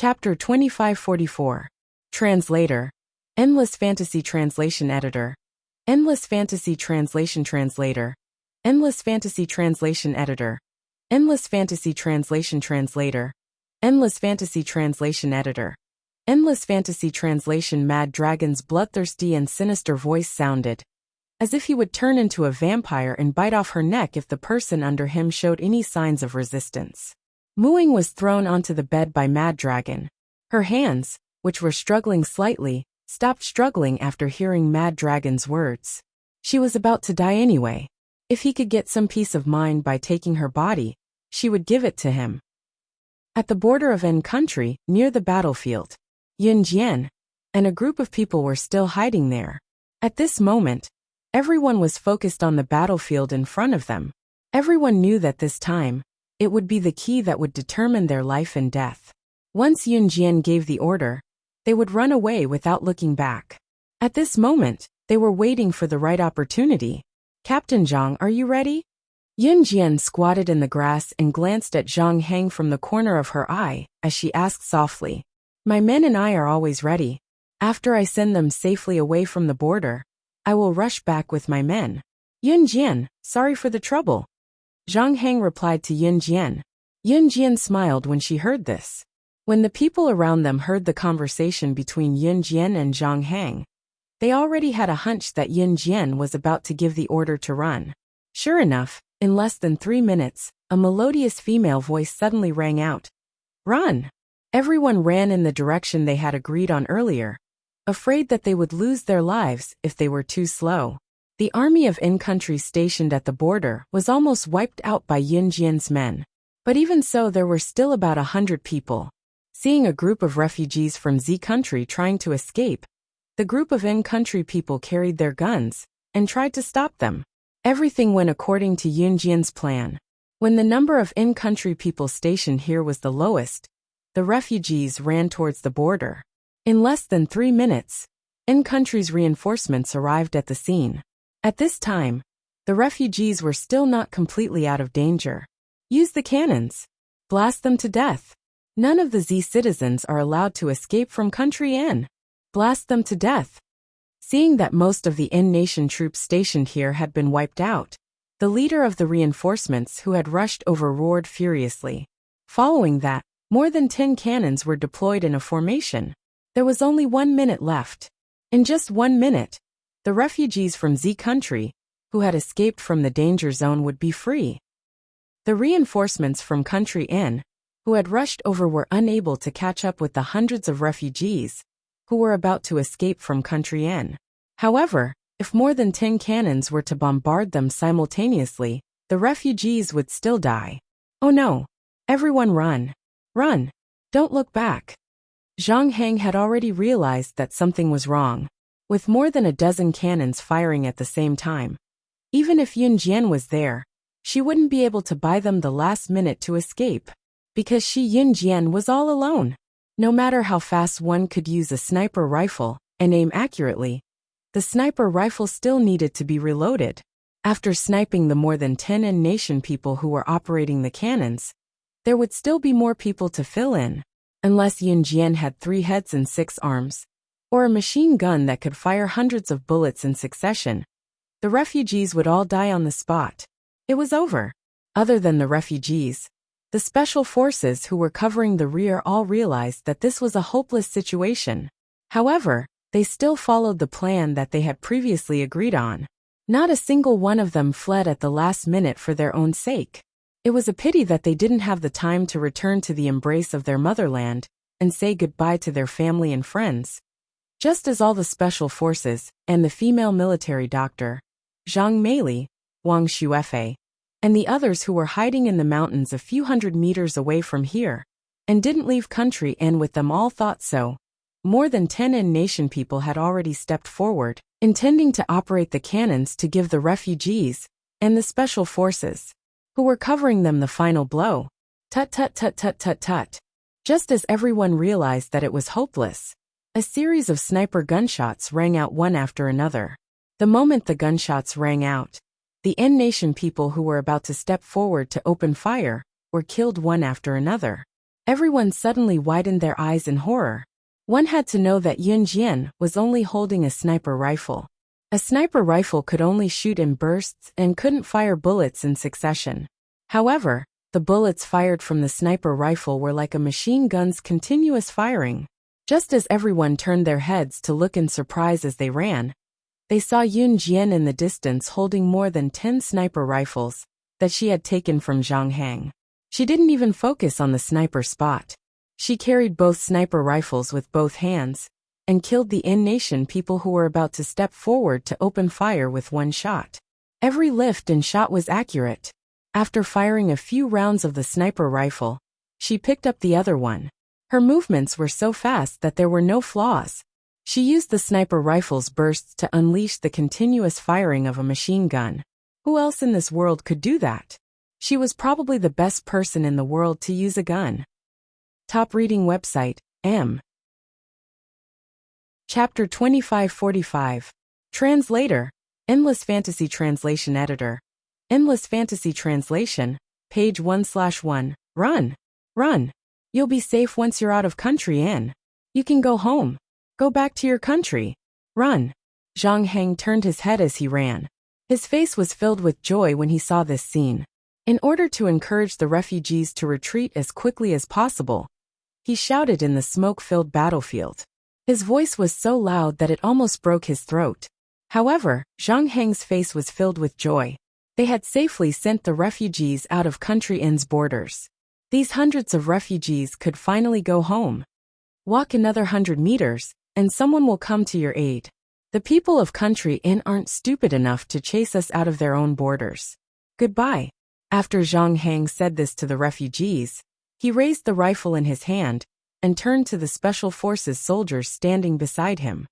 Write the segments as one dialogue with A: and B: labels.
A: Chapter 2544. Translator. Endless Fantasy Translation Editor. Endless Fantasy Translation Translator. Endless Fantasy Translation Editor. Endless Fantasy Translation Translator. Endless Fantasy Translation Editor. Endless Fantasy Translation. Mad Dragon's bloodthirsty and sinister voice sounded as if he would turn into a vampire and bite off her neck if the person under him showed any signs of resistance. Mooing was thrown onto the bed by Mad Dragon. Her hands, which were struggling slightly, stopped struggling after hearing Mad Dragon's words. She was about to die anyway. If he could get some peace of mind by taking her body, she would give it to him. At the border of En country, near the battlefield, Yun Jian and a group of people were still hiding there. At this moment, everyone was focused on the battlefield in front of them. Everyone knew that this time, it would be the key that would determine their life and death. Once Yun Jian gave the order, they would run away without looking back. At this moment, they were waiting for the right opportunity. Captain Zhang, are you ready? Yun Jian squatted in the grass and glanced at Zhang Heng from the corner of her eye as she asked softly, "My men and I are always ready. After I send them safely away from the border, I will rush back with my men." Yun Jian, sorry for the trouble. Zhang Heng replied to Yun Jian. Yun Jian smiled when she heard this. When the people around them heard the conversation between Yun Jian and Zhang Heng, they already had a hunch that Yun Jian was about to give the order to run. Sure enough, in less than 3 minutes, a melodious female voice suddenly rang out. "Run!" Everyone ran in the direction they had agreed on earlier, afraid that they would lose their lives if they were too slow. The army of En country stationed at the border was almost wiped out by Yun Jian's men. But even so, there were still about 100 people. Seeing a group of refugees from Z country trying to escape, the group of En country people carried their guns and tried to stop them. Everything went according to Yun Jian's plan. When the number of En country people stationed here was the lowest, the refugees ran towards the border. In less than 3 minutes, En country's reinforcements arrived at the scene. At this time, the refugees were still not completely out of danger. Use the cannons. Blast them to death. None of the Z citizens are allowed to escape from country N. Blast them to death. Seeing that most of the N nation troops stationed here had been wiped out, the leader of the reinforcements who had rushed over roared furiously. Following that, more than 10 cannons were deployed in a formation. There was only 1 minute left. In just 1 minute, the refugees from Z country, who had escaped from the danger zone, would be free. The reinforcements from country N, who had rushed over, were unable to catch up with the hundreds of refugees who were about to escape from country N. However, if more than 10 cannons were to bombard them simultaneously, the refugees would still die. Oh no! Everyone run! Run! Don't look back! Zhang Heng had already realized that something was wrong. With more than a dozen cannons firing at the same time, even if Yun Jian was there, she wouldn't be able to buy them the last minute to escape. Because she, Yun Jian, was all alone. No matter how fast one could use a sniper rifle and aim accurately, the sniper rifle still needed to be reloaded. After sniping the more than 10 En nation people who were operating the cannons, there would still be more people to fill in. Unless Yun Jian had 3 heads and 6 arms, or a machine gun that could fire hundreds of bullets in succession, the refugees would all die on the spot. It was over. Other than the refugees, the special forces who were covering the rear all realized that this was a hopeless situation. However, they still followed the plan that they had previously agreed on. Not a single one of them fled at the last minute for their own sake. It was a pity that they didn't have the time to return to the embrace of their motherland and say goodbye to their family and friends. Just as all the special forces and the female military doctor, Zhang Meili, Wang Xuefei, and the others who were hiding in the mountains a few hundred meters away from here, and didn't leave country N with them, all thought so, more than 10 En nation people had already stepped forward, intending to operate the cannons to give the refugees and the special forces who were covering them the final blow. Tut tut tut tut tut tut. Just as everyone realized that it was hopeless, a series of sniper gunshots rang out one after another. The moment the gunshots rang out, the En nation people who were about to step forward to open fire were killed one after another. Everyone suddenly widened their eyes in horror. One had to know that Yun Jian was only holding a sniper rifle. A sniper rifle could only shoot in bursts and couldn't fire bullets in succession. However, the bullets fired from the sniper rifle were like a machine gun's continuous firing. Just as everyone turned their heads to look in surprise as they ran, they saw Yun Jian in the distance holding more than 10 sniper rifles that she had taken from Zhang Hang. She didn't even focus on the sniper spot. She carried both sniper rifles with both hands and killed the in-nation people who were about to step forward to open fire with one shot. Every lift and shot was accurate. After firing a few rounds of the sniper rifle, she picked up the other one. Her movements were so fast that there were no flaws. She used the sniper rifle's bursts to unleash the continuous firing of a machine gun. Who else in this world could do that? She was probably the best person in the world to use a gun. Top reading website, M. Chapter 2545. Translator, Endless Fantasy Translation Editor. Endless Fantasy Translation, page 1/1. Run. Run. You'll be safe once you're out of country and you can go home. Go back to your country. Run. Zhang Hang turned his head as he ran. His face was filled with joy when he saw this scene. In order to encourage the refugees to retreat as quickly as possible, he shouted in the smoke-filled battlefield. His voice was so loud that it almost broke his throat. However, Zhang Heng's face was filled with joy. They had safely sent the refugees out of Country Inn's borders. These hundreds of refugees could finally go home. Walk another 100 meters, and someone will come to your aid. The people of Country Inn aren't stupid enough to chase us out of their own borders. Goodbye. After Zhang Hang said this to the refugees, he raised the rifle in his hand and turned to the Special Forces soldiers standing beside him.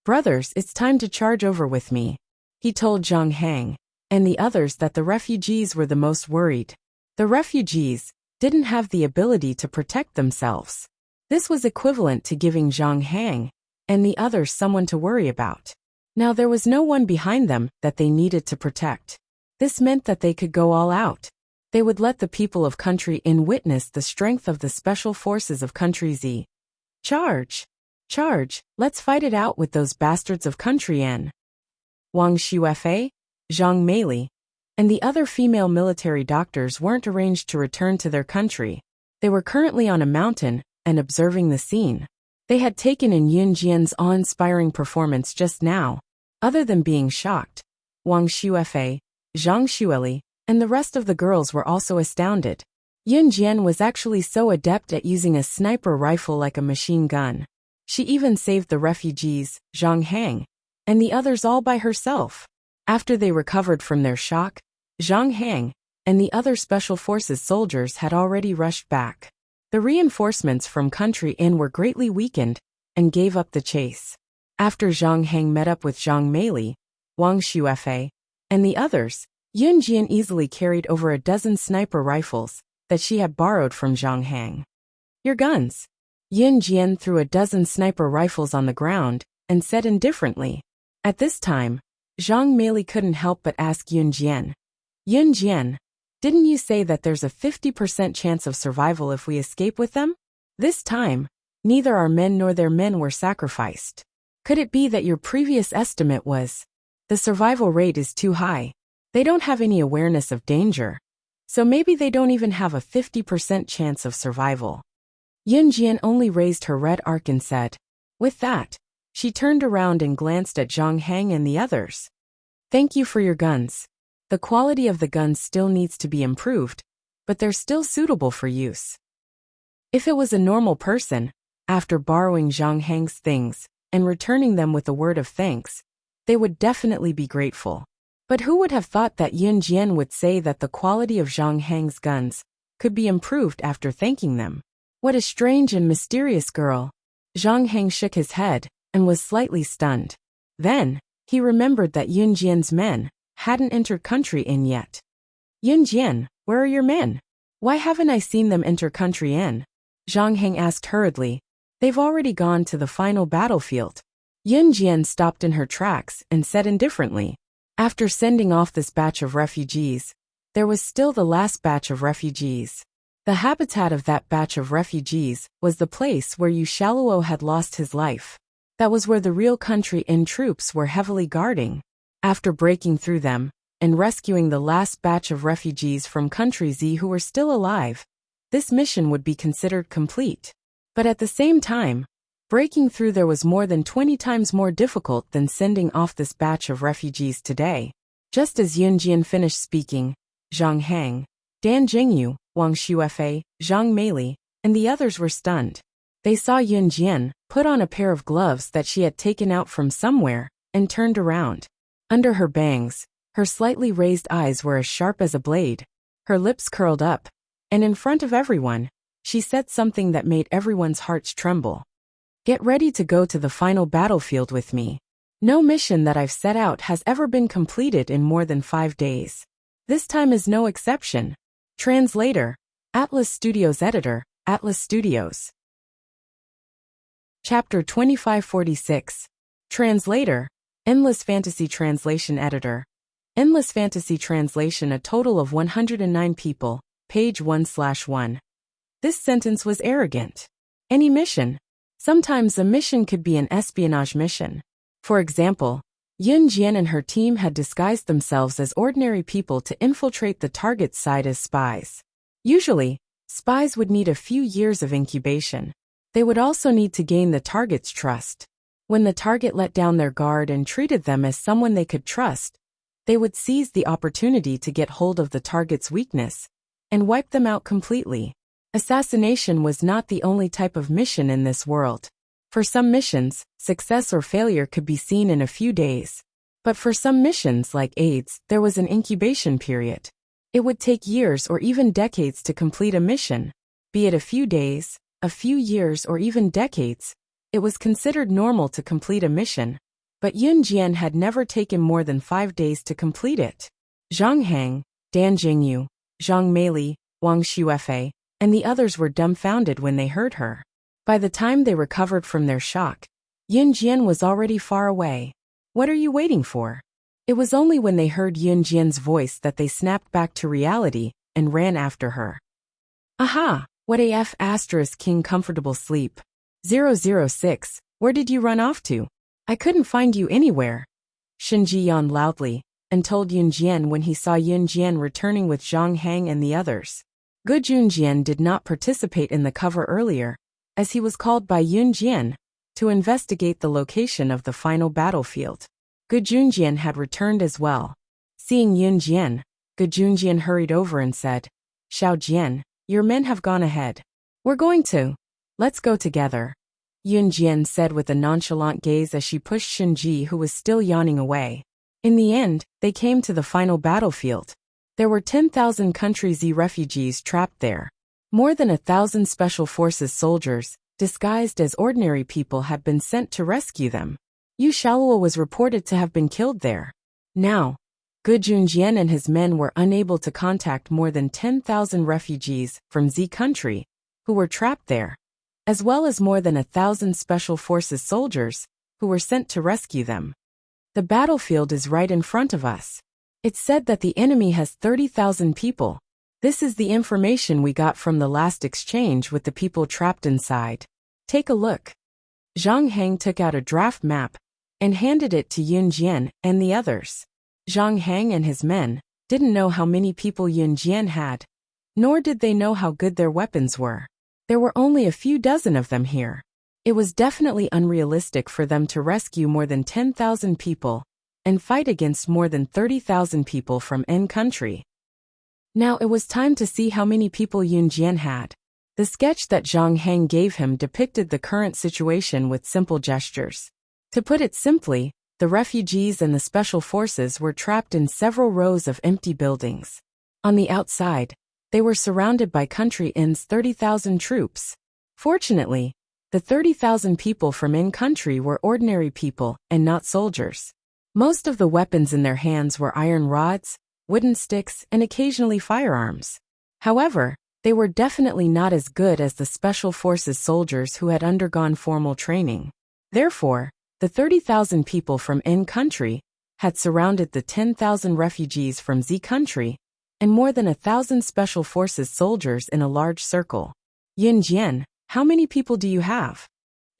A: Brothers, it's time to charge over with me. He told Zhang Hang and the others that the refugees were the most worried. The refugees didn't have the ability to protect themselves. This was equivalent to giving Zhang Hang and the others someone to worry about. Now there was no one behind them that they needed to protect. This meant that they could go all out. They would let the people of Country Inn witness the strength of the Special Forces of Country Z. Charge! Charge! Let's fight it out with those bastards of Country Inn. Wang Xuefei, Zhang Meili, and the other female military doctors weren't arranged to return to their country. They were currently on a mountain and observing the scene. They had taken in Yun Jian's awe-inspiring performance just now. Other than being shocked, Wang Xuefei, Zhang Xueli, and the rest of the girls were also astounded. Yun Jian was actually so adept at using a sniper rifle like a machine gun. She even saved the refugees, Zhang Hang, and the others all by herself. After they recovered from their shock, Zhang Hang and the other Special Forces soldiers had already rushed back. The reinforcements from Country Inn were greatly weakened and gave up the chase. After Zhang Hang met up with Zhang Meili, Wang Xuefei, and the others, Yun Jian easily carried over a dozen sniper rifles that she had borrowed from Zhang Hang. Your guns. Yun Jian threw a dozen sniper rifles on the ground and said indifferently. At this time, Zhang Meili couldn't help but ask Yun Jian. Yun Jian, didn't you say that there's a 50% chance of survival if we escape with them? This time, neither our men nor their men were sacrificed. Could it be that your previous estimate was, the survival rate is too high? They don't have any awareness of danger, so maybe they don't even have a 50% chance of survival. Yun Jian only raised her red arc and said. With that, she turned around and glanced at Zhang Hang and the others. Thank you for your guns. The quality of the guns still needs to be improved, but they're still suitable for use. If it was a normal person, after borrowing Zhang Hang's things and returning them with a word of thanks, they would definitely be grateful. But who would have thought that Yun Jian would say that the quality of Zhang Hang's guns could be improved after thanking them? What a strange and mysterious girl. Zhang Hang shook his head and was slightly stunned. Then, he remembered that Yun Jian's men hadn't entered Country Inn yet. Yun Jian, where are your men? Why haven't I seen them enter Country Inn? Zhang Hang asked hurriedly. They've already gone to the final battlefield. Yun Jian stopped in her tracks and said indifferently. After sending off this batch of refugees, there was still the last batch of refugees. The habitat of that batch of refugees was the place where Yu Shaluo had lost his life. That was where the real country in troops were heavily guarding. After breaking through them and rescuing the last batch of refugees from country Z who were still alive, this mission would be considered complete. But at the same time, breaking through there was more than 20 times more difficult than sending off this batch of refugees today. Just as Yun Jian finished speaking, Zhang Hang, Dan Jingyu, Wang Xuefei, Zhang Meili, and the others were stunned. They saw Yun Jian put on a pair of gloves that she had taken out from somewhere and turned around. Under her bangs, her slightly raised eyes were as sharp as a blade. Her lips curled up, and in front of everyone, she said something that made everyone's hearts tremble. Get ready to go to the final battlefield with me. No mission that I've set out has ever been completed in more than 5 days. This time is no exception. Translator, Atlas Studios Editor, Atlas Studios. Chapter 2546. Translator, Endless Fantasy Translation Editor. Endless Fantasy Translation. A total of 109 people, page 1/1. This sentence was arrogant. Any mission. Sometimes a mission could be an espionage mission. For example, Yun Jian and her team had disguised themselves as ordinary people to infiltrate the target's side as spies. Usually, spies would need a few years of incubation. They would also need to gain the target's trust. When the target let down their guard and treated them as someone they could trust, they would seize the opportunity to get hold of the target's weakness and wipe them out completely. Assassination was not the only type of mission in this world. For some missions, success or failure could be seen in a few days. But for some missions like AIDS, there was an incubation period. It would take years or even decades to complete a mission. Be it a few days, a few years or even decades, it was considered normal to complete a mission. But Yun Jian had never taken more than 5 days to complete it. Zhang Hang, Dan Jingyu, Zhang Meili, Wang Xuefei, and the others were dumbfounded when they heard her. By the time they recovered from their shock, Yun Jian was already far away. What are you waiting for? It was only when they heard Yun Jian's voice that they snapped back to reality and ran after her. Aha! What AF * King Comfortable Sleep. 006, where did you run off to? I couldn't find you anywhere. Shinji yawned loudly and told Yun Jian when he saw Yun Jian returning with Zhang Hang and the others. Good Yun Jian did not participate in the cover earlier, as he was called by Yun Jian to investigate the location of the final battlefield. Good Yun Jian had returned as well. Seeing Yun Jian, Good Yun Jian hurried over and said, Xiao Jian, your men have gone ahead. We're going to. Let's go together. Yun Jian said with a nonchalant gaze as she pushed Shinji, who was still yawning, away. In the end, they came to the final battlefield. There were 10,000 Country Z refugees trapped there. More than 1,000 Special Forces soldiers, disguised as ordinary people, had been sent to rescue them. Yu Shaluo was reported to have been killed there. Now, Good Yun Jian and his men were unable to contact more than 10,000 refugees from Z country who were trapped there, as well as more than 1,000 Special Forces soldiers who were sent to rescue them. The battlefield is right in front of us. It's said that the enemy has 30,000 people. This is the information we got from the last exchange with the people trapped inside. Take a look. Zhang Hang took out a draft map and handed it to Yun Jian and the others. Zhang Hang and his men didn't know how many people Yun Jian had, nor did they know how good their weapons were. There were only a few dozen of them here. It was definitely unrealistic for them to rescue more than 10,000 people and fight against more than 30,000 people from N country. Now it was time to see how many people Yun Jian had. The sketch that Zhang Hang gave him depicted the current situation with simple gestures. To put it simply, the refugees and the Special Forces were trapped in several rows of empty buildings. On the outside, they were surrounded by Country N's 30,000 troops. Fortunately, the 30,000 people from N country were ordinary people and not soldiers. Most of the weapons in their hands were iron rods, wooden sticks, and occasionally firearms. However, they were definitely not as good as the Special Forces soldiers who had undergone formal training. Therefore, the 30,000 people from N country had surrounded the 10,000 refugees from Z country and more than 1,000 special forces soldiers in a large circle. Yin Jian, how many people do you have?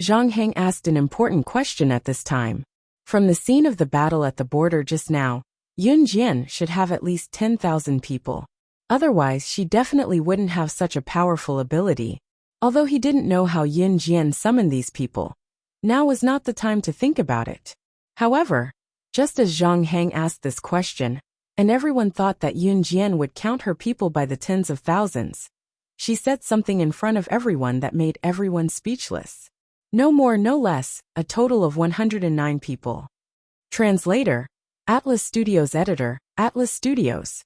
A: Zhang Heng asked an important question at this time. From the scene of the battle at the border just now, Yun Jian should have at least 10,000 people. Otherwise, she definitely wouldn't have such a powerful ability. Although he didn't know how Yun Jian summoned these people, now was not the time to think about it. However, just as Zhang Heng asked this question, and everyone thought that Yun Jian would count her people by the tens of thousands, she said something in front of everyone that made everyone speechless. No more, no less, a total of 109 people. Translator, Atlas Studios Editor, Atlas Studios.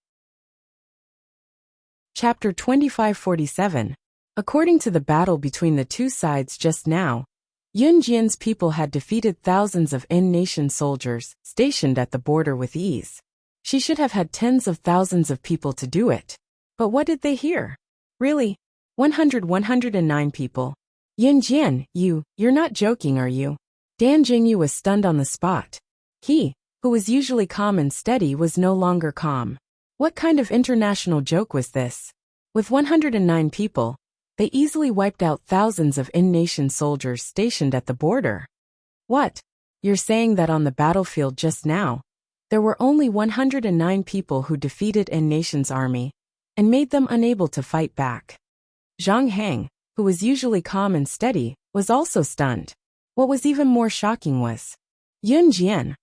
A: Chapter 2547. According to the battle between the two sides just now, Yun Jian's people had defeated thousands of N-nation soldiers stationed at the border with ease. She should have had tens of thousands of people to do it. But what did they hear? Really? 109 people? Yun Jian, you're not joking, are you? Dan Jingyu was stunned on the spot. He, who was usually calm and steady, was no longer calm. What kind of international joke was this? With 109 people, they easily wiped out thousands of N-nation soldiers stationed at the border. What? You're saying that on the battlefield just now, there were only 109 people who defeated N-nation's army and made them unable to fight back? Zhang Heng, who was usually calm and steady, was also stunned. What was even more shocking was, Yun Jian,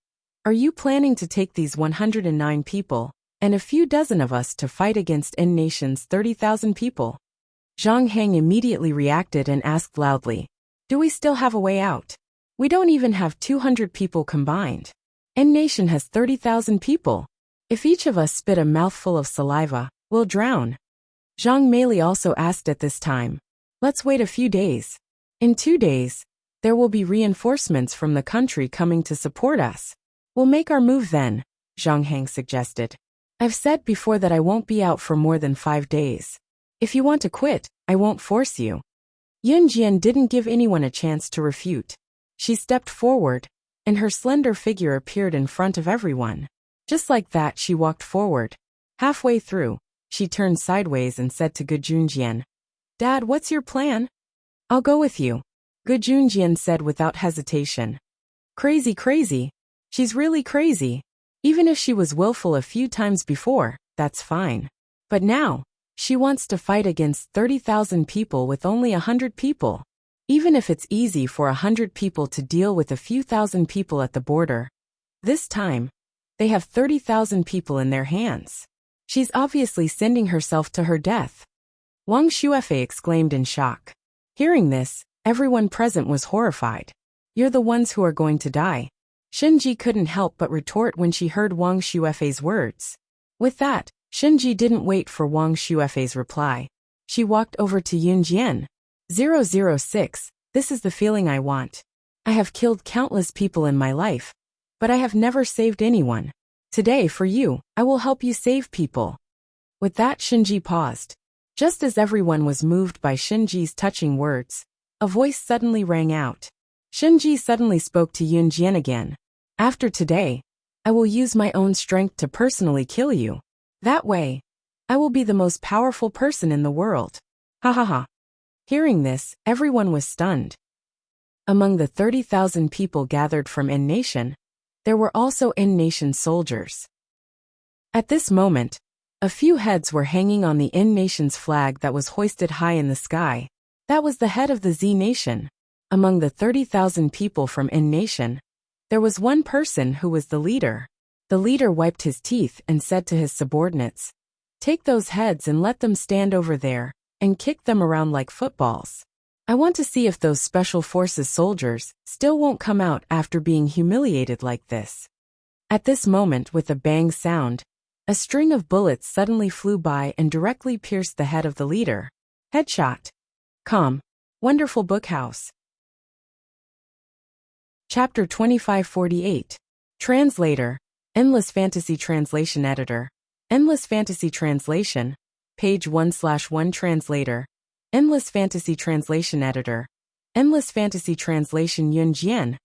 A: are you planning to take these 109 people and a few dozen of us to fight against N-nation's 30,000 people? Zhang Heng immediately reacted and asked loudly, do we still have a way out? We don't even have 200 people combined. N-nation has 30,000 people. If each of us spit a mouthful of saliva, we'll drown. Zhang Meili also asked at this time, let's wait a few days. In 2 days, there will be reinforcements from the country coming to support us. We'll make our move then, Zhang Heng suggested. I've said before that I won't be out for more than 5 days. If you want to quit, I won't force you. Yun Jian didn't give anyone a chance to refute. She stepped forward, and her slender figure appeared in front of everyone. Just like that, she walked forward. Halfway through, she turned sideways and said to Gujunjian, Dad, what's your plan? I'll go with you, Gujunjian said without hesitation. Crazy, crazy. She's really crazy. Even if she was willful a few times before, that's fine. But now, she wants to fight against 30,000 people with only 100 people. Even if it's easy for 100 people to deal with a few thousand people at the border, this time, they have 30,000 people in their hands. She's obviously sending herself to her death. Wang Xuefei exclaimed in shock. Hearing this, everyone present was horrified. You're the ones who are going to die. Shinji couldn't help but retort when she heard Wang Xuefei's words. With that, Shinji didn't wait for Wang Xuefei's reply. She walked over to Yun Jian. 006, this is the feeling I want. I have killed countless people in my life, but I have never saved anyone. Today, for you, I will help you save people. With that, Shinji paused. Just as everyone was moved by Shinji's touching words, a voice suddenly rang out. Shinji suddenly spoke to Yun Jian again. After today, I will use my own strength to personally kill you. That way, I will be the most powerful person in the world. Ha ha ha. Hearing this, everyone was stunned. Among the 30,000 people gathered from N-nation, there were also N-nation soldiers. At this moment, a few heads were hanging on the N-nation's flag that was hoisted high in the sky. That was the head of the Z-nation. Among the 30,000 people from N-nation, there was one person who was the leader. The leader wiped his teeth and said to his subordinates, take those heads and let them stand over there, and kick them around like footballs. I want to see if those special forces soldiers still won't come out after being humiliated like this. At this moment, with a bang sound, a string of bullets suddenly flew by and directly pierced the head of the leader. Headshot. Calm. Wonderful Bookhouse. Chapter 2548. Translator, Endless Fantasy Translation Editor, Endless Fantasy Translation, Page 1/1 Translator, Endless Fantasy Translation Editor, Endless Fantasy Translation. Yun Jian,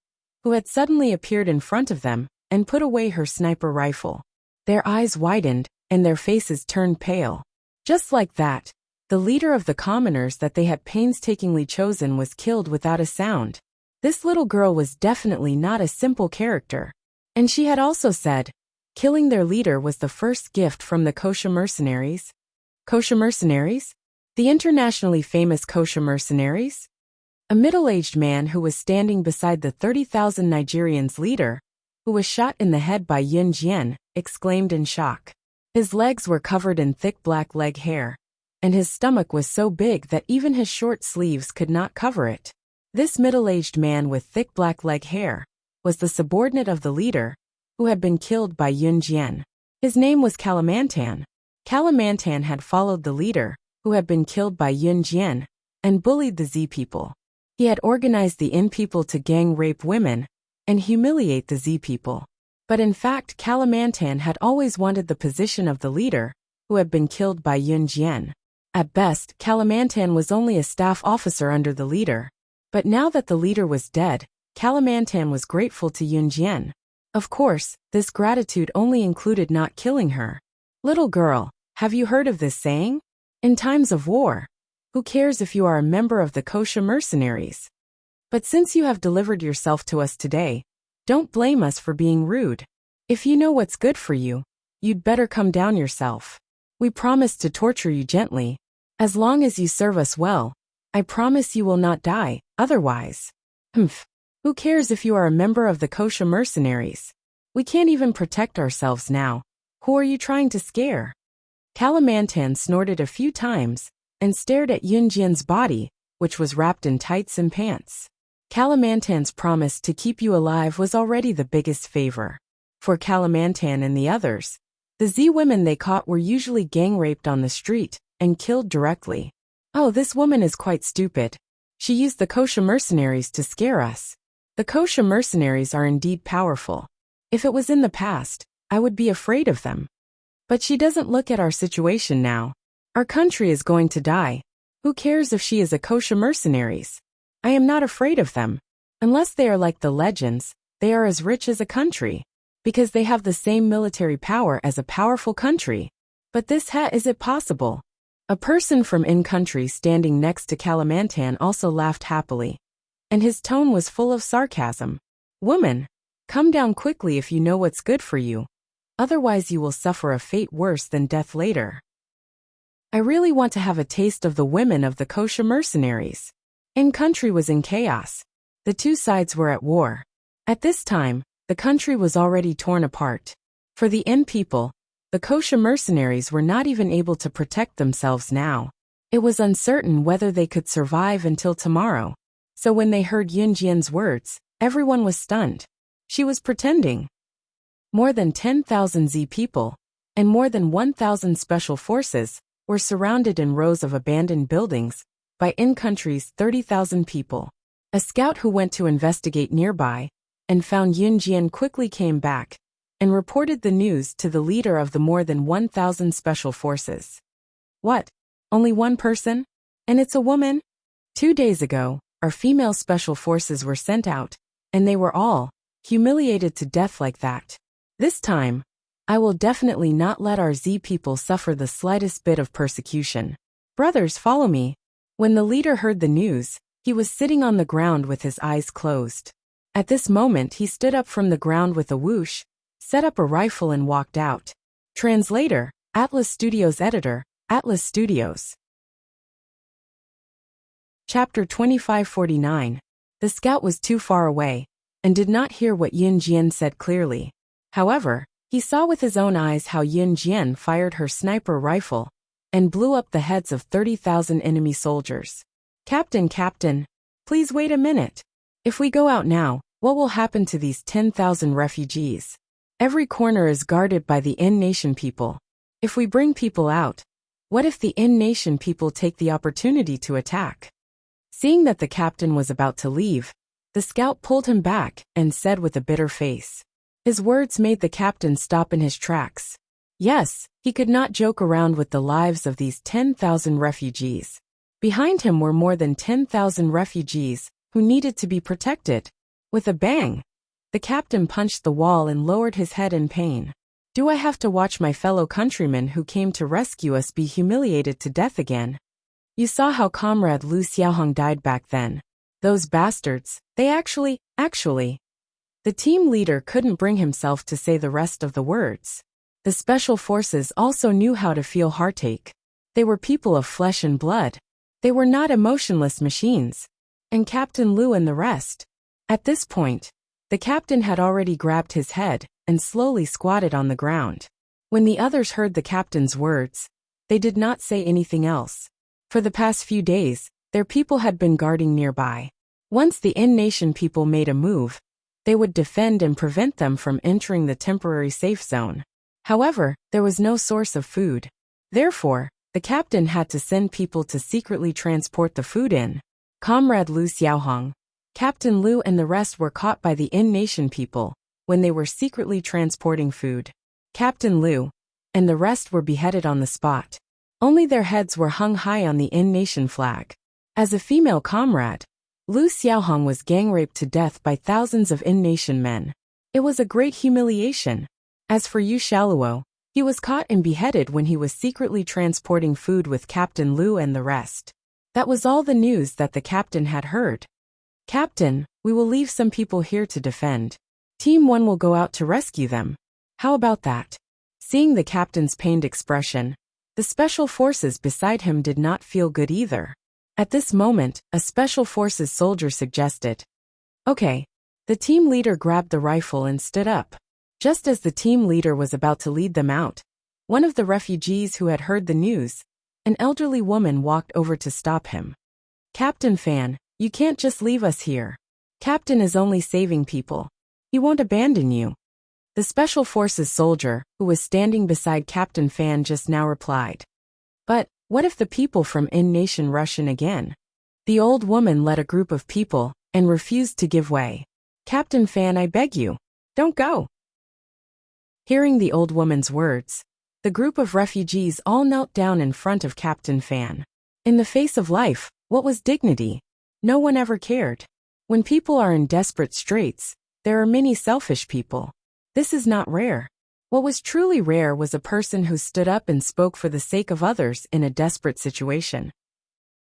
A: who had suddenly appeared in front of them, and put away her sniper rifle. Their eyes widened, and their faces turned pale. Just like that, the leader of the commoners that they had painstakingly chosen was killed without a sound. This little girl was definitely not a simple character. And she had also said, killing their leader was the first gift from the Kosha mercenaries. Kosha mercenaries? The internationally famous Kosha mercenaries? A middle-aged man who was standing beside the 30,000 Nigerians' leader, who was shot in the head by Yun Jian, exclaimed in shock. His legs were covered in thick black leg hair, and his stomach was so big that even his short sleeves could not cover it. This middle-aged man with thick black leg hair was the subordinate of the leader, who had been killed by Yun Jian. His name was Kalamantan. Kalamantan had followed the leader, who had been killed by Yun Jian, and bullied the Z people. He had organized the In people to gang rape women and humiliate the Z people. But in fact, Kalamantan had always wanted the position of the leader, who had been killed by Yun Jian. At best, Kalamantan was only a staff officer under the leader. But now that the leader was dead, Kalamantan was grateful to Yun Jian. Of course, this gratitude only included not killing her. Little girl, have you heard of this saying? In times of war, who cares if you are a member of the Kosha mercenaries? But since you have delivered yourself to us today, don't blame us for being rude. If you know what's good for you, you'd better come down yourself. We promise to torture you gently. As long as you serve us well, I promise you will not die, otherwise. Who cares if you are a member of the Kosha mercenaries? We can't even protect ourselves now. Who are you trying to scare? Kalamantan snorted a few times and stared at Yun Jian's body, which was wrapped in tights and pants. Kalamantan's promise to keep you alive was already the biggest favor. For Kalamantan and the others, the Z women they caught were usually gang raped on the street and killed directly. Oh, this woman is quite stupid. She used the Kosha mercenaries to scare us. The Kosha mercenaries are indeed powerful. If it was in the past, I would be afraid of them. But she doesn't look at our situation now. Our country is going to die. Who cares if she is a Kosha mercenaries? I am not afraid of them. Unless they are like the legends, they are as rich as a country, because they have the same military power as a powerful country. But is it possible? A person from in-country standing next to Kalamantan also laughed happily, and his tone was full of sarcasm. Woman, come down quickly if you know what's good for you. Otherwise you will suffer a fate worse than death later. I really want to have a taste of the women of the Kosha mercenaries. In-country was in chaos. The two sides were at war. At this time, the country was already torn apart. For the In people, the Kosha mercenaries were not even able to protect themselves now. It was uncertain whether they could survive until tomorrow. So when they heard Yun Jian's words, everyone was stunned. She was pretending. More than 10,000 Z people, and more than 1,000 special forces, were surrounded in rows of abandoned buildings by in-country's 30,000 people. A scout who went to investigate nearby and found Yun Jian quickly came back and reported the news to the leader of the more than 1,000 special forces. What? Only one person? And it's a woman? 2 days ago, our female special forces were sent out, and they were all humiliated to death like that. This time, I will definitely not let our Z people suffer the slightest bit of persecution. Brothers, follow me. When the leader heard the news, he was sitting on the ground with his eyes closed. At this moment he stood up from the ground with a whoosh, set up a rifle and walked out. Translator, Atlas Studios Editor, Atlas Studios. Chapter 2549. The scout was too far away, and did not hear what Yun Jian said clearly. However, he saw with his own eyes how Yun Jian fired her sniper rifle, and blew up the heads of 30,000 enemy soldiers. Captain, please wait a minute. If we go out now, what will happen to these 10,000 refugees? Every corner is guarded by the In-Nation people. If we bring people out, what if the In-Nation people take the opportunity to attack? Seeing that the captain was about to leave, the scout pulled him back and said with a bitter face. His words made the captain stop in his tracks. Yes, he could not joke around with the lives of these 10,000 refugees. Behind him were more than 10,000 refugees who needed to be protected. With a bang, the captain punched the wall and lowered his head in pain. Do I have to watch my fellow countrymen who came to rescue us be humiliated to death again? You saw how Comrade Liu Xiaohong died back then. Those bastards, they actually. The team leader couldn't bring himself to say the rest of the words. The special forces also knew how to feel heartache. They were people of flesh and blood. They were not emotionless machines. And Captain Liu and the rest. At this point, the captain had already grabbed his head and slowly squatted on the ground. When the others heard the captain's words, they did not say anything else. For the past few days, their people had been guarding nearby. Once the in-nation people made a move, they would defend and prevent them from entering the temporary safe zone. However, there was no source of food. Therefore, the captain had to send people to secretly transport the food in. Comrade Liu Xiaohong, Captain Liu and the rest were caught by the in-nation people when they were secretly transporting food. Captain Liu and the rest were beheaded on the spot. Only their heads were hung high on the in-nation flag. As a female comrade, Liu Xiaohong was gang-raped to death by thousands of in-nation men. It was a great humiliation. As for Yu Shaluo, he was caught and beheaded when he was secretly transporting food with Captain Liu and the rest. That was all the news that the captain had heard. Captain, we will leave some people here to defend. Team 1 will go out to rescue them. How about that? Seeing the captain's pained expression, the special forces beside him did not feel good either. At this moment, a special forces soldier suggested. Okay. The team leader grabbed the rifle and stood up. Just as the team leader was about to lead them out, one of the refugees who had heard the news, an elderly woman, walked over to stop him. Captain Fan, you can't just leave us here. Captain is only saving people. He won't abandon you. The special forces soldier, who was standing beside Captain Fan just now, replied. But what if the people from in-nation rush in again? The old woman led a group of people and refused to give way. Captain Fan, I beg you, don't go. Hearing the old woman's words, the group of refugees all knelt down in front of Captain Fan. In the face of life, what was dignity? No one ever cared. When people are in desperate straits, there are many selfish people. This is not rare. What was truly rare was a person who stood up and spoke for the sake of others in a desperate situation.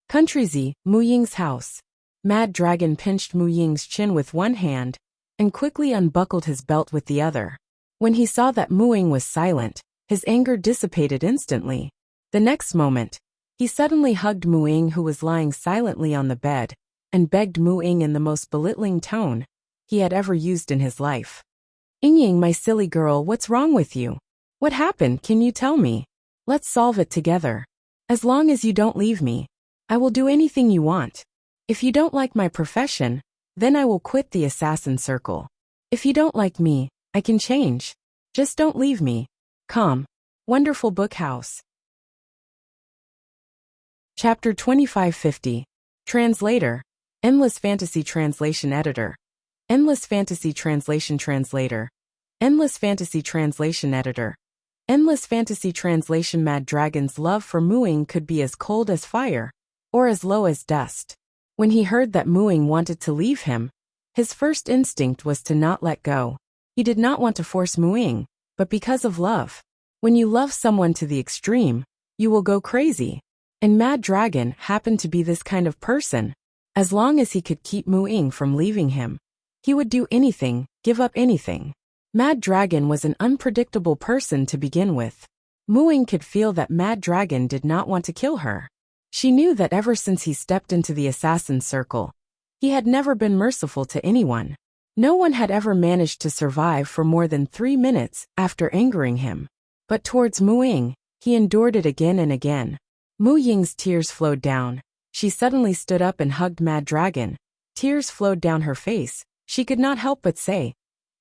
A: Country Z, Mu Ying's house. Mad Dragon pinched Mu Ying's chin with one hand and quickly unbuckled his belt with the other. When he saw that Mu Ying was silent, his anger dissipated instantly. The next moment, he suddenly hugged Mu Ying, who was lying silently on the bed, and begged Mu Ying in the most belittling tone he had ever used in his life. Ying, my silly girl, what's wrong with you? What happened? Can you tell me? Let's solve it together. As long as you don't leave me, I will do anything you want. If you don't like my profession, then I will quit the assassin circle. If you don't like me, I can change. Just don't leave me. Calm. Wonderful Book House. Chapter 2550. Translator. Endless Fantasy Translation Editor. Endless Fantasy Translation Translator. Endless Fantasy Translation Editor. Endless Fantasy Translation. Mad Dragon's love for Mu Ying could be as cold as fire, or as low as dust. When he heard that Mu Ying wanted to leave him, his first instinct was to not let go. He did not want to force Mu Ying, but because of love. When you love someone to the extreme, you will go crazy. And Mad Dragon happened to be this kind of person. As long as he could keep Mu Ying from leaving him, he would do anything, give up anything. Mad Dragon was an unpredictable person to begin with. Mu Ying could feel that Mad Dragon did not want to kill her. She knew that ever since he stepped into the assassin circle, he had never been merciful to anyone. No one had ever managed to survive for more than 3 minutes after angering him. But towards Mu Ying, he endured it again and again. Mu Ying's tears flowed down. She suddenly stood up and hugged Mad Dragon. Tears flowed down her face. She could not help but say,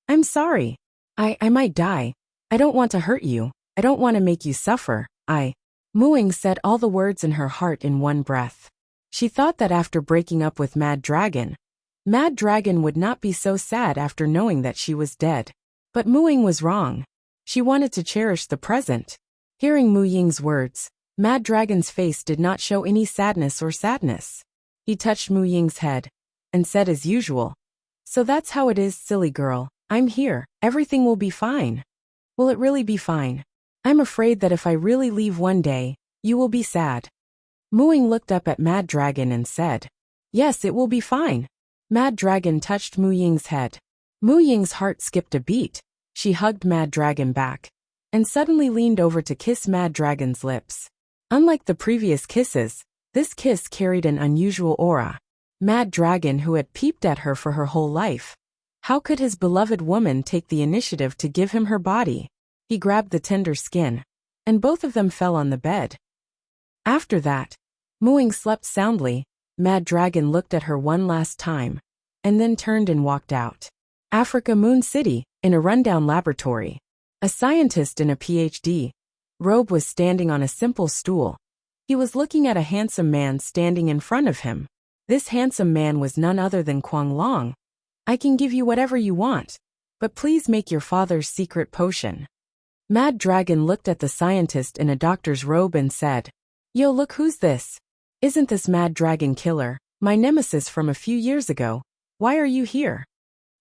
A: I'm sorry. I might die. I don't want to hurt you. I don't want to make you suffer. Mu Ying said all the words in her heart in one breath. She thought that after breaking up with Mad Dragon would not be so sad after knowing that she was dead. But Mu Ying was wrong. She wanted to cherish the present. Hearing Mu Ying's words, Mad Dragon's face did not show any sadness. He touched Mu Ying's head and said as usual, So that's how it is, silly girl. I'm here. Everything will be fine. Will it really be fine? I'm afraid that if I really leave one day, you will be sad. Mu Ying looked up at Mad Dragon and said, Yes, it will be fine. Mad Dragon touched Mu Ying's head. Mu Ying's heart skipped a beat. She hugged Mad Dragon back and suddenly leaned over to kiss Mad Dragon's lips. Unlike the previous kisses, this kiss carried an unusual aura. Mad Dragon, who had peeped at her for her whole life. How could his beloved woman take the initiative to give him her body? He grabbed the tender skin, and both of them fell on the bed. After that, Mu Ying slept soundly. Mad Dragon looked at her one last time, and then turned and walked out. Africa Moon City, in a rundown laboratory. A scientist in a PhD robe was standing on a simple stool. He was looking at a handsome man standing in front of him. This handsome man was none other than Kuang Long. I can give you whatever you want, but please make your father's secret potion. Mad Dragon looked at the scientist in a doctor's robe and said, Yo, look who's this. Isn't this Mad Dragon Killer, my nemesis from a few years ago? Why are you here?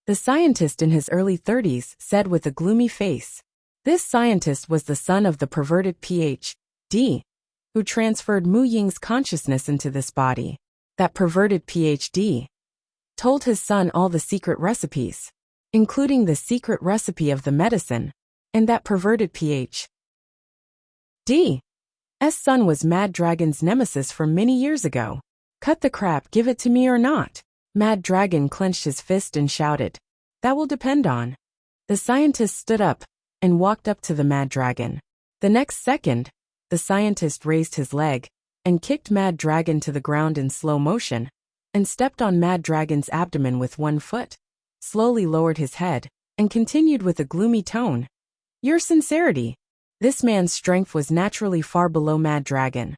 A: The scientist in his early 30s said with a gloomy face. This scientist was the son of the perverted Ph.D. who transferred Mu Ying's consciousness into this body. That perverted Ph.D. told his son all the secret recipes, including the secret recipe of the medicine, and that perverted Ph.D.'s son was Mad Dragon's nemesis from many years ago. Cut the crap, give it to me or not. Mad Dragon clenched his fist and shouted. That will depend on. The scientist stood up and walked up to the Mad Dragon. The next second, the scientist raised his leg and kicked Mad Dragon to the ground in slow motion and stepped on Mad Dragon's abdomen with one foot, slowly lowered his head, and continued with a gloomy tone. Your sincerity. This man's strength was naturally far below Mad Dragon.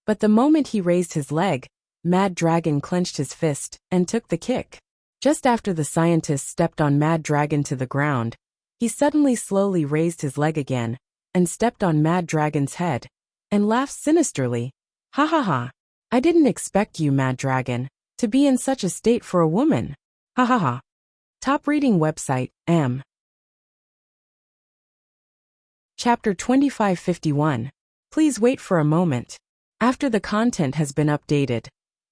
A: But the moment he raised his leg, Mad Dragon clenched his fist and took the kick. Just after the scientist stepped on Mad Dragon to the ground, he suddenly slowly raised his leg again and stepped on Mad Dragon's head and laughed sinisterly. Ha ha ha. I didn't expect you, Mad Dragon, to be in such a state for a woman. Ha ha ha. Top reading website, M. Chapter 2551. Please wait for a moment. After the content has been updated,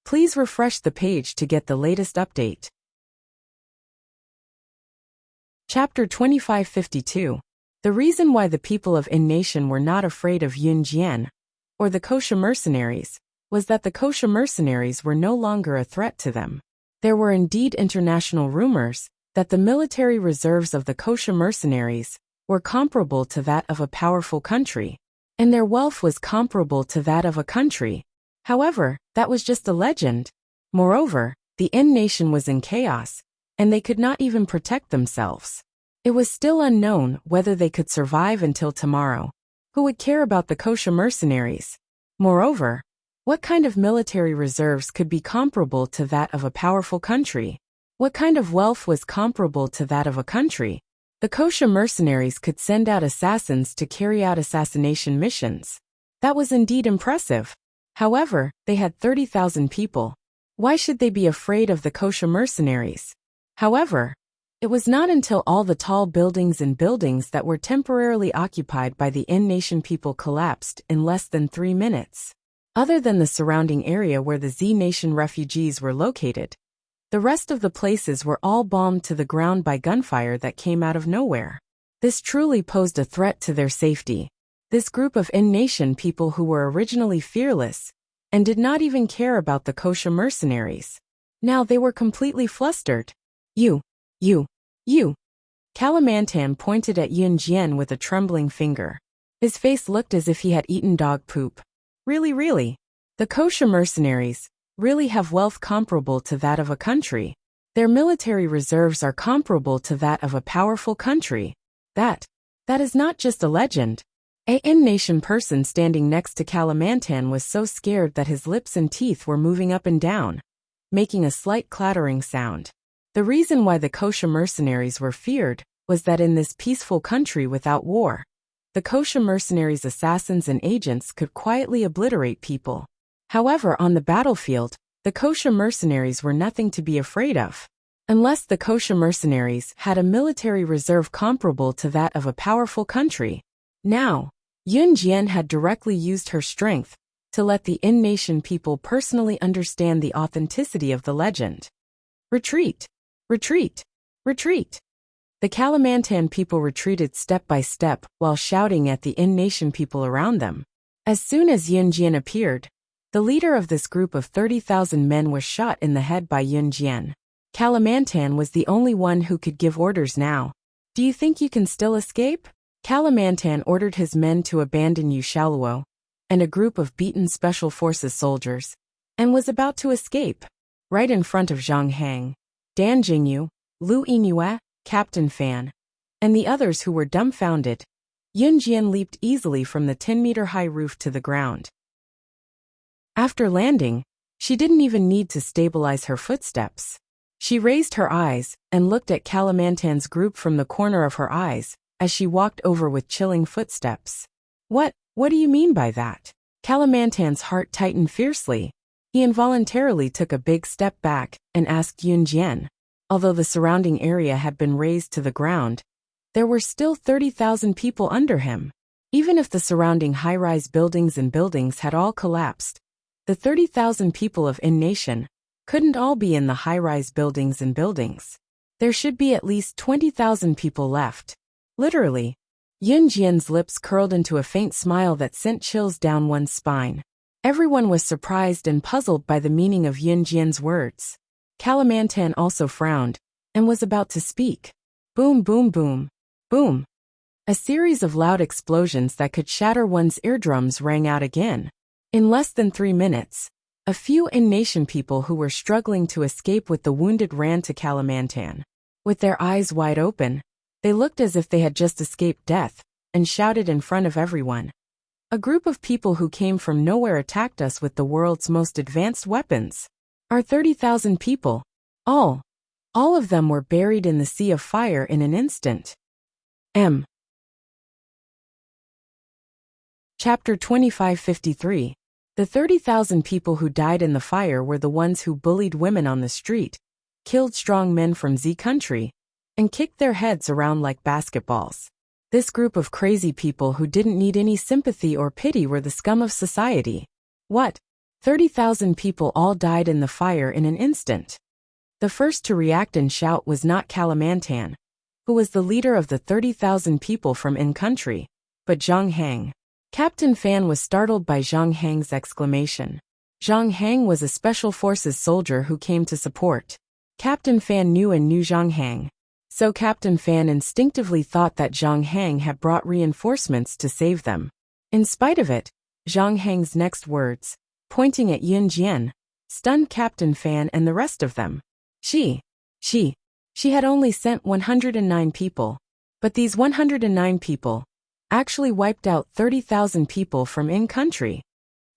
A: please refresh the page to get the latest update. Chapter 2552. The reason why the people of In Nation were not afraid of Yun Jian, or the Kosha mercenaries, was that the Kosha mercenaries were no longer a threat to them. There were indeed international rumors that the military reserves of the Kosha mercenaries were comparable to that of a powerful country, and their wealth was comparable to that of a country. However, that was just a legend. Moreover, the In Nation was in chaos, and they could not even protect themselves. It was still unknown whether they could survive until tomorrow. Who would care about the Kosha mercenaries? Moreover, what kind of military reserves could be comparable to that of a powerful country? What kind of wealth was comparable to that of a country? The Kosha mercenaries could send out assassins to carry out assassination missions. That was indeed impressive. However, they had 30,000 people. Why should they be afraid of the Kosha mercenaries? However, it was not until all the tall buildings and buildings that were temporarily occupied by the In Nation people collapsed in less than 3 minutes. Other than the surrounding area where the Z Nation refugees were located, the rest of the places were all bombed to the ground by gunfire that came out of nowhere. This truly posed a threat to their safety. This group of In Nation people who were originally fearless and did not even care about the Kosha mercenaries. Now they were completely flustered. You. Kalimantan pointed at Yun Jian with a trembling finger. His face looked as if he had eaten dog poop. Really? The Kosha mercenaries really have wealth comparable to that of a country. Their military reserves are comparable to that of a powerful country. That is not just a legend. A In Nation person standing next to Kalimantan was so scared that his lips and teeth were moving up and down, making a slight clattering sound. The reason why the Kosha mercenaries were feared was that in this peaceful country without war, the Kosha mercenaries' assassins and agents could quietly obliterate people. However, on the battlefield, the Kosha mercenaries were nothing to be afraid of. unless the Kosha mercenaries had a military reserve comparable to that of a powerful country. Now, Yun Jian had directly used her strength to let the in-nation people personally understand the authenticity of the legend. Retreat! Retreat! Retreat! The Kalimantan people retreated step by step while shouting at the in-nation people around them. As soon as Yun Jian appeared, the leader of this group of 30,000 men was shot in the head by Yun Jian. Kalimantan was the only one who could give orders now. Do you think you can still escape? Kalimantan ordered his men to abandon Yushaluo and a group of beaten Special Forces soldiers, and was about to escape. Right in front of Zhang Hang, Dan Jingyu, Lu Yingyue, Captain Fan, and the others who were dumbfounded, Yun Jian leaped easily from the 10-meter-high roof to the ground. After landing, she didn't even need to stabilize her footsteps. She raised her eyes and looked at Kalimantan's group from the corner of her eyes as she walked over with chilling footsteps. What do you mean by that? Kalimantan's heart tightened fiercely. He involuntarily took a big step back and asked Yun Jian. Although the surrounding area had been razed to the ground, there were still 30,000 people under him. Even if the surrounding high-rise buildings had all collapsed, the 30,000 people of in-nation couldn't all be in the high-rise buildings. There should be at least 20,000 people left. Literally. Yun Jian's lips curled into a faint smile that sent chills down one's spine. Everyone was surprised and puzzled by the meaning of Yun Jian's words. Kalimantan also frowned and was about to speak. Boom, boom, boom, boom. A series of loud explosions that could shatter one's eardrums rang out again. In less than 3 minutes, a few in-nation people who were struggling to escape with the wounded ran to Kalimantan. With their eyes wide open, they looked as if they had just escaped death, and shouted in front of everyone. A group of people who came from nowhere attacked us with the world's most advanced weapons. Our 30,000 people, all of them were buried in the sea of fire in an instant. Chapter 2553. The 30,000 people who died in the fire were the ones who bullied women on the street, killed strong men from Z country, and kicked their heads around like basketballs. This group of crazy people who didn't need any sympathy or pity were the scum of society. What? 30,000 people all died in the fire in an instant. The first to react and shout was not Kalimantan, who was the leader of the 30,000 people from in-country, but Zhang Hang. Captain Fan was startled by Zhang Hang's exclamation. Zhang Hang was a Special Forces soldier who came to support. Captain Fan knew Zhang Hang. So Captain Fan instinctively thought that Zhang Hang had brought reinforcements to save them. In spite of it, Zhang Hang's next words, pointing at Yun Jian, stunned Captain Fan and the rest of them. She had only sent 109 people. But these 109 people actually wiped out 30,000 people from in-country.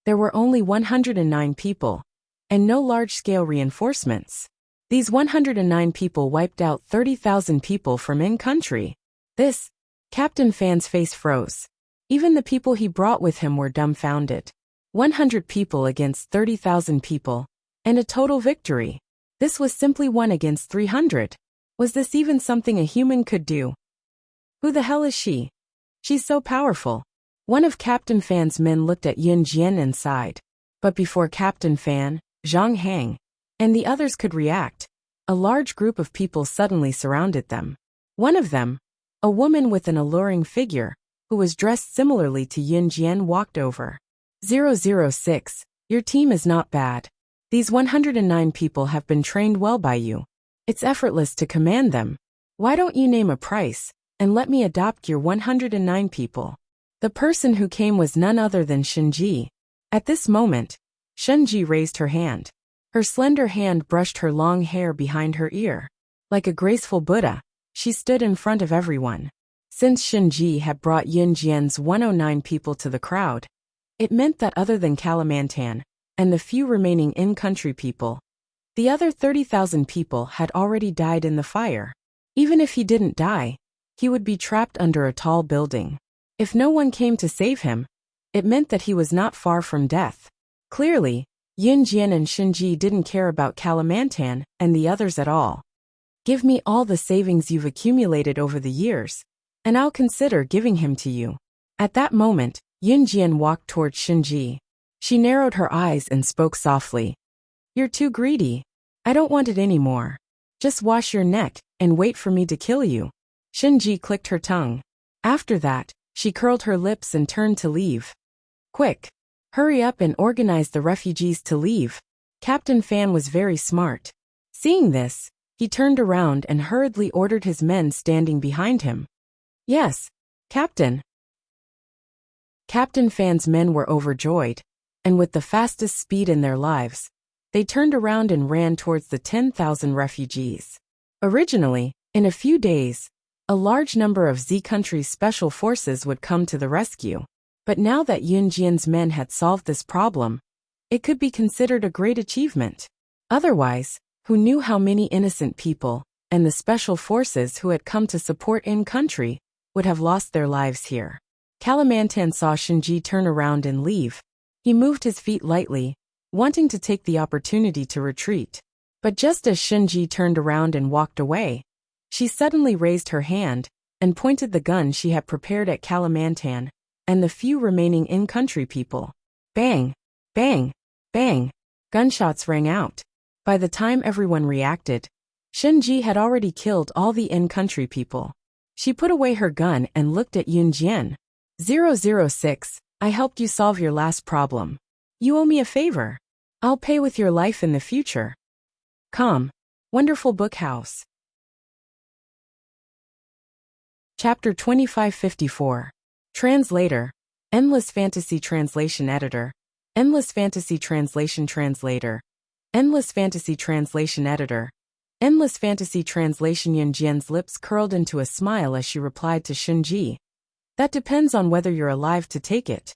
A: There were only 109 people, and no large-scale reinforcements. These 109 people wiped out 30,000 people from in-country. Captain Fan's face froze. Even the people he brought with him were dumbfounded. 100 people against 30,000 people, and a total victory. This was simply 1 against 300. Was this even something a human could do? Who the hell is she? She's so powerful. One of Captain Fan's men looked at Yun Jian and sighed. But before Captain Fan, Zhang Hang, and the others could react, a large group of people suddenly surrounded them. One of them, a woman with an alluring figure, who was dressed similarly to Yun Jian, walked over. 006, your team is not bad. These 109 people have been trained well by you. It's effortless to command them. Why don't you name a price, and let me adopt your 109 people? The person who came was none other than Shenji. At this moment, Shenji raised her hand. Her slender hand brushed her long hair behind her ear. Like a graceful Buddha, she stood in front of everyone. Since Shenji had brought Yun Jian's 109 people to the crowd, it meant that other than Kalimantan, and the few remaining in-country people, the other 30,000 people had already died in the fire. Even if he didn't die, he would be trapped under a tall building. If no one came to save him, it meant that he was not far from death. Clearly, Yun Jian and Shenji didn't care about Kalimantan and the others at all. Give me all the savings you've accumulated over the years, and I'll consider giving him to you." At that moment, Yunjian walked towards Shinji. She narrowed her eyes and spoke softly. "You're too greedy. I don't want it anymore. Just wash your neck and wait for me to kill you." Shinji clicked her tongue. After that, she curled her lips and turned to leave. "Quick! Hurry up and organize the refugees to leave." Captain Fan was very smart. Seeing this, he turned around and hurriedly ordered his men standing behind him. "Yes, Captain." Captain Fan's men were overjoyed, and with the fastest speed in their lives, they turned around and ran towards the 10,000 refugees. Originally, in a few days, a large number of Z Country's special forces would come to the rescue. But now that Yunjian's men had solved this problem, it could be considered a great achievement. Otherwise, who knew how many innocent people, and the special forces who had come to support in-country, would have lost their lives here. Kalamantan saw Shinji turn around and leave. He moved his feet lightly, wanting to take the opportunity to retreat. But just as Shinji turned around and walked away, she suddenly raised her hand and pointed the gun she had prepared at Kalamantan and the few remaining in-country people. Bang! Bang! Bang! Gunshots rang out. By the time everyone reacted, Shinji had already killed all the in-country people. She put away her gun and looked at Yunjian. "006, I helped you solve your last problem. You owe me a favor. I'll pay with your life in the future." Calm. Wonderful Book House. Chapter 2554. Translator. Endless Fantasy Translation Editor. Endless Fantasy Translation Translator. Endless Fantasy Translation Editor. Endless Fantasy Translation. Yunjian's lips curled into a smile as she replied to Shinji. "That depends on whether you're alive to take it."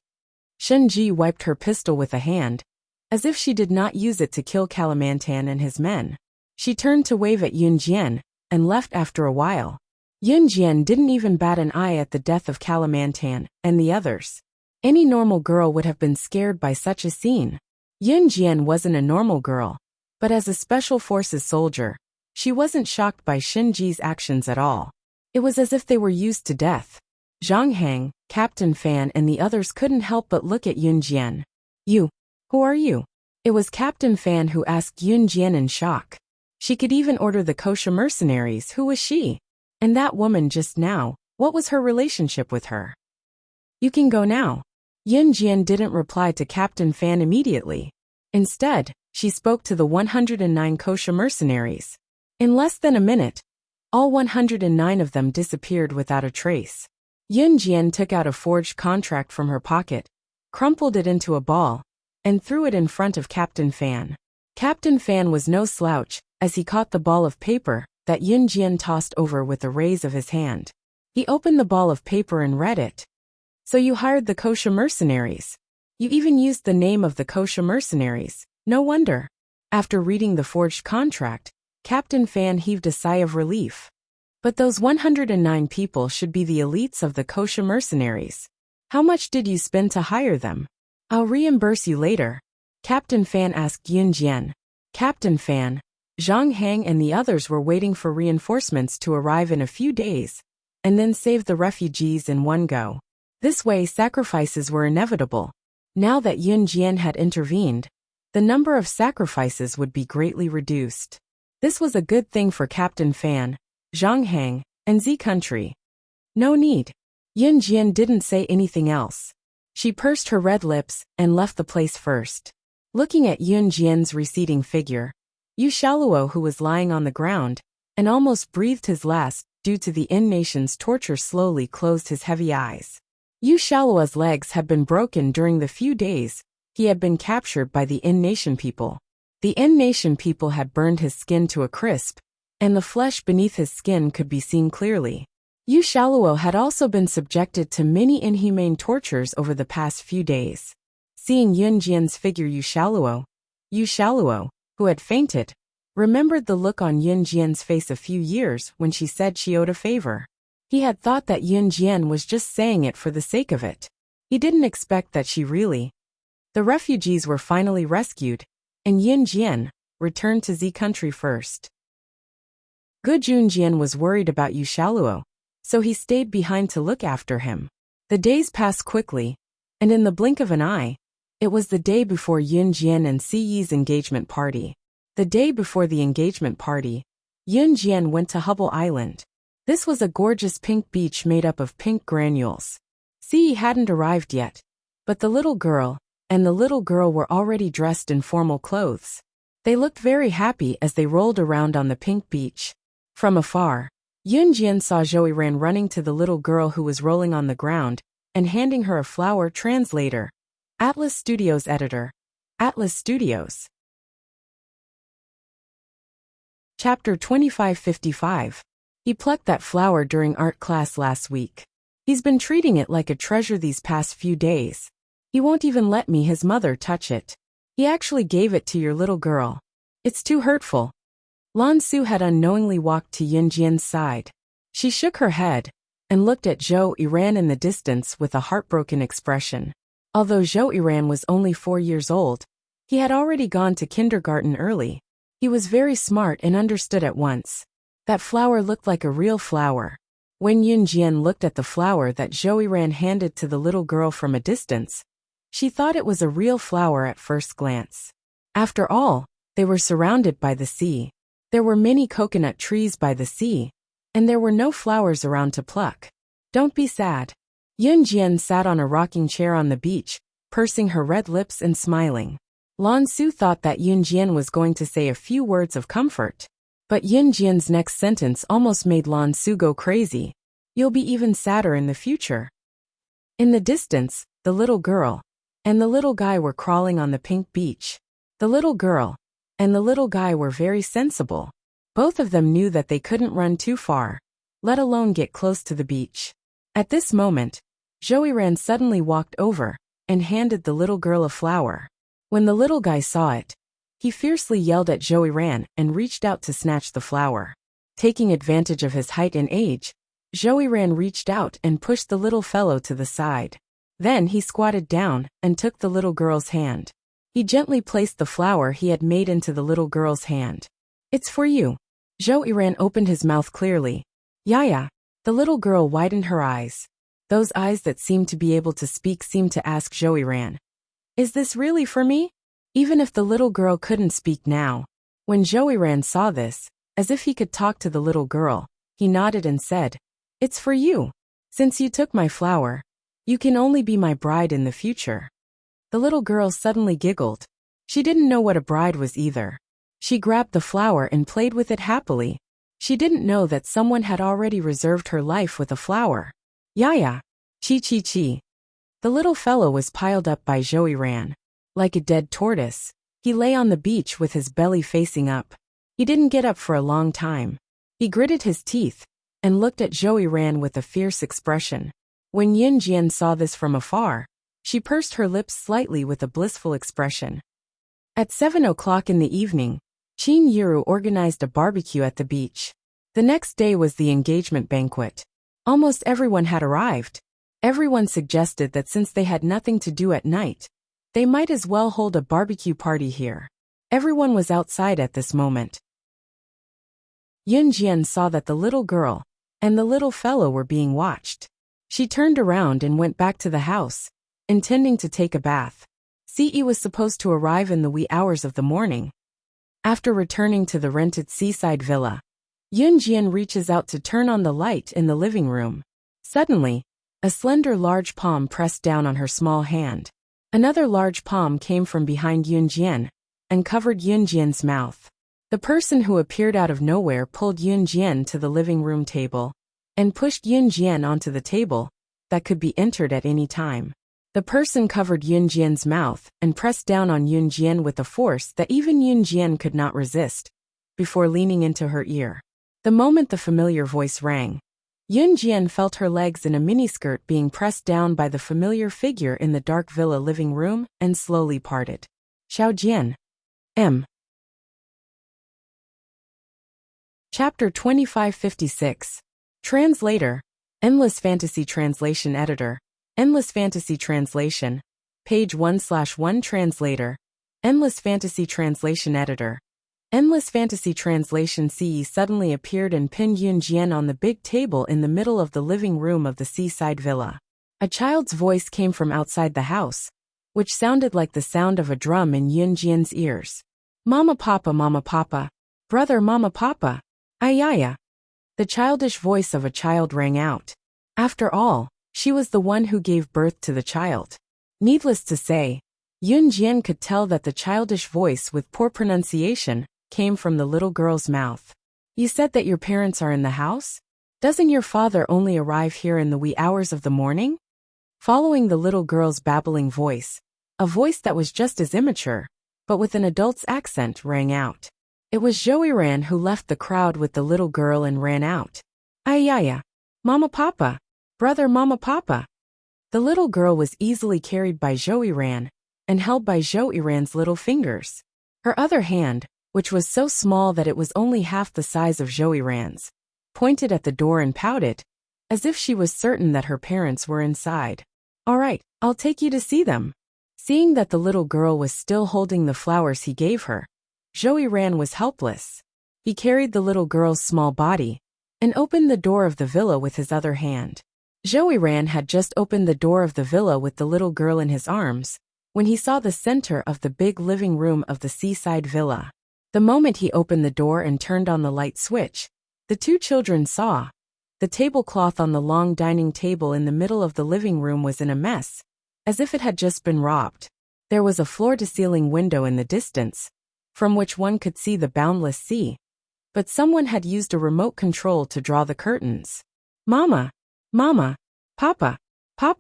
A: Shinji wiped her pistol with a hand, as if she did not use it to kill Kalamantan and his men. She turned to wave at Yunjian, and left after a while. Yunjian didn't even bat an eye at the death of Kalamantan and the others. Any normal girl would have been scared by such a scene. Yunjian wasn't a normal girl, but as a Special Forces soldier, she wasn't shocked by Shinji's actions at all. It was as if they were used to death. Zhang Hang, Captain Fan and the others couldn't help but look at Yunjian. "You, who are you?" It was Captain Fan who asked Yunjian in shock. She could even order the kosher mercenaries. Who was she? And that woman just now, what was her relationship with her? "You can go now." Yunjian didn't reply to Captain Fan immediately. Instead, she spoke to the 109 kosher mercenaries. In less than a minute, all 109 of them disappeared without a trace. Yunjian took out a forged contract from her pocket, crumpled it into a ball, and threw it in front of Captain Fan. Captain Fan was no slouch, as he caught the ball of paper that Yunjian tossed over with a raise of his hand. He opened the ball of paper and read it. "So you hired the kosher mercenaries. You even used the name of the kosher mercenaries. No wonder." After reading the forged contract, Captain Fan heaved a sigh of relief. But those 109 people should be the elites of the kosher mercenaries. "How much did you spend to hire them?" "I'll reimburse you later," Captain Fan asked Yunjian. Captain Fan, Zhang Hang and the others were waiting for reinforcements to arrive in a few days, and then save the refugees in one go. This way sacrifices were inevitable. Now that Yunjian had intervened, the number of sacrifices would be greatly reduced. This was a good thing for Captain Fan, Zhang Hang, and Z Country. "No need." Yunjian didn't say anything else. She pursed her red lips and left the place first. Looking at Yunjian's receding figure, Yu Shaluo, who was lying on the ground and almost breathed his last due to the in-nation's torture, slowly closed his heavy eyes. Yu Shaluo's legs had been broken during the few days he had been captured by the in-nation people. The in-nation people had burned his skin to a crisp, and the flesh beneath his skin could be seen clearly. Yu Shaluo had also been subjected to many inhumane tortures over the past few days. Seeing Yunjian's figure, Yu Shaluo, who had fainted, remembered the look on Yunjian's face a few years when she said she owed a favor. He had thought that Yunjian was just saying it for the sake of it. He didn't expect that she really. The refugees were finally rescued, and Yunjian returned to Z Country first. Gu Junjian was worried about Yu Shaluo, so he stayed behind to look after him. The days passed quickly, and in the blink of an eye, it was the day before Yun Jian and Si Yi's engagement party. The day before the engagement party, Yun Jian went to Hubble Island. This was a gorgeous pink beach made up of pink granules. Si Yi hadn't arrived yet, but the little girl and the little girl were already dressed in formal clothes. They looked very happy as they rolled around on the pink beach. From afar, Yun Jian saw Zhou Yiran running to the little girl who was rolling on the ground and handing her a flower. Translator. Atlas Studios Editor. Atlas Studios. Chapter 2555. He plucked that flower during art class last week. He's been treating it like a treasure these past few days. He won't even let me, his mother, touch it. He actually gave it to your little girl. It's too hurtful. Lan Su had unknowingly walked to Yun Jian's side. She shook her head and looked at Zhou Yiran in the distance with a heartbroken expression. Although Zhou Yiran was only 4 years old, he had already gone to kindergarten early. He was very smart and understood at once. That flower looked like a real flower. When Yun Jian looked at the flower that Zhou Yiran handed to the little girl from a distance, she thought it was a real flower at first glance. After all, they were surrounded by the sea. There were many coconut trees by the sea, and there were no flowers around to pluck. Don't be sad. Yun Jian sat on a rocking chair on the beach, pursing her red lips and smiling. Lan Su thought that Yun Jian was going to say a few words of comfort. But Yun Jian's next sentence almost made Lan Su go crazy. You'll be even sadder in the future. In the distance, the little girl and the little guy were crawling on the pink beach. The little girl and the little guy were very sensible. Both of them knew that they couldn't run too far, let alone get close to the beach. At this moment, Zhou Yiran suddenly walked over and handed the little girl a flower. When the little guy saw it, he fiercely yelled at Zhou Yiran and reached out to snatch the flower. Taking advantage of his height and age, Zhou Yiran reached out and pushed the little fellow to the side. Then he squatted down and took the little girl's hand. He gently placed the flower he had made into the little girl's hand. It's for you. Zhou Yiran opened his mouth clearly. Yaya. The little girl widened her eyes. Those eyes that seemed to be able to speak seemed to ask Zhou Yiran, is this really for me? Even if the little girl couldn't speak now. When Zhou Yiran saw this, as if he could talk to the little girl, he nodded and said, it's for you. Since you took my flower, you can only be my bride in the future. The little girl suddenly giggled. She didn't know what a bride was either. She grabbed the flower and played with it happily. She didn't know that someone had already reserved her life with a flower. Yaya. Chi chi chi. The little fellow was piled up by Zhou Yiran. Like a dead tortoise, he lay on the beach with his belly facing up. He didn't get up for a long time. He gritted his teeth and looked at Zhou Yiran with a fierce expression. When Yun Jian saw this from afar, she pursed her lips slightly with a blissful expression. At 7 o'clock in the evening, Qin Yiru organized a barbecue at the beach. The next day was the engagement banquet. Almost everyone had arrived. Everyone suggested that since they had nothing to do at night, they might as well hold a barbecue party here. Everyone was outside at this moment. Yun Jian saw that the little girl and the little fellow were being watched. She turned around and went back to the house, intending to take a bath. Si Yi was supposed to arrive in the wee hours of the morning. After returning to the rented seaside villa, Yun Jian reaches out to turn on the light in the living room. Suddenly, a slender large palm pressed down on her small hand. Another large palm came from behind Yun Jian and covered Yun Jian's mouth. The person who appeared out of nowhere pulled Yun Jian to the living room table and pushed Yun Jian onto the table that could be entered at any time. The person covered Yun Jian's mouth and pressed down on Yun Jian with a force that even Yun Jian could not resist, before leaning into her ear. The moment the familiar voice rang, Yun Jian felt her legs in a miniskirt being pressed down by the familiar figure in the dark villa living room and slowly parted. Xiao Jian. M. Chapter 2556. Translator. Endless Fantasy Translation Editor. Endless Fantasy Translation. Page 1/1 Translator. Endless Fantasy Translation Editor. Endless Fantasy Translation CE suddenly appeared and pinned Yun Jian on the big table in the middle of the living room of the seaside villa. A child's voice came from outside the house, which sounded like the sound of a drum in Yun Jian's ears. Mama Papa, brother Mama Papa, ayaya. The childish voice of a child rang out. After all, she was the one who gave birth to the child. Needless to say, Yun Jian could tell that the childish voice with poor pronunciation came from the little girl's mouth. You said that your parents are in the house? Doesn't your father only arrive here in the wee hours of the morning? Following the little girl's babbling voice, a voice that was just as immature, but with an adult's accent, rang out. It was Joey who left the crowd with the little girl and ran out. Ayaya. Mama Papa. Brother Mama Papa. The little girl was easily carried by Joey and held by Joey's little fingers. Her other hand, which was so small that it was only half the size of Joey's, pointed at the door and pouted, as if she was certain that her parents were inside. All right, I'll take you to see them. Seeing that the little girl was still holding the flowers he gave her, Joey was helpless. He carried the little girl's small body and opened the door of the villa with his other hand. Joey had just opened the door of the villa with the little girl in his arms when he saw the center of the big living room of the seaside villa. The moment he opened the door and turned on the light switch, the two children saw the tablecloth on the long dining table in the middle of the living room was in a mess, as if it had just been robbed. There was a floor-to-ceiling window in the distance, from which one could see the boundless sea, but someone had used a remote control to draw the curtains. Mama, Papa, ha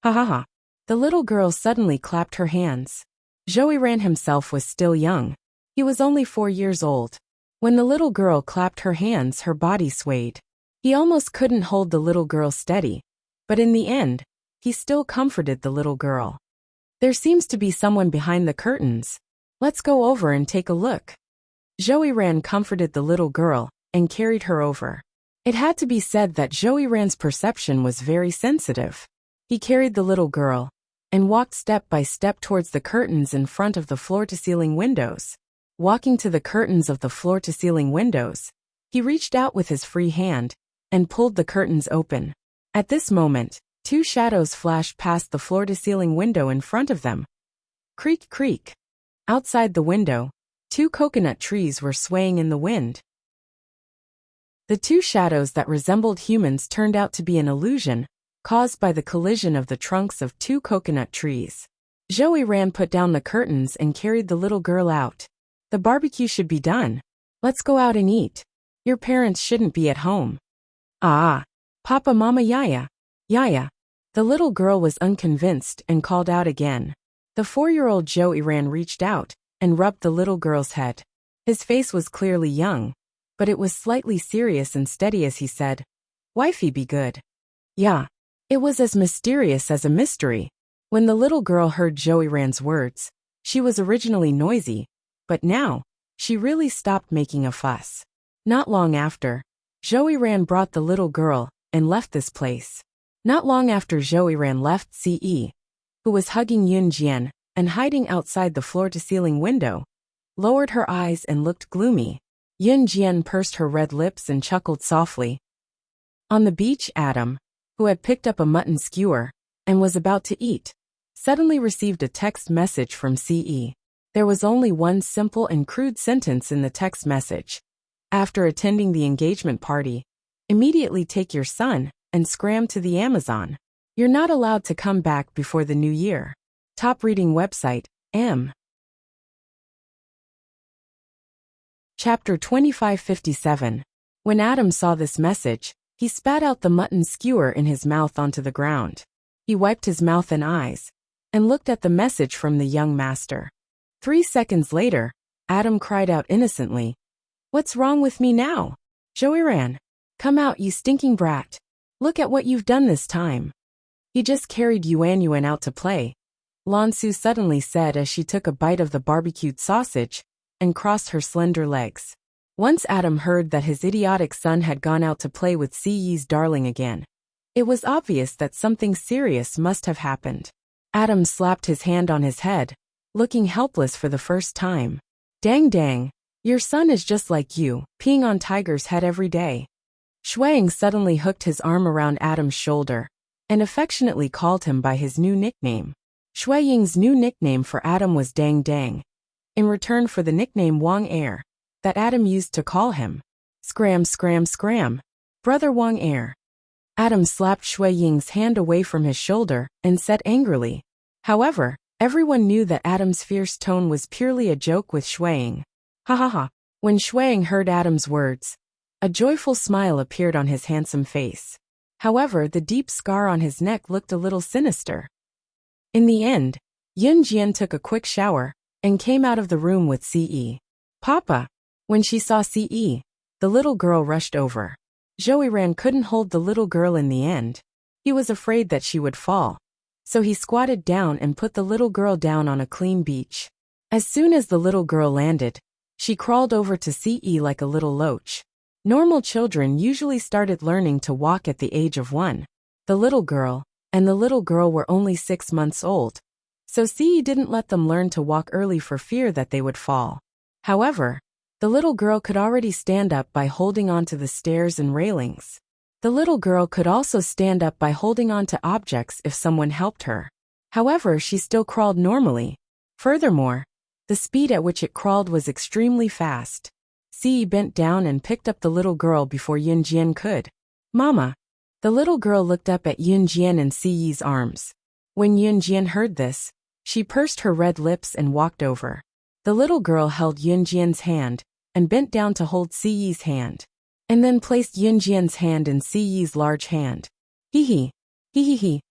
A: ha ha. The little girl suddenly clapped her hands. Joey himself was still young. He was only 4 years old. When the little girl clapped her hands, her body swayed. He almost couldn't hold the little girl steady, but in the end, he still comforted the little girl. There seems to be someone behind the curtains. Let's go over and take a look. Joey comforted the little girl and carried her over. It had to be said that Joey perception was very sensitive. He carried the little girl and walked step by step towards the curtains in front of the floor-to-ceiling windows. Walking to the curtains of the floor-to-ceiling windows, he reached out with his free hand and pulled the curtains open. At this moment, 2 shadows flashed past the floor-to-ceiling window in front of them. Creak, creak. Outside the window, 2 coconut trees were swaying in the wind. The 2 shadows that resembled humans turned out to be an illusion caused by the collision of the trunks of 2 coconut trees. Joey put down the curtains and carried the little girl out. The barbecue should be done. Let's go out and eat. Your parents shouldn't be at home. Ah, Papa Mama Yaya. The little girl was unconvinced and called out again. The 4-year-old Joey reached out and rubbed the little girl's head. His face was clearly young, but it was slightly serious and steady as he said, "Wifey be good." Yeah. It was as mysterious as a mystery. When the little girl heard Joey's words, she was originally noisy, but now, she really stopped making a fuss. Not long after, Joey brought the little girl and left this place. Not long after Joey left CE, who was hugging Yun Jian and hiding outside the floor-to-ceiling window, lowered her eyes and looked gloomy. Yun Jian pursed her red lips and chuckled softly. On the beach, Adam, who had picked up a mutton skewer and was about to eat, suddenly received a text message from CE. There was only one simple and crude sentence in the text message. After attending the engagement party, immediately take your son and scram to the Amazon. You're not allowed to come back before the new year. Top reading website, M. Chapter 2557. When Adam saw this message, he spat out the mutton skewer in his mouth onto the ground. He wiped his mouth and eyes and looked at the message from the young master. 3 seconds later, Adam cried out innocently, "What's wrong with me now? Joey come out, you stinking brat. Look at what you've done this time." He just carried Yuan out to play, Lansu suddenly said as she took a bite of the barbecued sausage and crossed her slender legs. Once Adam heard that his idiotic son had gone out to play with CE's darling again, it was obvious that something serious must have happened. Adam slapped his hand on his head, looking helpless for the first time. Dang, Your son is just like you, peeing on Tiger's head every day. Shuang suddenly hooked his arm around Adam's shoulder and affectionately called him by his new nickname. Shui Ying's new nickname for Adam was Dang Dang, in return for the nickname Wang Air that Adam used to call him. Scram, scram, scram. Brother Wang Air. Adam slapped Shui Ying's hand away from his shoulder and said angrily. However, everyone knew that Adam's fierce tone was purely a joke with Shui Ying. Ha ha ha. When Shui Ying heard Adam's words, a joyful smile appeared on his handsome face. However, the deep scar on his neck looked a little sinister. In the end, Yun Jian took a quick shower and came out of the room with Ce. Papa! When she saw Ce, the little girl rushed over. Zhouyiran couldn't hold the little girl in the end. He was afraid that she would fall. So he squatted down and put the little girl down on a clean beach. As soon as the little girl landed, she crawled over to Ce like a little loach. Normal children usually started learning to walk at the age of 1. The little girl were only 6 months old. So Ce didn't let them learn to walk early for fear that they would fall. However, the little girl could already stand up by holding onto the stairs and railings. The little girl could also stand up by holding onto objects if someone helped her. However, she still crawled normally. Furthermore, the speed at which it crawled was extremely fast. Ce bent down and picked up the little girl before Yun Jian could. Mama! The little girl looked up at Yun Jian and Ce's arms. When Yun Jian heard this, she pursed her red lips and walked over. The little girl held Yun Jian's hand and bent down to hold Ce's hand, and then placed Yun Jian's hand in Ce's large hand. Hee hee.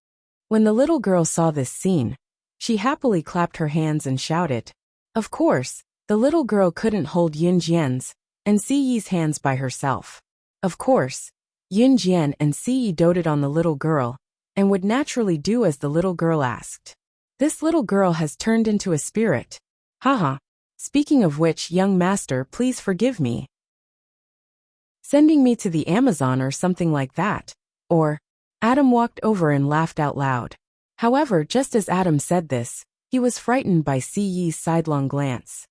A: When the little girl saw this scene, she happily clapped her hands and shouted. Of course, the little girl couldn't hold Yun Jian's and Ce's hands by herself. Of course, Yun Jian and Ce doted on the little girl and would naturally do as the little girl asked. This little girl has turned into a spirit. Haha. Speaking of which, young master, please forgive me. Sending me to the Amazon or something like that. Or, Adam walked over and laughed out loud. However, just as Adam said this, he was frightened by Ce's sidelong glance.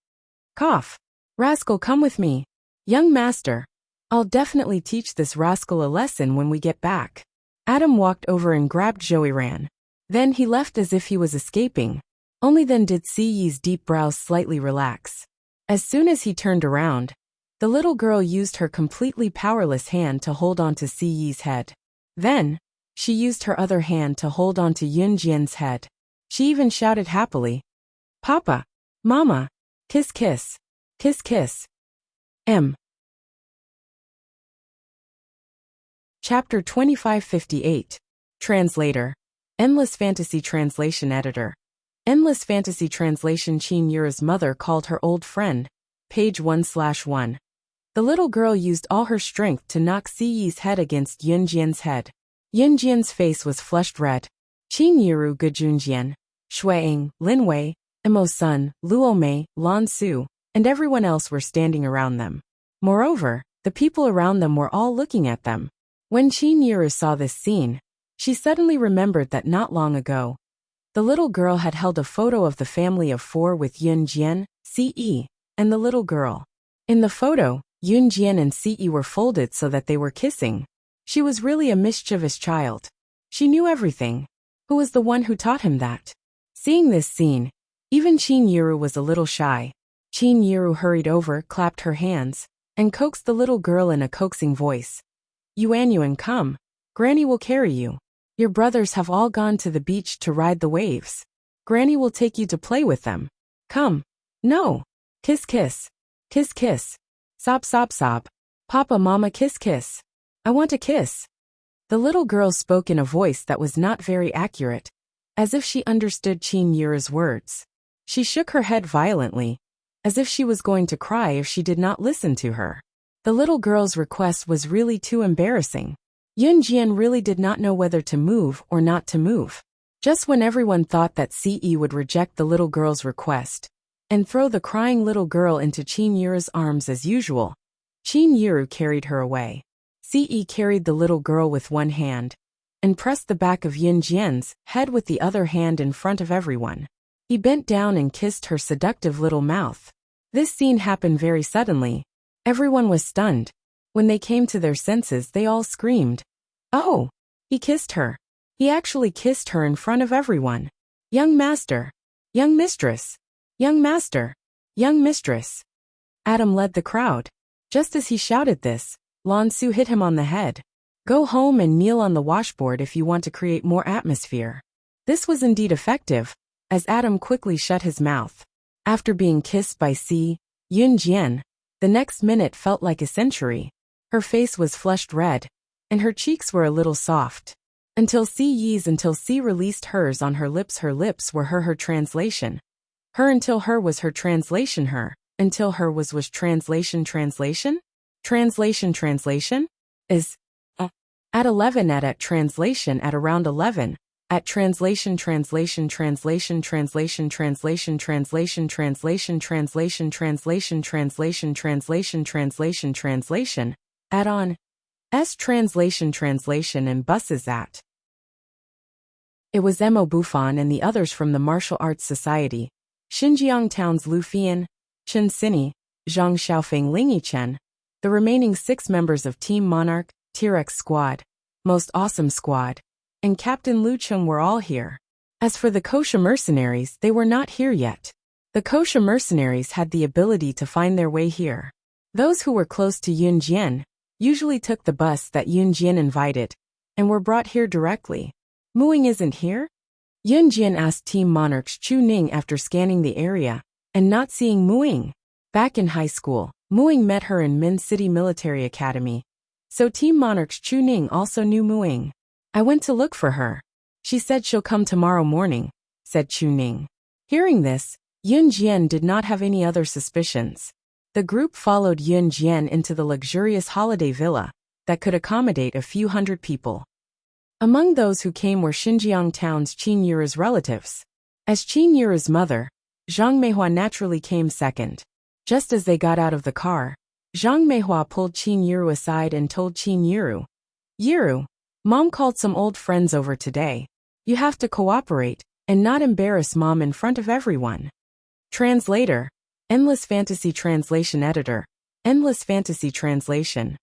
A: Cough. Rascal, come with me. Young master. I'll definitely teach this rascal a lesson when we get back. Adam walked over and grabbed Zhouyiran. Then he left as if he was escaping. Only then did Ce's deep brows slightly relax. As soon as he turned around, the little girl used her completely powerless hand to hold onto Ce's head. Then, she used her other hand to hold onto Yun Jian's head. She even shouted happily. Papa! Mama! Kiss kiss! Kiss kiss! Chapter 2558. Translator. Endless Fantasy Translation Editor. Endless Fantasy Translation. Qin Yura's mother called her old friend. Page 1/1. The little girl used all her strength to knock Ce's head against Yun Jian's head. Yun Jian's face was flushed red. Qin Yuru, Gejunjian, Shui Ying, Lin Wei, Imo Sun, Luo Mei, Lan Su, and everyone else were standing around them. Moreover, the people around them were all looking at them. When Qin Yuru saw this scene, she suddenly remembered that not long ago, the little girl had held a photo of the family of 4 with Yun Jian, Ce, and the little girl. In the photo, Yun Jian and Ce were folded so that they were kissing. She was really a mischievous child. She knew everything. Who was the one who taught him that? Seeing this scene, even Qin Yuru was a little shy. Qin Yuru hurried over, clapped her hands, and coaxed the little girl in a coaxing voice. Yuan, come. Granny will carry you. Your brothers have all gone to the beach to ride the waves. Granny will take you to play with them. Come. No. Kiss kiss. Kiss kiss. Sob sob sob. Papa, Mama, kiss kiss. I want a kiss. The little girl spoke in a voice that was not very accurate, as if she understood Qin Yura's words. She shook her head violently, as if she was going to cry if she did not listen to her. The little girl's request was really too embarrassing. Yun Jian really did not know whether to move or not to move. Just when everyone thought that Ce would reject the little girl's request and throw the crying little girl into Qin Yura's arms as usual, Qin Yuru carried her away. Ce carried the little girl with one hand and pressed the back of Yun Jian's head with the other hand in front of everyone. He bent down and kissed her seductive little mouth. This scene happened very suddenly. Everyone was stunned. When they came to their senses, they all screamed. Oh! He kissed her. He actually kissed her in front of everyone. Young master. Young mistress. Young master. Young mistress. Adam led the crowd. Just as he shouted this, Lan Su hit him on the head. Go home and kneel on the washboard if you want to create more atmosphere. This was indeed effective, as Adam quickly shut his mouth. After being kissed by Si Yunjian, the next minute felt like a century. Her face was flushed red, and her cheeks were a little soft. Until Si released hers on her lips were her translation. Her until her was her translation her, until her was translation is at 11 at translation at around 11. At translation translation translation translation translation translation translation translation translation translation translation translation translation add-on translation translation and buses at. It was Emo Buffon and the others from the Martial Arts Society, Xinjiang Town's Lu Fian, Chen Sini, Zhang Xiaofeng Lingichen, the remaining 6 members of Team Monarch, T-Rex Squad, Most Awesome Squad, and Captain Lu Chung were all here. As for the Kosha mercenaries, they were not here yet. The Kosha mercenaries had the ability to find their way here. Those who were close to Yun Jian usually took the bus that Yun Jian invited, and were brought here directly. Muing isn't here? Yun Jian asked Team Monarch's Chu Ning after scanning the area, and not seeing Muing. Back in high school, Muing met her in Min City Military Academy, so Team Monarch's Chu Ning also knew Muing. I went to look for her. She said she'll come tomorrow morning, said Chu Ning. Hearing this, Yun Jian did not have any other suspicions. The group followed Yun Jian into the luxurious holiday villa that could accommodate a few hundred people. Among those who came were Xinjiang Town's Qin Yuru's relatives. As Qin Yuru's mother, Zhang Meihua naturally came second. Just as they got out of the car, Zhang Meihua pulled Qin Yuru aside and told Qin Yuru, Yuru, Mom called some old friends over today. You have to cooperate and not embarrass Mom in front of everyone. Translator, Endless Fantasy Translation Editor, Endless Fantasy Translation.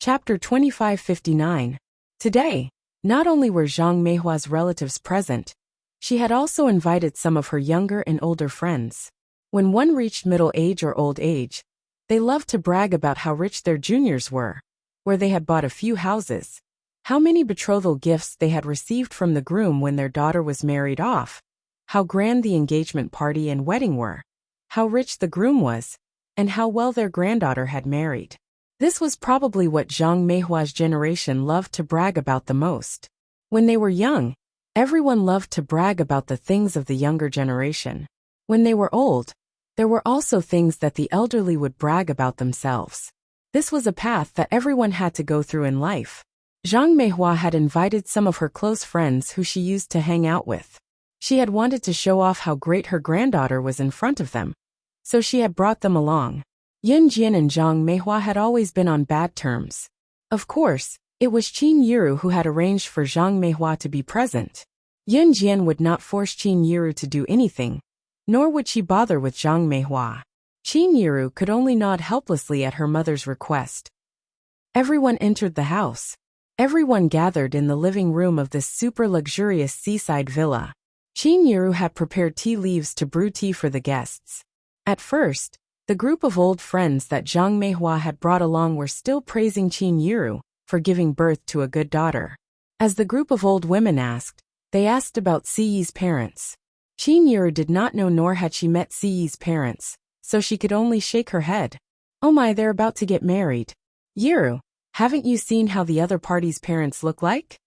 A: Chapter 2559. Today, not only were Zhang Meihua's relatives present, she had also invited some of her younger and older friends. When one reached middle age or old age, they loved to brag about how rich their juniors were, where they had bought a few houses, how many betrothal gifts they had received from the groom when their daughter was married off, how grand the engagement party and wedding were, how rich the groom was, and how well their granddaughter had married. This was probably what Zhang Meihua's generation loved to brag about the most. When they were young, everyone loved to brag about the things of the younger generation. When they were old, there were also things that the elderly would brag about themselves. This was a path that everyone had to go through in life. Zhang Meihua had invited some of her close friends who she used to hang out with. She had wanted to show off how great her granddaughter was in front of them, so she had brought them along. Yun Jian and Zhang Meihua had always been on bad terms. Of course, it was Qin Yuru who had arranged for Zhang Meihua to be present. Yun Jian would not force Qin Yuru to do anything, nor would she bother with Zhang Meihua. Qin Yuru could only nod helplessly at her mother's request. Everyone entered the house. Everyone gathered in the living room of this super luxurious seaside villa. Qin Yuru had prepared tea leaves to brew tea for the guests. At first, the group of old friends that Zhang Meihua had brought along were still praising Qin Yuru for giving birth to a good daughter. As the group of old women asked, they asked about Siyi's parents. Qin Yuru did not know nor had she met Siyi's parents, so she could only shake her head. Oh my, they're about to get married. Yuru, haven't you seen how the other party's parents look like?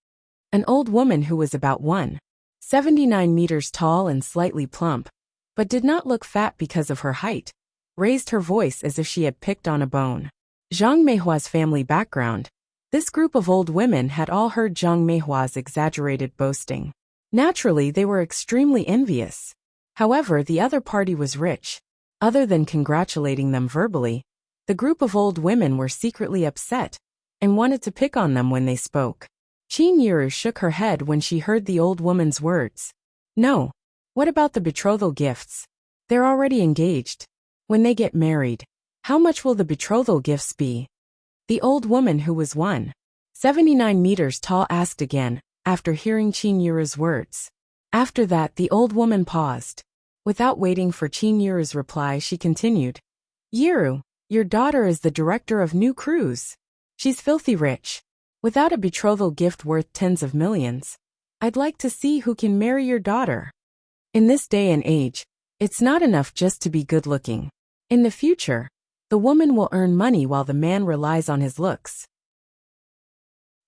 A: An old woman who was about 1.79 meters tall and slightly plump, but did not look fat because of her height, raised her voice as if she had picked on a bone. Zhang Meihua's family background. This group of old women had all heard Zhang Meihua's exaggerated boasting. Naturally, they were extremely envious. However, the other party was rich. Other than congratulating them verbally, the group of old women were secretly upset and wanted to pick on them when they spoke. Qin Yuru shook her head when she heard the old woman's words. No. What about the betrothal gifts? They're already engaged. When they get married, how much will the betrothal gifts be? The old woman who was 179 meters tall asked again, after hearing Qin Yuru's words. After that, the old woman paused. Without waiting for Qin Yuru's reply, she continued. Yuru, your daughter is the director of new cruise. She's filthy rich. Without a betrothal gift worth tens of millions, I'd like to see who can marry your daughter. In this day and age, it's not enough just to be good-looking. In the future, the woman will earn money while the man relies on his looks.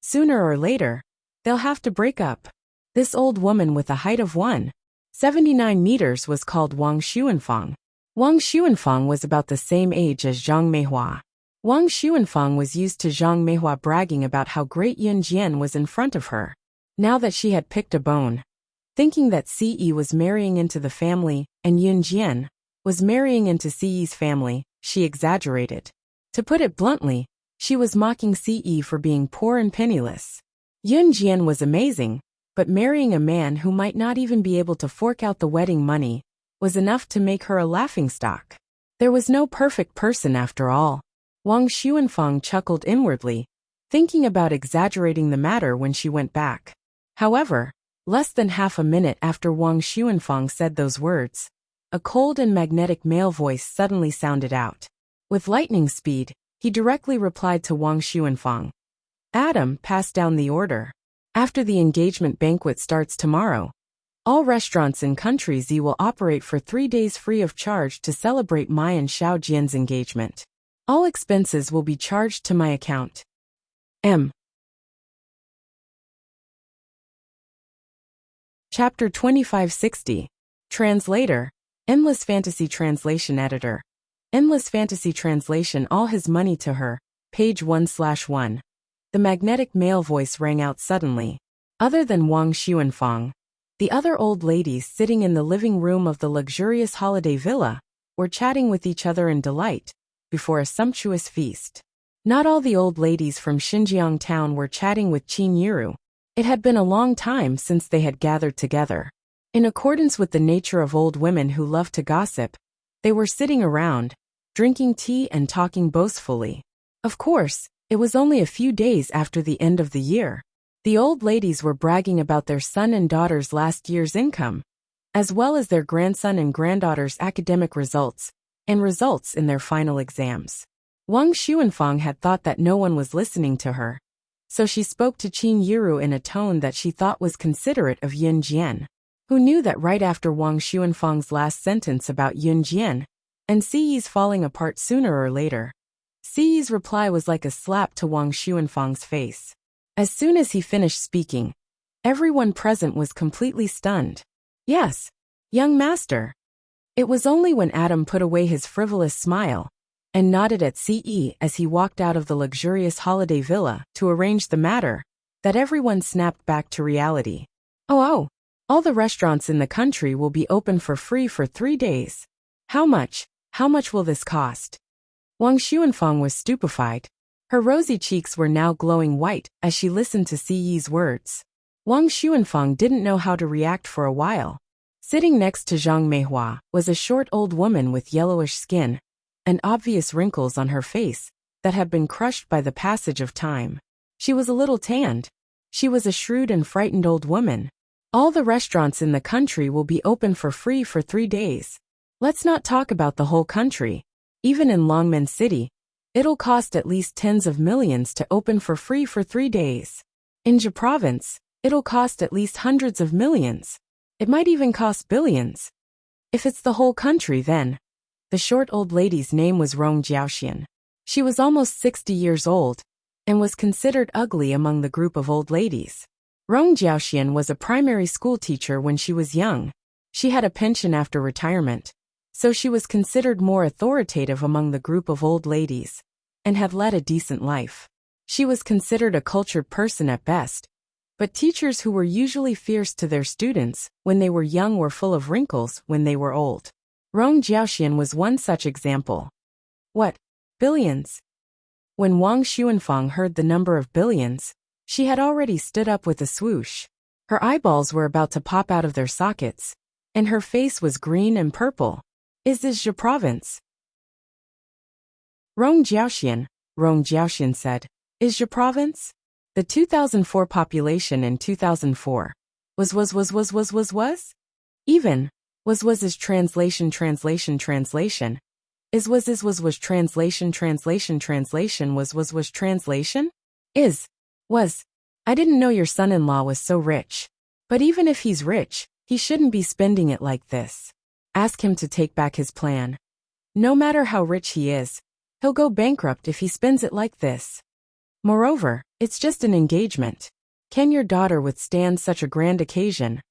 A: Sooner or later, they'll have to break up. This old woman with a height of 179 meters was called Wang Xuanfang. Wang Xuanfang was about the same age as Zhang Meihua. Wang Xuanfang was used to Zhang Meihua bragging about how great Yun Jian was in front of her. Now that she had picked a bone, thinking that Ce was marrying into the family and Yun Jian was marrying into Ce's family, she exaggerated. To put it bluntly, she was mocking Ce for being poor and penniless. Yun Jian was amazing, but marrying a man who might not even be able to fork out the wedding money was enough to make her a laughingstock. There was no perfect person after all. Wang Xuanfang chuckled inwardly, thinking about exaggerating the matter when she went back. However, less than half a minute after Wang Xuanfang said those words, a cold and magnetic male voice suddenly sounded out. With lightning speed, he directly replied to Wang Xuanfang. Adam, pass down the order. After the engagement banquet starts tomorrow, all restaurants in Country Z will operate for 3 days free of charge to celebrate my and Xiao Jian's engagement. All expenses will be charged to my account. Chapter 2560. Translator. Endless Fantasy Translation Editor. Endless Fantasy Translation. All his money to her. Page 1/1. The magnetic male voice rang out suddenly. Other than Wang Xuanfang, the other old ladies sitting in the living room of the luxurious holiday villa were chatting with each other in delight before a sumptuous feast. Not all the old ladies from Xinjiang town were chatting with Qin Yuru. It had been a long time since they had gathered together. In accordance with the nature of old women who love to gossip, they were sitting around, drinking tea and talking boastfully. Of course, it was only a few days after the end of the year. The old ladies were bragging about their son and daughter's last year's income, as well as their grandson and granddaughter's academic results, and results in their final exams. Wang Xuanfang had thought that no one was listening to her, so she spoke to Qin Yuru in a tone that she thought was considerate of Yun Jian, who knew that right after Wang Xuanfang's last sentence about Yun Jian and Ce's falling apart sooner or later, Ce's reply was like a slap to Wang Xuanfang's face. As soon as he finished speaking, everyone present was completely stunned. Yes, young master. It was only when Adam put away his frivolous smile and nodded at Ce as he walked out of the luxurious holiday villa to arrange the matter that everyone snapped back to reality. Oh, all the restaurants in the country will be open for free for 3 days. How much will this cost? Wang Xuanfang was stupefied. Her rosy cheeks were now glowing white as she listened to Ce's words. Wang Xuanfang didn't know how to react for a while. Sitting next to Zhang Meihua was a short old woman with yellowish skin and obvious wrinkles on her face that had been crushed by the passage of time. She was a little tanned. She was a shrewd and frightened old woman. All the restaurants in the country will be open for free for 3 days. Let's not talk about the whole country. Even in Longmen City, it'll cost at least tens of millions to open for free for 3 days. In Jia province, it'll cost at least hundreds of millions. It might even cost billions. If it's the whole country, then. The short old lady's name was Rong Jiaoxian. She was almost 60 years old and was considered ugly among the group of old ladies. Rong Jiaoxian was a primary school teacher when she was young. She had a pension after retirement, so she was considered more authoritative among the group of old ladies and had led a decent life. She was considered a cultured person at best, but teachers who were usually fierce to their students when they were young were full of wrinkles when they were old. Rong Jiaoxian was one such example. What? Billions? When Wang Xuanfang heard the number of billions, she had already stood up with a swoosh. Her eyeballs were about to pop out of their sockets. and her face was green and purple. Is this your province? Rong Jiaoxian said. Is your province? The 2004 population in 2004 was even was is translation is translation translation was translation is was. I didn't know your son-in-law was so rich. But even if he's rich, he shouldn't be spending it like this. Ask him to take back his plan. No matter how rich he is, he'll go bankrupt if he spends it like this. Moreover, it's just an engagement. Can your daughter withstand such a grand occasion?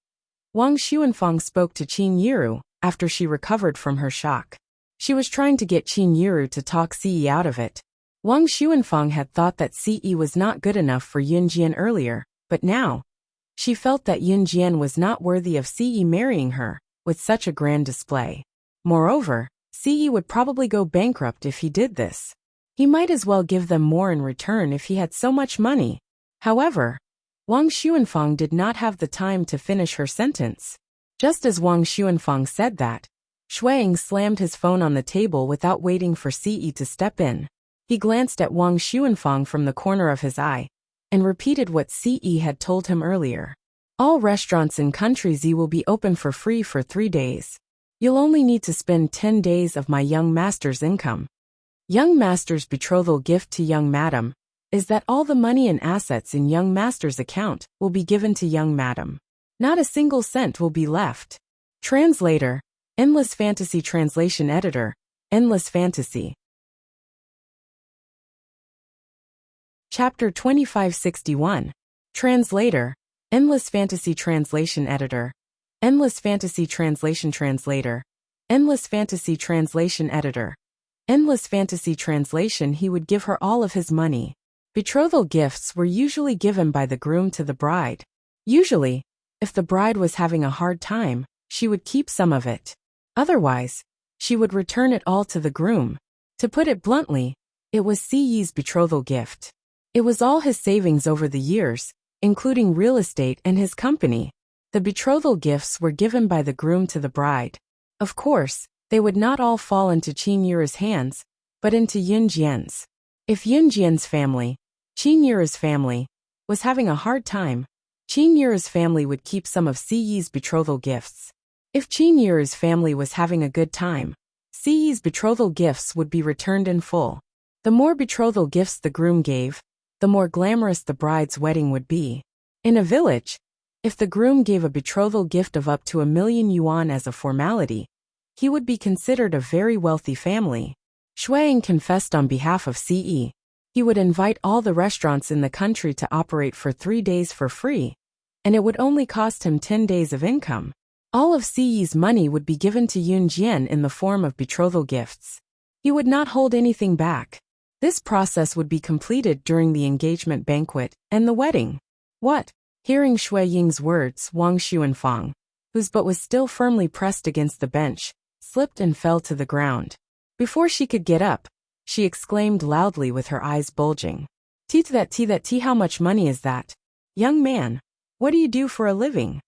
A: Wang Xuanfang spoke to Qin Yiru after she recovered from her shock. She was trying to get Qin Yiru to talk Ce out of it. Wang Xuanfang had thought that Ce was not good enough for Yunjian earlier, but now, she felt that Yunjian was not worthy of Ce marrying her with such a grand display. Moreover, Ce would probably go bankrupt if he did this. He might as well give them more in return if he had so much money. However, Wang Xuanfang did not have the time to finish her sentence. Just as Wang Xuanfang said that, Shuang slammed his phone on the table without waiting for Ce to step in. He glanced at Wang Xuanfang from the corner of his eye and repeated what Ce had told him earlier. All restaurants in Country Z will be open for free for 3 days. You'll only need to spend 10 days of my young master's income. Young master's betrothal gift to young madam is that all the money and assets in young master's account will be given to young madam. Not a single cent will be left. Translator, Endless Fantasy Translation Editor, Endless Fantasy. Chapter 2561. Translator, Endless Fantasy Translation Editor, Endless Fantasy Translation Translator, Endless Fantasy Translation Editor, Endless Fantasy Translation. He would give her all of his money. Betrothal gifts were usually given by the groom to the bride. Usually, if the bride was having a hard time, she would keep some of it. Otherwise, she would return it all to the groom. To put it bluntly, it was Ce's betrothal gift. It was all his savings over the years, including real estate and his company. The betrothal gifts were given by the groom to the bride. Of course, they would not all fall into Qin Yiru's hands, but into Yunjian's. If Yunjian's family, Qin Yiru's family, was having a hard time, Qin Yiru's family would keep some of Ce's betrothal gifts. If Qin Yiru's family was having a good time, Ce's betrothal gifts would be returned in full. The more betrothal gifts the groom gave, the more glamorous the bride's wedding would be. In a village, if the groom gave a betrothal gift of up to 1,000,000 yuan as a formality, he would be considered a very wealthy family. Shuang confessed on behalf of Ce. He would invite all the restaurants in the country to operate for 3 days for free, and it would only cost him 10 days of income. All of Ce's money would be given to Yunjian in the form of betrothal gifts. He would not hold anything back. This process would be completed during the engagement banquet and the wedding. What? Hearing Shui Ying's words, Wang Xuanfang, whose butt was still firmly pressed against the bench, slipped and fell to the ground. Before she could get up, she exclaimed loudly with her eyes bulging. T, how much money is that? Young man, what do you do for a living?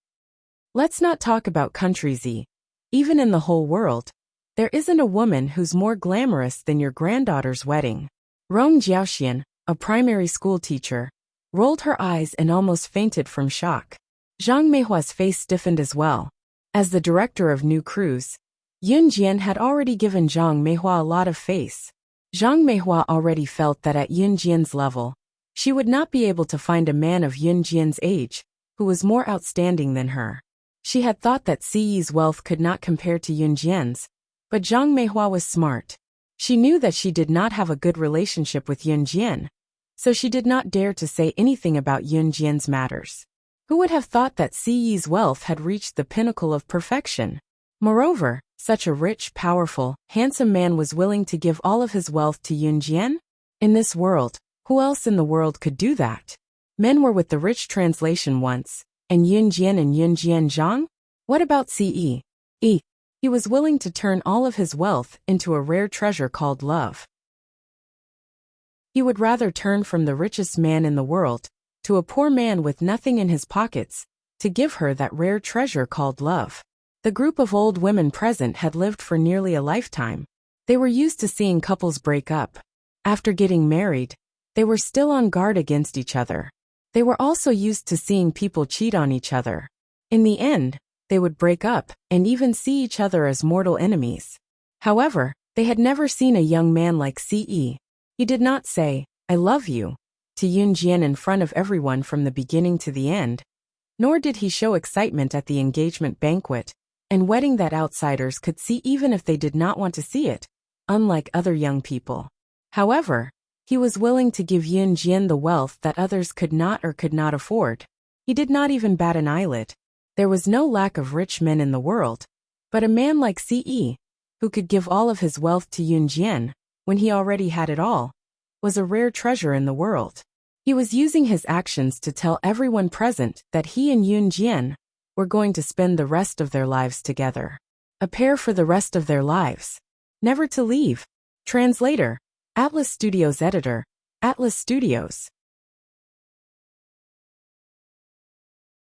A: Let's not talk about Country Z. Even in the whole world, there isn't a woman who's more glamorous than your granddaughter's wedding. Rong Jiaoxian, a primary school teacher, rolled her eyes and almost fainted from shock. Zhang Meihua's face stiffened as well. As the director of new crews, Yunjian had already given Zhang Meihua a lot of face. Zhang Meihua already felt that at Yunjian's level, she would not be able to find a man of Yunjian's age who was more outstanding than her. She had thought that Ce's wealth could not compare to Yunjian's, but Zhang Meihua was smart. She knew that she did not have a good relationship with Yunjian, so she did not dare to say anything about Yunjian's matters. Who would have thought that Ce's wealth had reached the pinnacle of perfection? Moreover, such a rich, powerful, handsome man was willing to give all of his wealth to Yunjian? In this world, who else in the world could do that? Men were with the rich translation once, and Yunjian Zhang? What about Ce? He was willing to turn all of his wealth into a rare treasure called love. He would rather turn from the richest man in the world to a poor man with nothing in his pockets to give her that rare treasure called love. The group of old women present had lived for nearly a lifetime. They were used to seeing couples break up. After getting married, they were still on guard against each other. They were also used to seeing people cheat on each other. In the end, they would break up and even see each other as mortal enemies. However, they had never seen a young man like Ce. He did not say, "I love you," to Yunjian in front of everyone from the beginning to the end, nor did he show excitement at the engagement banquet and wedding that outsiders could see even if they did not want to see it, unlike other young people. However, he was willing to give Yunjian the wealth that others could not afford. He did not even bat an eyelid. There was no lack of rich men in the world, but a man like Ce, who could give all of his wealth to Yunjian when he already had it all, was a rare treasure in the world. He was using his actions to tell everyone present that he and Yunjian were going to spend the rest of their lives together. A pair for the rest of their lives. Never to leave. Translator, Atlas Studios Editor, Atlas Studios.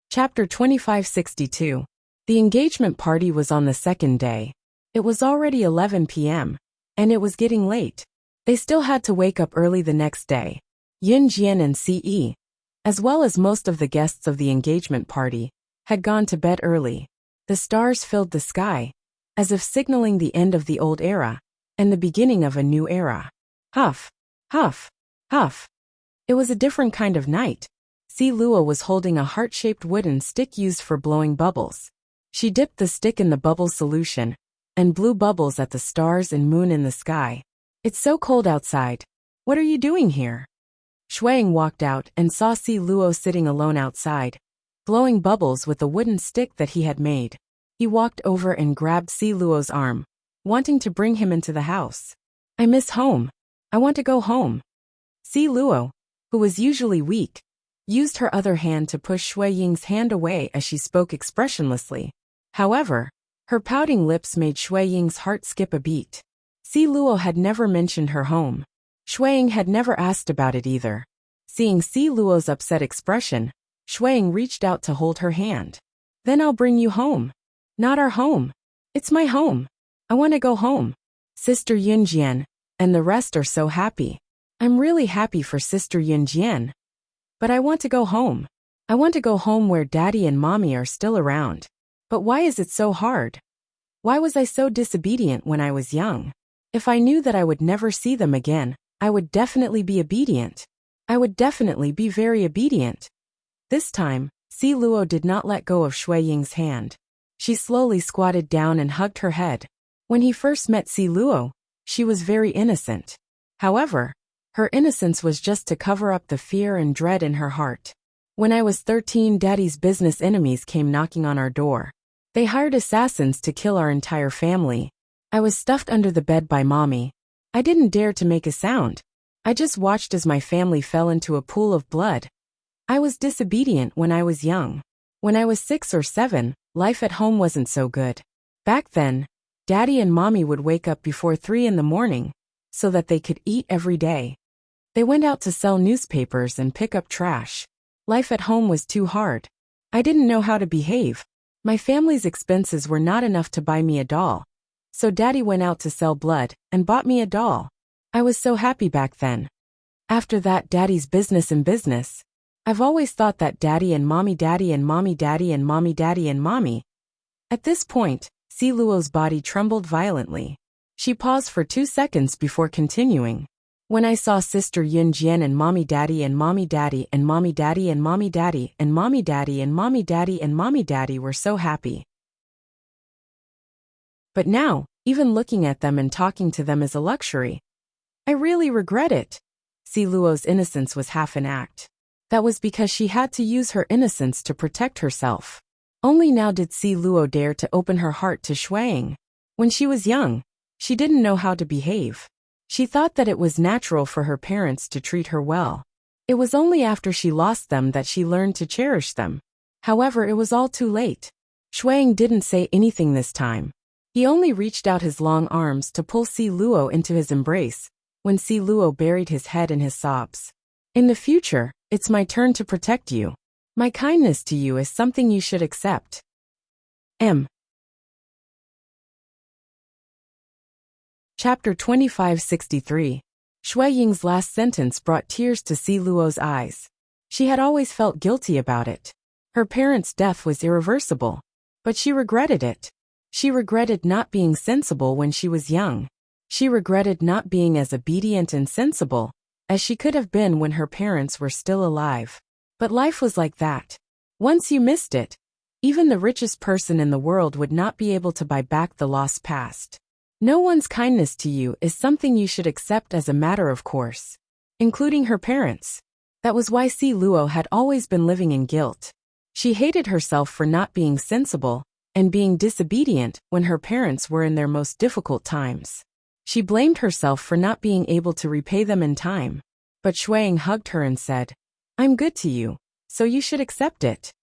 A: Chapter 2562. The engagement party was on the second day. It was already 11 p.m., and it was getting late. They still had to wake up early the next day. Yunjian and Ce, as well as most of the guests of the engagement party, had gone to bed early. The stars filled the sky, as if signaling the end of the old era and the beginning of a new era. Huff, huff, huff. It was a different kind of night. Ce Luo was holding a heart-shaped wooden stick used for blowing bubbles. She dipped the stick in the bubble solution and blew bubbles at the stars and moon in the sky. "It's so cold outside. What are you doing here?" Shuang walked out and saw Ce Luo sitting alone outside, blowing bubbles with a wooden stick that he had made. He walked over and grabbed Ce Luo's arm, wanting to bring him into the house. "I miss home. I want to go home." Ce Luo, who was usually weak, used her other hand to push Shui Ying's hand away as she spoke expressionlessly. However, her pouting lips made Shui Ying's heart skip a beat. Ce Luo had never mentioned her home. Shui Ying had never asked about it either. Seeing Ce Luo's upset expression, Shui Ying reached out to hold her hand. "Then I'll bring you home." "Not our home. It's my home. I want to go home." Sister Yunjian and the rest are so happy. I'm really happy for Sister Yunjian. But I want to go home. I want to go home where Daddy and Mommy are still around. But why is it so hard? Why was I so disobedient when I was young? If I knew that I would never see them again, I would definitely be obedient. I would definitely be very obedient. This time, Ce Luo did not let go of Shui Ying's hand. She slowly squatted down and hugged her head. When he first met Ce Luo, she was very innocent. However, her innocence was just to cover up the fear and dread in her heart. When I was 13, Daddy's business enemies came knocking on our door. They hired assassins to kill our entire family. I was stuffed under the bed by Mommy. I didn't dare to make a sound. I just watched as my family fell into a pool of blood. I was disobedient when I was young. When I was 6 or 7, life at home wasn't so good. Back then, Daddy and Mommy would wake up before 3 in the morning so that they could eat every day. They went out to sell newspapers and pick up trash. Life at home was too hard. I didn't know how to behave. My family's expenses were not enough to buy me a doll. So Daddy went out to sell blood and bought me a doll. I was so happy back then. After that, Daddy's business and business. I've always thought that Daddy and Mommy, Daddy and Mommy, Daddy and Mommy, Daddy and Mommy. At this point, Ce Luo's body trembled violently. She paused for 2 seconds before continuing. When I saw Sister Yunjian and Mommy Daddy and Mommy Daddy and Mommy Daddy and Mommy Daddy and Mommy Daddy and Mommy Daddy and Mommy Daddy were so happy. But now, even looking at them and talking to them is a luxury. I really regret it. Ce Luo's innocence was half an act. That was because she had to use her innocence to protect herself. Only now did Ce Luo dare to open her heart to Shuang. When she was young, she didn't know how to behave. She thought that it was natural for her parents to treat her well. It was only after she lost them that she learned to cherish them. However, it was all too late. Shuang didn't say anything this time. He only reached out his long arms to pull Ce Luo into his embrace, when Ce Luo buried his head in his sobs. "In the future, it's my turn to protect you. My kindness to you is something you should accept." Chapter 2563. Shui Ying's last sentence brought tears to Si Luo's eyes. She had always felt guilty about it. Her parents' death was irreversible, but she regretted it. She regretted not being sensible when she was young. She regretted not being as obedient and sensible as she could have been when her parents were still alive. But life was like that. Once you missed it, even the richest person in the world would not be able to buy back the lost past. No one's kindness to you is something you should accept as a matter of course, including her parents. That was why Si Luo had always been living in guilt. She hated herself for not being sensible and being disobedient when her parents were in their most difficult times. She blamed herself for not being able to repay them in time. But Shuang hugged her and said, "I'm good to you, so you should accept it."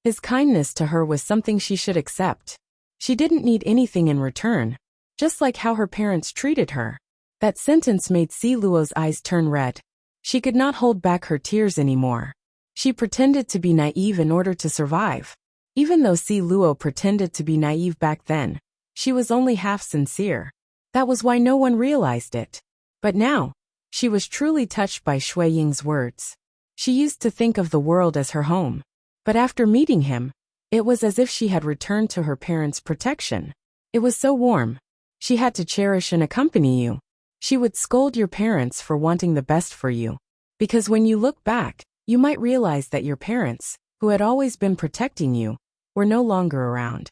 A: His kindness to her was something she should accept. She didn't need anything in return, just like how her parents treated her. That sentence made Si Luo's eyes turn red. She could not hold back her tears anymore. She pretended to be naive in order to survive. Even though Si Luo pretended to be naive back then, she was only half sincere. That was why no one realized it. But now, she was truly touched by Shui Ying's words. She used to think of the world as her home. But after meeting him, it was as if she had returned to her parents' protection. It was so warm. She had to cherish and accompany you. She would scold your parents for wanting the best for you. Because when you look back, you might realize that your parents, who had always been protecting you, were no longer around.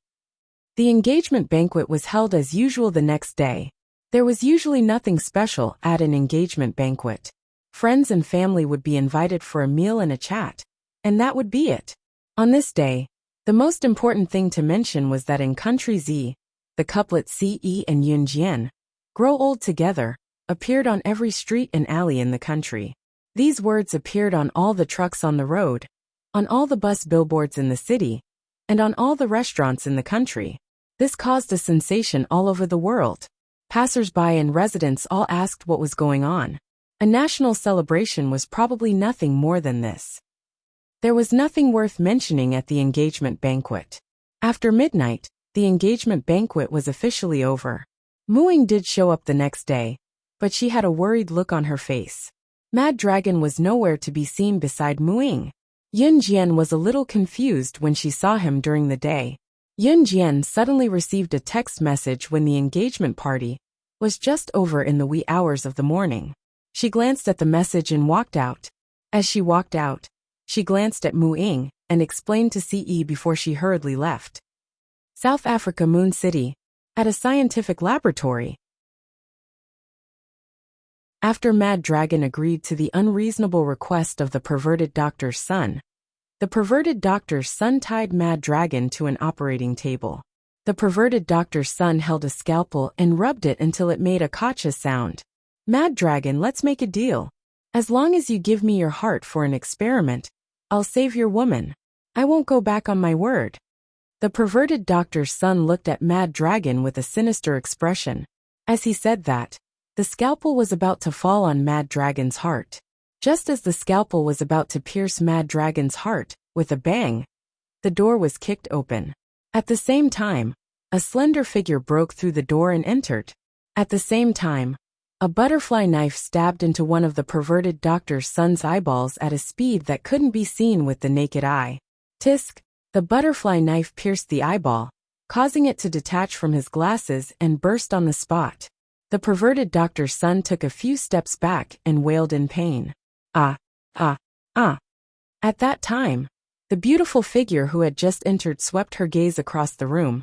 A: The engagement banquet was held as usual the next day. There was usually nothing special at an engagement banquet. Friends and family would be invited for a meal and a chat, and that would be it. On this day, the most important thing to mention was that in Country Z, the couplet Ce and Yunjian, grow old together, appeared on every street and alley in the country. These words appeared on all the trucks on the road, on all the bus billboards in the city, and on all the restaurants in the country. This caused a sensation all over the world. Passers-by and residents all asked what was going on. A national celebration was probably nothing more than this. There was nothing worth mentioning at the engagement banquet. After midnight, the engagement banquet was officially over. Muing did show up the next day, but she had a worried look on her face. Mad Dragon was nowhere to be seen beside Muing. Yun Jian was a little confused when she saw him during the day. Yun Jian suddenly received a text message when the engagement party was just over in the wee hours of the morning. She glanced at the message and walked out. As she walked out, she glanced at Muing and explained to Ce before she hurriedly left. South Africa, Moon City, at a scientific laboratory. After Mad Dragon agreed to the unreasonable request of the perverted doctor's son, the perverted doctor's son tied Mad Dragon to an operating table. The perverted doctor's son held a scalpel and rubbed it until it made a kacha sound. "Mad Dragon, let's make a deal. As long as you give me your heart for an experiment, I'll save your woman. I won't go back on my word." The perverted doctor's son looked at Mad Dragon with a sinister expression. As he said that, the scalpel was about to fall on Mad Dragon's heart. Just as the scalpel was about to pierce Mad Dragon's heart, with a bang, the door was kicked open. At the same time, a slender figure broke through the door and entered. At the same time, a butterfly knife stabbed into one of the perverted doctor's son's eyeballs at a speed that couldn't be seen with the naked eye. Tisk! The butterfly knife pierced the eyeball, causing it to detach from his glasses and burst on the spot. The perverted doctor's son took a few steps back and wailed in pain. Ah, ah, ah. At that time, the beautiful figure who had just entered swept her gaze across the room,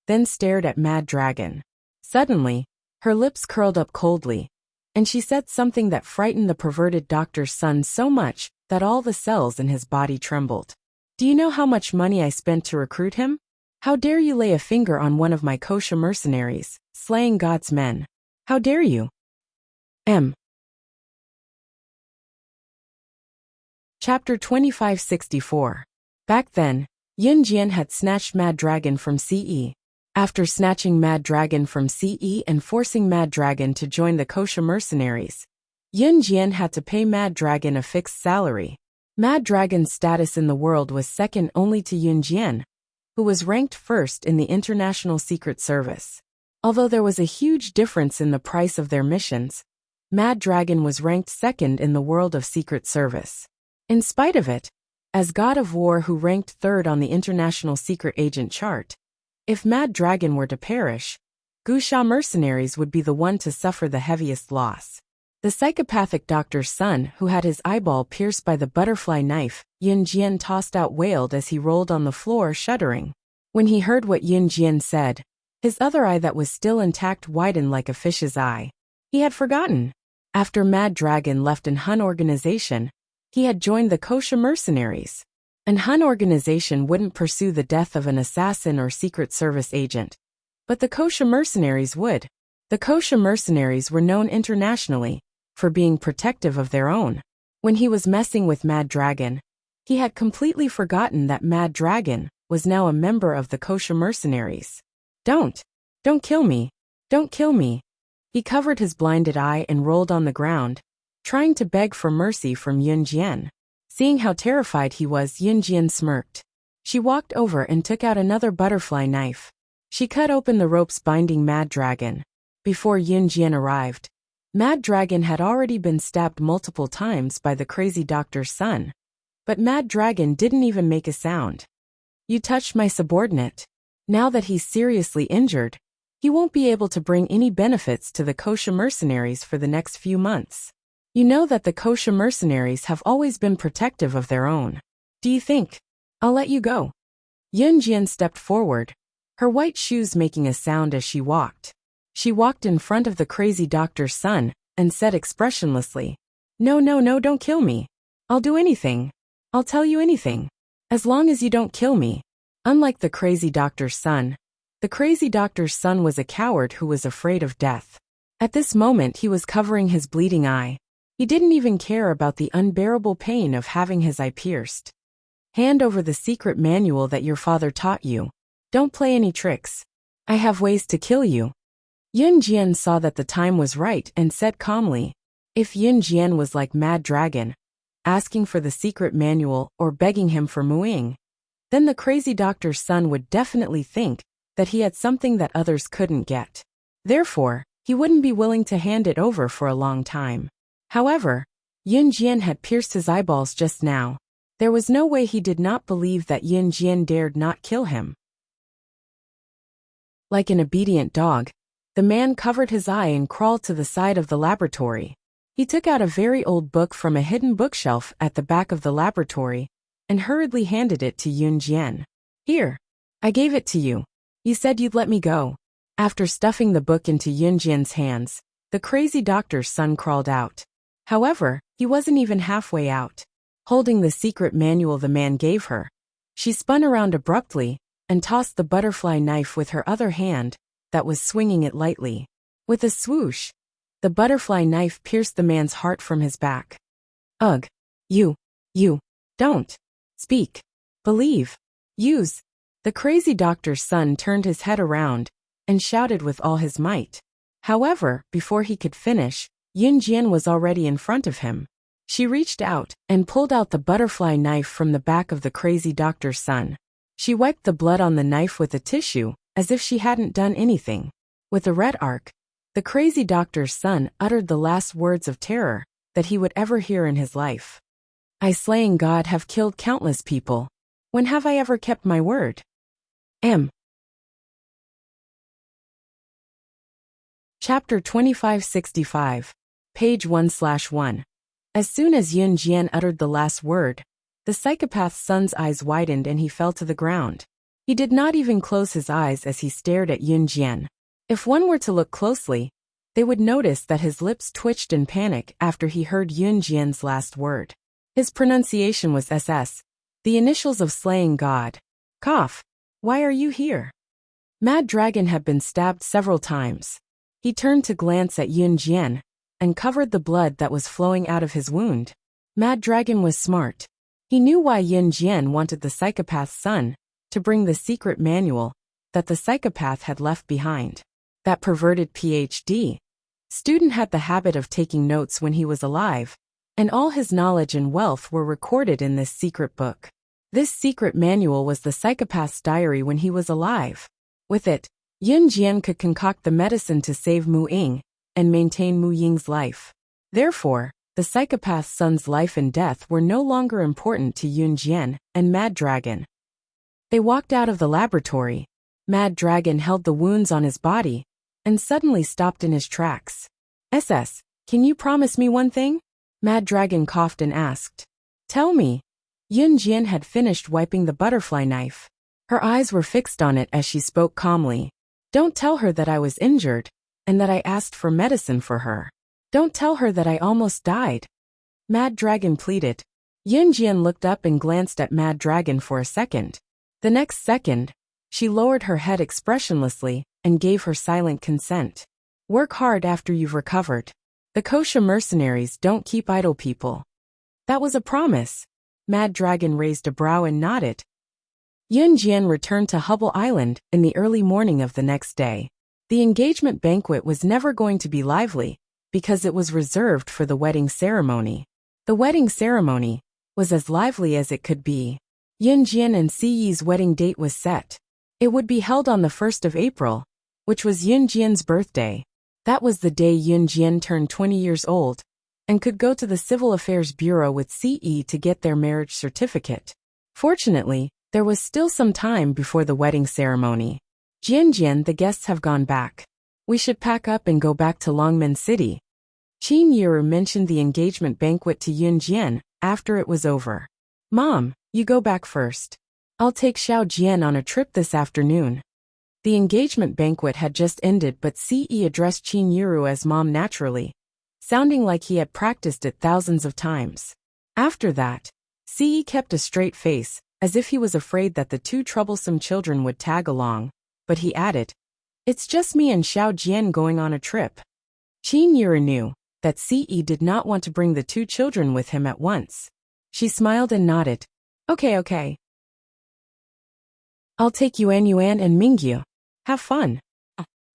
A: then stared at Mad Dragon. Suddenly, her lips curled up coldly, and she said something that frightened the perverted doctor's son so much that all the cells in his body trembled. "Do you know how much money I spent to recruit him? How dare you lay a finger on one of my kosher mercenaries, slaying God's men? How dare you?" Chapter 2564. Back then, Yun Jian had snatched Mad Dragon from Ce. After snatching Mad Dragon from Ce and forcing Mad Dragon to join the kosher mercenaries, Yun Jian had to pay Mad Dragon a fixed salary. Mad Dragon's status in the world was second only to Yun Jian, who was ranked first in the International Secret Service. Although there was a huge difference in the price of their missions, Mad Dragon was ranked second in the world of Secret Service. In spite of it, as God of War who ranked third on the International Secret Agent chart, if Mad Dragon were to perish, Gusha mercenaries would be the one to suffer the heaviest loss. The psychopathic doctor's son, who had his eyeball pierced by the butterfly knife Yun Jian tossed out, wailed as he rolled on the floor, shuddering. When he heard what Yun Jian said, his other eye that was still intact widened like a fish's eye. He had forgotten. After Mad Dragon left an Hun organization, he had joined the Kosha mercenaries. An Hun organization wouldn't pursue the death of an assassin or Secret Service agent, but the Kosha mercenaries would. The Kosha mercenaries were known internationally for being protective of their own. When he was messing with Mad Dragon, he had completely forgotten that Mad Dragon was now a member of the Kosha mercenaries. Don't kill me. Don't kill me. He covered his blinded eye and rolled on the ground, trying to beg for mercy from Yun Jian. Seeing how terrified he was, Yun Jian smirked. She walked over and took out another butterfly knife. She cut open the ropes binding Mad Dragon. Before Yun Jian arrived, Mad Dragon had already been stabbed multiple times by the crazy doctor's son. But Mad Dragon didn't even make a sound. You touched my subordinate. Now that he's seriously injured, he won't be able to bring any benefits to the Kosha mercenaries for the next few months. You know that the Kosha mercenaries have always been protective of their own. Do you think I'll let you go? Yun Jian stepped forward, her white shoes making a sound as she walked. She walked in front of the crazy doctor's son and said expressionlessly, No, don't kill me. I'll do anything. I'll tell you anything. As long as you don't kill me. Unlike the crazy doctor's son, the crazy doctor's son was a coward who was afraid of death. At this moment he was covering his bleeding eye. He didn't even care about the unbearable pain of having his eye pierced. Hand over the secret manual that your father taught you. Don't play any tricks. I have ways to kill you. Yun Jian saw that the time was right and said calmly, if Yun Jian was like Mad Dragon, asking for the secret manual or begging him for Muing, then the crazy doctor's son would definitely think that he had something that others couldn't get. Therefore, he wouldn't be willing to hand it over for a long time. However, Yun Jian had pierced his eyeballs just now. There was no way he did not believe that Yun Jian dared not kill him. Like an obedient dog, the man covered his eye and crawled to the side of the laboratory. He took out a very old book from a hidden bookshelf at the back of the laboratory and hurriedly handed it to Yun Jian. Here, I gave it to you. You said you'd let me go. After stuffing the book into Yun Jian's hands, the crazy doctor's son crawled out. However, he wasn't even halfway out. Holding the secret manual the man gave her, she spun around abruptly and tossed the butterfly knife with her other hand that was swinging it lightly. With a swoosh, the butterfly knife pierced the man's heart from his back. Ugh. You don't speak, believe, use. The crazy doctor's son turned his head around and shouted with all his might. However, before he could finish, Yun Jian was already in front of him. She reached out and pulled out the butterfly knife from the back of the crazy doctor's son. She wiped the blood on the knife with a tissue, as if she hadn't done anything. With a red arc, the crazy doctor's son uttered the last words of terror that he would ever hear in his life. I, slaying God, have killed countless people. When have I ever kept my word? Chapter 2565. Page 1/1. As soon as Yun Jian uttered the last word, the psychopath's son's eyes widened and he fell to the ground. He did not even close his eyes as he stared at Yun Jian. If one were to look closely, they would notice that his lips twitched in panic after he heard Yun Jian's last word. His pronunciation was SS, the initials of slaying God. Cough. Why are you here? Mad Dragon had been stabbed several times. He turned to glance at Yun Jian and covered the blood that was flowing out of his wound. Mad Dragon was smart. He knew why Yun Jian wanted the psychopath's son to bring the secret manual that the psychopath had left behind. That perverted PhD student had the habit of taking notes when he was alive, and all his knowledge and wealth were recorded in this secret book. This secret manual was the psychopath's diary when he was alive. With it, Yun Jian could concoct the medicine to save Mu Ying and maintain Mu Ying's life. Therefore, the psychopath's son's life and death were no longer important to Yun Jian and Mad Dragon. They walked out of the laboratory. Mad Dragon held the wounds on his body and suddenly stopped in his tracks. "SS, can you promise me one thing?" Mad Dragon coughed and asked. "Tell me." Yun Jian had finished wiping the butterfly knife. Her eyes were fixed on it as she spoke calmly. "Don't tell her that I was injured and that I asked for medicine for her. Don't tell her that I almost died." Mad Dragon pleaded. Yun Jian looked up and glanced at Mad Dragon for a second. The next second, she lowered her head expressionlessly and gave her silent consent. "Work hard after you've recovered. The Kosha mercenaries don't keep idle people." "That was a promise." Mad Dragon raised a brow and nodded. Yun Jian returned to Hubble Island in the early morning of the next day. The engagement banquet was never going to be lively, because it was reserved for the wedding ceremony. The wedding ceremony was as lively as it could be. Yun Jian and Si Yi's wedding date was set. It would be held on the 1st of April, which was Yun Jian's birthday. That was the day Yun Jian turned 20 years old and could go to the Civil Affairs Bureau with Si Yi to get their marriage certificate. Fortunately, there was still some time before the wedding ceremony. "Jian, the guests have gone back. We should pack up and go back to Longmen City." Qin Yiru mentioned the engagement banquet to Yun Jian after it was over. "Mom, you go back first. I'll take Xiao Jian on a trip this afternoon." The engagement banquet had just ended, but Si Yi addressed Qin Yiru as Mom naturally, sounding like he had practiced it thousands of times. After that, Si Yi kept a straight face, as if he was afraid that the two troublesome children would tag along, but he added, "It's just me and Xiao Jian going on a trip." Qin Yiru knew that Si Yi did not want to bring the two children with him at once. She smiled and nodded. Okay. I'll take Yuan and Mingyu. Have fun."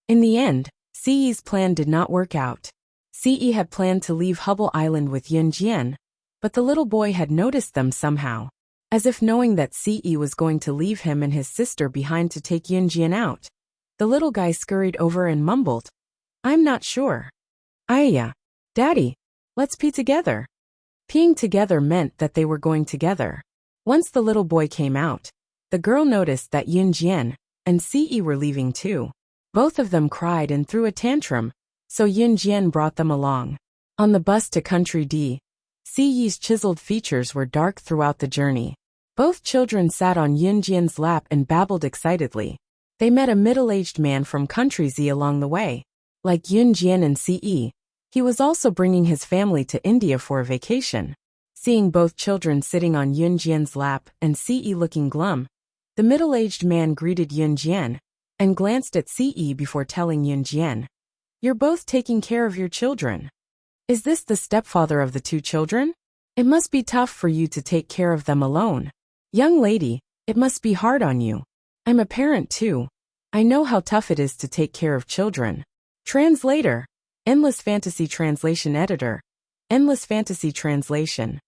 A: In the end, Si Yi's plan did not work out. Si Yi had planned to leave Hubble Island with Yun Jian, but the little boy had noticed them somehow. As if knowing that Si Yi was going to leave him and his sister behind to take Yun Jian out, the little guy scurried over and mumbled, "I'm not sure." "Ayya, Daddy, let's pee together." Peeing together meant that they were going together. Once the little boy came out, the girl noticed that Yun Jian and Si Yi were leaving too. Both of them cried and threw a tantrum, so Yun Jian brought them along. On the bus to Country D, Si Yi's chiseled features were dark throughout the journey. Both children sat on Yun Jian's lap and babbled excitedly. They met a middle-aged man from Country Z along the way. Like Yun Jian and Si Yi, he was also bringing his family to India for a vacation. Seeing both children sitting on Yun Jian's lap and Si Yi looking glum, the middle-aged man greeted Yun Jian and glanced at Si Yi before telling Yun Jian, "You're both taking care of your children. Is this the stepfather of the two children? It must be tough for you to take care of them alone. Young lady, it must be hard on you. I'm a parent too. I know how tough it is to take care of children." Translator, Endless Fantasy Translation Editor, Endless Fantasy Translation.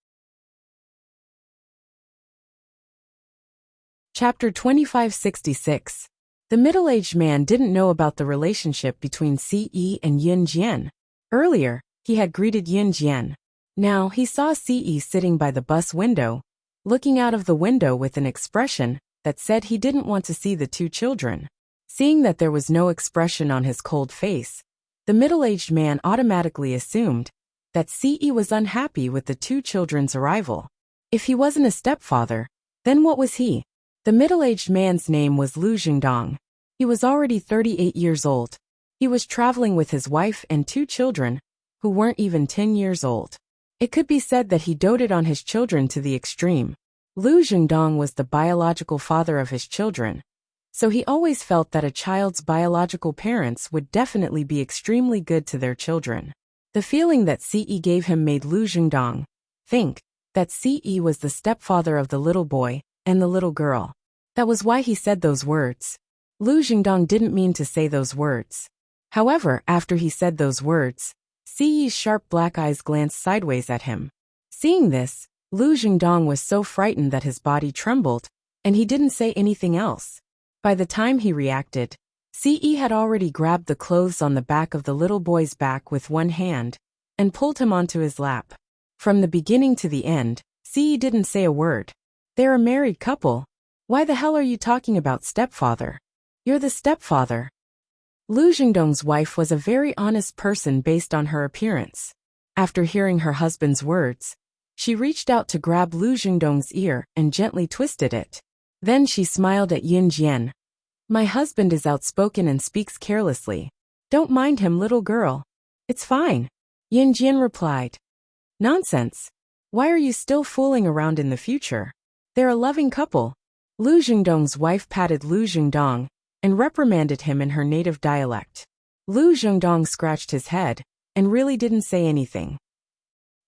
A: Chapter 2566. The middle-aged man didn't know about the relationship between Si Yi and Yun Jian. Earlier, he had greeted Yun Jian. Now he saw Si Yi sitting by the bus window, looking out of the window with an expression that said he didn't want to see the two children. Seeing that there was no expression on his cold face, the middle-aged man automatically assumed that Si Yi was unhappy with the two children's arrival. If he wasn't a stepfather, then what was he? The middle-aged man's name was Lu Jingdong. He was already 38 years old. He was traveling with his wife and two children, who weren't even 10 years old. It could be said that he doted on his children to the extreme. Lu Jingdong was the biological father of his children, so he always felt that a child's biological parents would definitely be extremely good to their children. The feeling that Si Yi gave him made Lu Jingdong think that Si Yi was the stepfather of the little boy and the little girl. That was why he said those words. Lu Jingdong didn't mean to say those words. However, after he said those words, Si Yi's sharp black eyes glanced sideways at him. Seeing this, Lu Jingdong was so frightened that his body trembled, and he didn't say anything else. By the time he reacted, Ce had already grabbed the clothes on the back of the little boy's back with one hand and pulled him onto his lap. From the beginning to the end, Ce didn't say a word. They're a married couple. Why the hell are you talking about stepfather? You're the stepfather. Lu Jingdong's wife was a very honest person based on her appearance. After hearing her husband's words, she reached out to grab Lu Jingdong's ear and gently twisted it. Then she smiled at Yin Jian. My husband is outspoken and speaks carelessly. Don't mind him, little girl. It's fine. Yin Jian replied. Nonsense. Why are you still fooling around in the future? They're a loving couple. Lu Jingdong's wife patted Lu Jingdong and reprimanded him in her native dialect. Lu Jingdong scratched his head and really didn't say anything.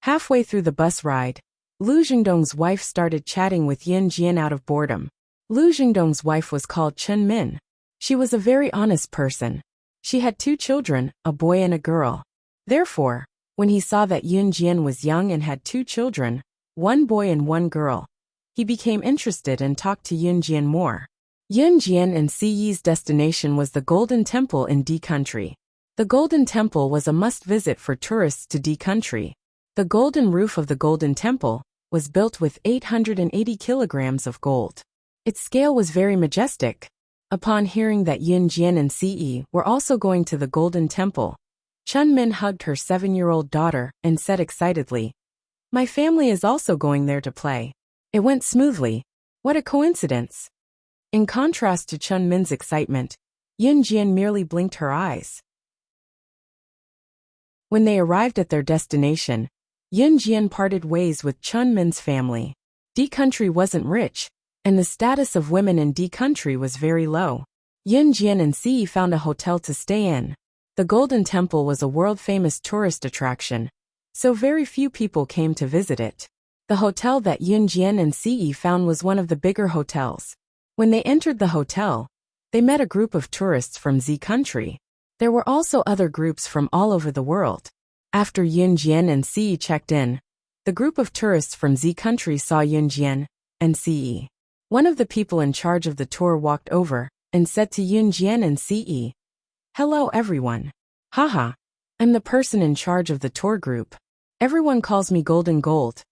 A: Halfway through the bus ride, Lu Jingdong's wife started chatting with Yin Jian out of boredom. Lu Jingdong's wife was called Chen Min. She was a very honest person. She had 2 children, a boy and a girl. Therefore, when he saw that Yin Jian was young and had 2 children, 1 boy and 1 girl, he became interested and talked to Yin Jian more. Yin Jian and Ce's destination was the Golden Temple in D Country. The Golden Temple was a must-visit for tourists to D Country. The golden roof of the Golden Temple was built with 880 kilograms of gold. Its scale was very majestic. Upon hearing that Yin Jian and Ce were also going to the Golden Temple, Chen Min hugged her 7-year-old daughter and said excitedly, My family is also going there to play. It went smoothly. What a coincidence. In contrast to Chen Min's excitement, Yin Jian merely blinked her eyes. When they arrived at their destination, Yin Jian parted ways with Chen Min's family. D Country wasn't rich, and the status of women in D Country was very low. Yin Jian and Ce found a hotel to stay in. The Golden Temple was a world-famous tourist attraction, so very few people came to visit it. The hotel that Yin Jian and Ce found was one of the bigger hotels. When they entered the hotel, they met a group of tourists from Z Country. There were also other groups from all over the world. After Yin Jian and Ce checked in, the group of tourists from Z Country saw Yin Jian and Ce. One of the people in charge of the tour walked over and said to Yin Jian and Ce, Hello everyone. Haha, I'm the person in charge of the tour group. Everyone calls me Golden Gold.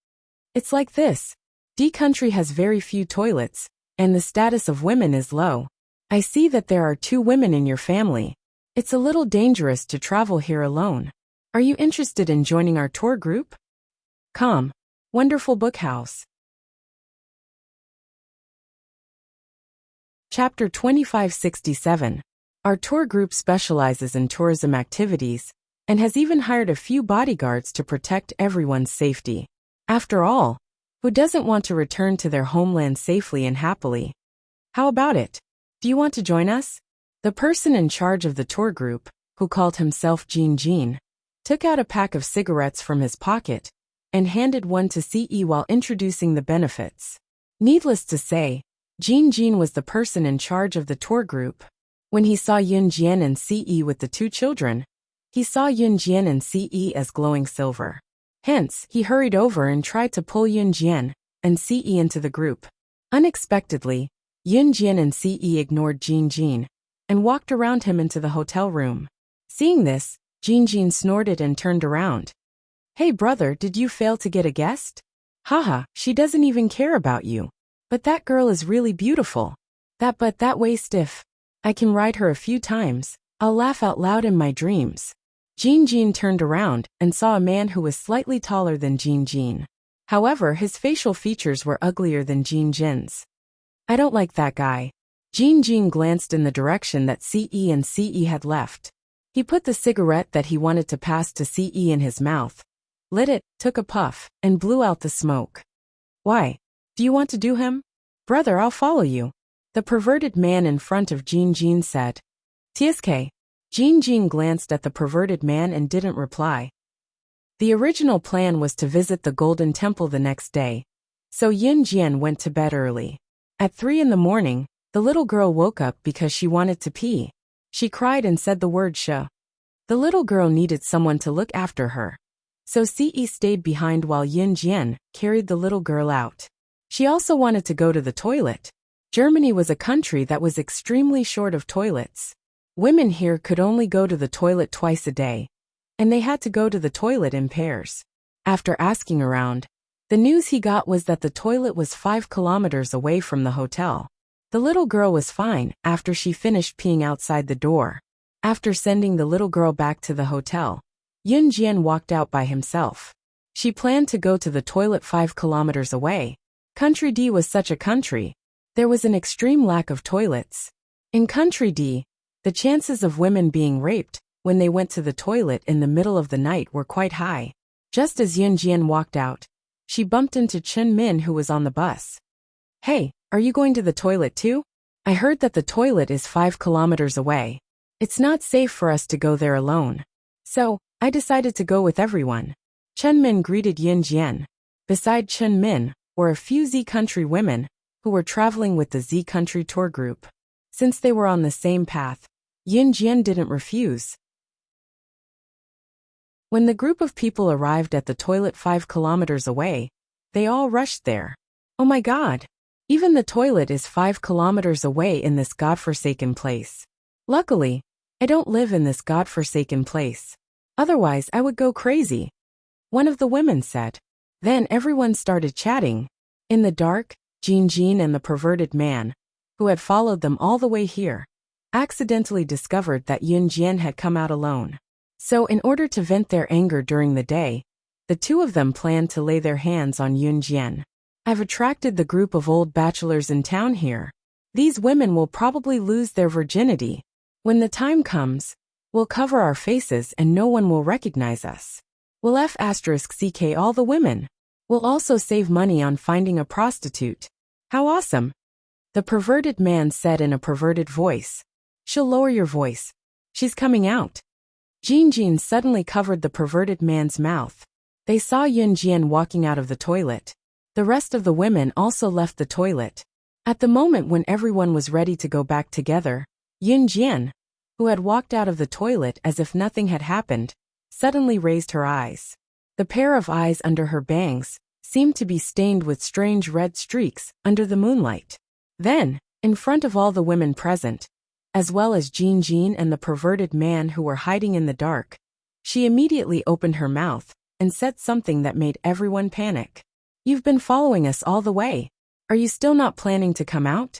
A: It's like this. D Country has very few toilets, and the status of women is low. I see that there are 2 women in your family. It's a little dangerous to travel here alone. Are you interested in joining our tour group? Come. Wonderful Book House. Chapter 2567. Our tour group specializes in tourism activities and has even hired a few bodyguards to protect everyone's safety. After all, who doesn't want to return to their homeland safely and happily? How about it? Do you want to join us? The person in charge of the tour group, who called himself Jin Jin, took out a pack of cigarettes from his pocket and handed one to Ce while introducing the benefits. Needless to say, Jin Jin was the person in charge of the tour group. When he saw Yin Jian and Ce with the 2 children, he saw Yin Jian and Ce as glowing silver. Hence, he hurried over and tried to pull Yin Jian and Ce into the group. Unexpectedly, Yin Jian and Ce ignored Jin Jin and walked around him into the hotel room. Seeing this, Jin Jin snorted and turned around. Hey brother, did you fail to get a guest? Haha, she doesn't even care about you. But that girl is really beautiful. That way stiff. I can ride her a few times. I'll laugh out loud in my dreams. Jin Jin turned around and saw a man who was slightly taller than Jin Jin. However, his facial features were uglier than Jin Jin's. I don't like that guy. Jin Jin glanced in the direction that Ce and Ce had left. He put the cigarette that he wanted to pass to Ce in his mouth, lit it, took a puff, and blew out the smoke. Why? Do you want to do him? Brother, I'll follow you. The perverted man in front of Jin Jin said. TSK. Jin Jin glanced at the perverted man and didn't reply. The original plan was to visit the Golden Temple the next day, so Yin Jian went to bed early. At 3 in the morning, the little girl woke up because she wanted to pee. She cried and said the word sh. The little girl needed someone to look after her, so Ce stayed behind while Yin Jian carried the little girl out. She also wanted to go to the toilet. Germany was a country that was extremely short of toilets. Women here could only go to the toilet twice a day, and they had to go to the toilet in pairs. After asking around, the news he got was that the toilet was 5 kilometers away from the hotel. The little girl was fine after she finished peeing outside the door. After sending the little girl back to the hotel, Yun Jian walked out by himself. She planned to go to the toilet 5 kilometers away. Country D was such a country. There was an extreme lack of toilets. In Country D, the chances of women being raped when they went to the toilet in the middle of the night were quite high. Just as Yun Jian walked out, she bumped into Chen Min, who was on the bus. "Hey, are you going to the toilet too? I heard that the toilet is 5 kilometers away. It's not safe for us to go there alone. So, I decided to go with everyone." Chen Min greeted Yun Jian. Beside Chen Min were a few Z Country women who were traveling with the Z Country tour group. Since they were on the same path, Yun Jian didn't refuse. When the group of people arrived at the toilet 5 kilometers away, they all rushed there. "Oh my God! Even the toilet is 5 kilometers away in this godforsaken place. Luckily, I don't live in this godforsaken place. Otherwise I would go crazy," one of the women said. Then everyone started chatting. In the dark, Jin and the perverted man, who had followed them all the way here, accidentally discovered that Yun Jian had come out alone. So in order to vent their anger during the day, the two of them planned to lay their hands on Yun Jian. "I've attracted the group of old bachelors in town here. These women will probably lose their virginity. When the time comes, we'll cover our faces and no one will recognize us. We'll F***ck all the women. We'll also save money on finding a prostitute. How awesome!" the perverted man said in a perverted voice. "She'll lower your voice. She's coming out." Jin suddenly covered the perverted man's mouth. They saw Yun Jian walking out of the toilet. The rest of the women also left the toilet. At the moment when everyone was ready to go back together, Yun Jian, who had walked out of the toilet as if nothing had happened, suddenly raised her eyes. The pair of eyes under her bangs seemed to be stained with strange red streaks under the moonlight. Then, in front of all the women present, as well as Jin and the perverted man who were hiding in the dark, she immediately opened her mouth and said something that made everyone panic. "You've been following us all the way. Are you still not planning to come out?"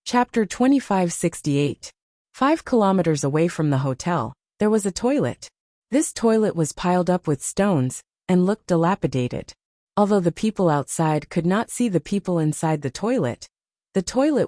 A: Chapter 2568. 5 kilometers away from the hotel, there was a toilet. This toilet was piled up with stones and looked dilapidated. Although the people outside could not see the people inside the toilet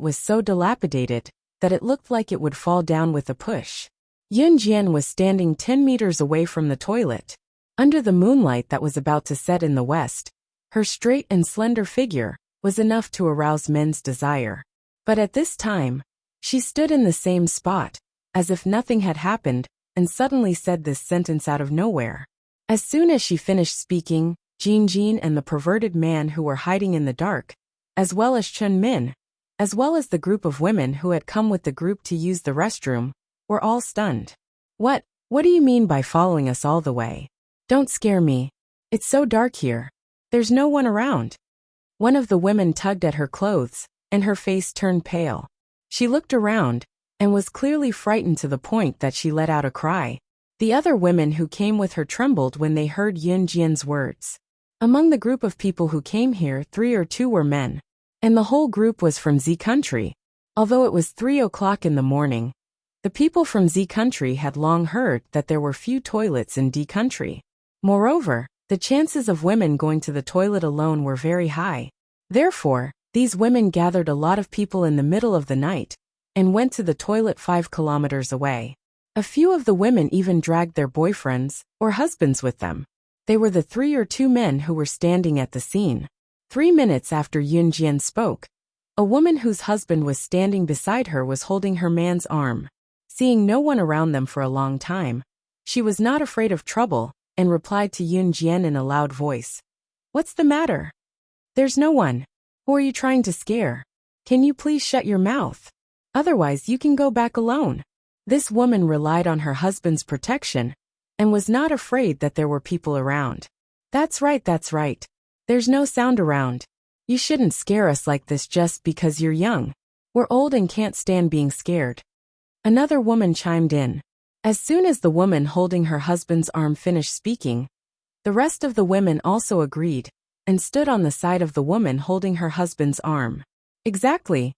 A: was so dilapidated that it looked like it would fall down with a push. Yun Jian was standing 10 meters away from the toilet. Under the moonlight that was about to set in the west, her straight and slender figure was enough to arouse men's desire. But at this time, she stood in the same spot, as if nothing had happened, and suddenly said this sentence out of nowhere. As soon as she finished speaking, Jin and the perverted man who were hiding in the dark, as well as Chen Min, as well as the group of women who had come with the group to use the restroom, were all stunned. What do you mean by following us all the way? Don't scare me. It's so dark here. There's no one around." One of the women tugged at her clothes, and her face turned pale. She looked around, and was clearly frightened to the point that she let out a cry. The other women who came with her trembled when they heard Yun Jian's words. Among the group of people who came here, 3 or 2 were men, and the whole group was from Z Country. Although it was 3 o'clock in the morning, the people from Z Country had long heard that there were few toilets in D Country. Moreover, the chances of women going to the toilet alone were very high. Therefore, these women gathered a lot of people in the middle of the night and went to the toilet 5 kilometers away. A few of the women even dragged their boyfriends or husbands with them. They were the 3 or 2 men who were standing at the scene. 3 minutes after Yun Jian spoke, a woman whose husband was standing beside her was holding her man's arm. Seeing no one around them for a long time, she was not afraid of trouble and replied to Yun Jian in a loud voice. "What's the matter? There's no one. Who are you trying to scare? Can you please shut your mouth? Otherwise you can go back alone." This woman relied on her husband's protection and was not afraid that there were people around. That's right. There's no sound around. You shouldn't scare us like this just because you're young. We're old and can't stand being scared. Another woman chimed in. As soon as the woman holding her husband's arm finished speaking, the rest of the women also agreed and stood on the side of the woman holding her husband's arm. Exactly.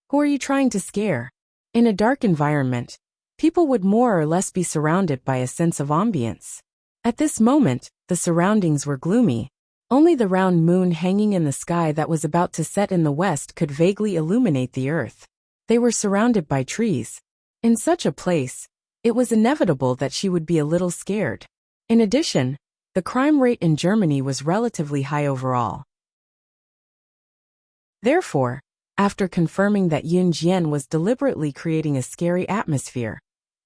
A: Who are you trying to scare? In a dark environment, people would more or less be surrounded by a sense of ambience. At this moment, the surroundings were gloomy. Only the round moon hanging in the sky that was about to set in the west could vaguely illuminate the earth. They were surrounded by trees. In such a place, it was inevitable that she would be a little scared. In addition, the crime rate in Germany was relatively high overall. Therefore, after confirming that Yun Jian was deliberately creating a scary atmosphere,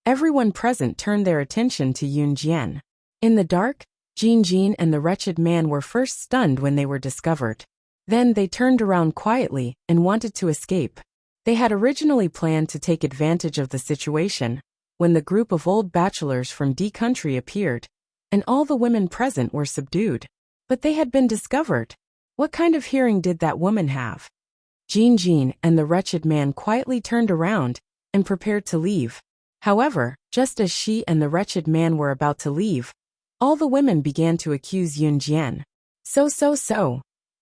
A: everyone present turned their attention to Yun Jian. In the dark, Jin Jin and the wretched man were first stunned when they were discovered. Then they turned around quietly and wanted to escape. They had originally planned to take advantage of the situation when the group of old bachelors from D country appeared, and all the women present were subdued. But they had been discovered. What kind of hearing did that woman have? Jin Jin and the wretched man quietly turned around and prepared to leave. However, just as she and the wretched man were about to leave, all the women began to accuse Yun Jian. So.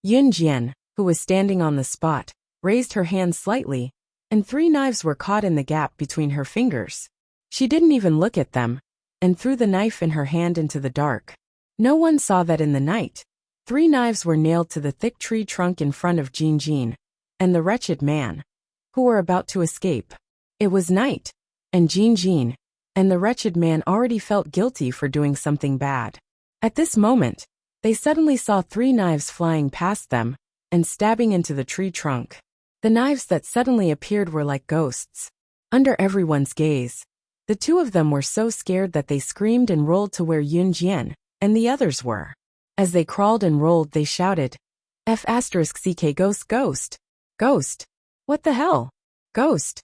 A: Yun Jian, who was standing on the spot, raised her hand slightly, and 3 knives were caught in the gap between her fingers. She didn't even look at them, and threw the knife in her hand into the dark. No one saw that in the night, 3 knives were nailed to the thick tree trunk in front of Jin Jin and the wretched man, who were about to escape. It was night, and Jin Jin and the wretched man already felt guilty for doing something bad. At this moment, they suddenly saw 3 knives flying past them and stabbing into the tree trunk. The knives that suddenly appeared were like ghosts. Under everyone's gaze, the 2 of them were so scared that they screamed and rolled to where Yun Jian and the others were. As they crawled and rolled, they shouted, F***CK ghost ghost. Ghost. What the hell? Ghost.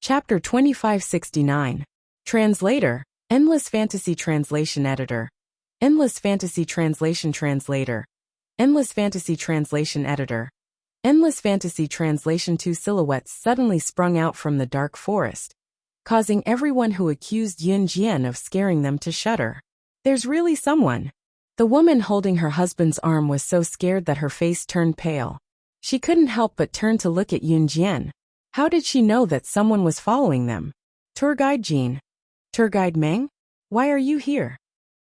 A: Chapter 2569. Translator, Endless Fantasy Translation Editor. Endless Fantasy Translation Translator. Endless Fantasy Translation Editor. Endless Fantasy Translation. 2 silhouettes suddenly sprung out from the dark forest, causing everyone who accused Yun Jian of scaring them to shudder. There's really someone. The woman holding her husband's arm was so scared that her face turned pale. She couldn't help but turn to look at Yun Jian. How did she know that someone was following them? Tour Guide Jean. Tour Guide Meng? Why are you here?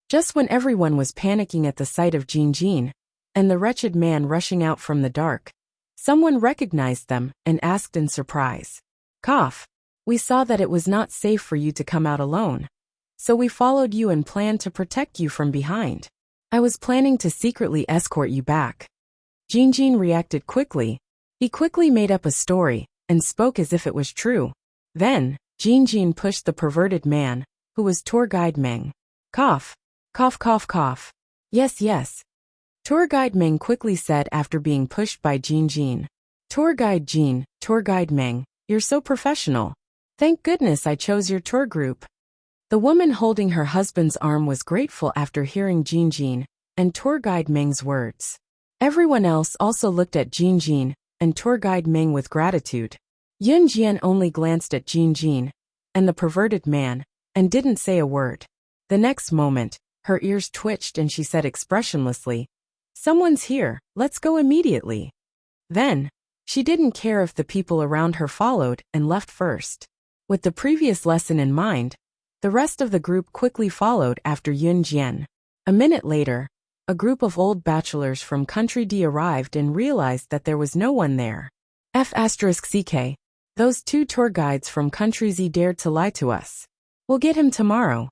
A: Just when everyone was panicking at the sight of Jin Jin and the wretched man rushing out from the dark, someone recognized them and asked in surprise. Cough. We saw that it was not safe for you to come out alone, so we followed you and planned to protect you from behind. I was planning to secretly escort you back. Jin Jin reacted quickly. He quickly made up a story and spoke as if it was true. Then, Jin Jin pushed the perverted man, who was Tour Guide Meng. Cough. Cough cough cough. Yes. Tour Guide Meng quickly said after being pushed by Jin Jin. Tour Guide Jin, Tour Guide Meng, you're so professional. Thank goodness I chose your tour group. The woman holding her husband's arm was grateful after hearing Jin Jin and Tour Guide Meng's words. Everyone else also looked at Jin Jin and Tour Guide Meng with gratitude. Yun Jian only glanced at Jin Jin and the perverted man and didn't say a word. The next moment, her ears twitched and she said expressionlessly, Someone's here, let's go immediately. Then, she didn't care if the people around her followed and left first. With the previous lesson in mind, the rest of the group quickly followed after Yun Jian. A minute later, a group of old bachelors from Country D arrived and realized that there was no one there. F***CK. Those 2 tour guides from Country Z dared to lie to us. We'll get him tomorrow.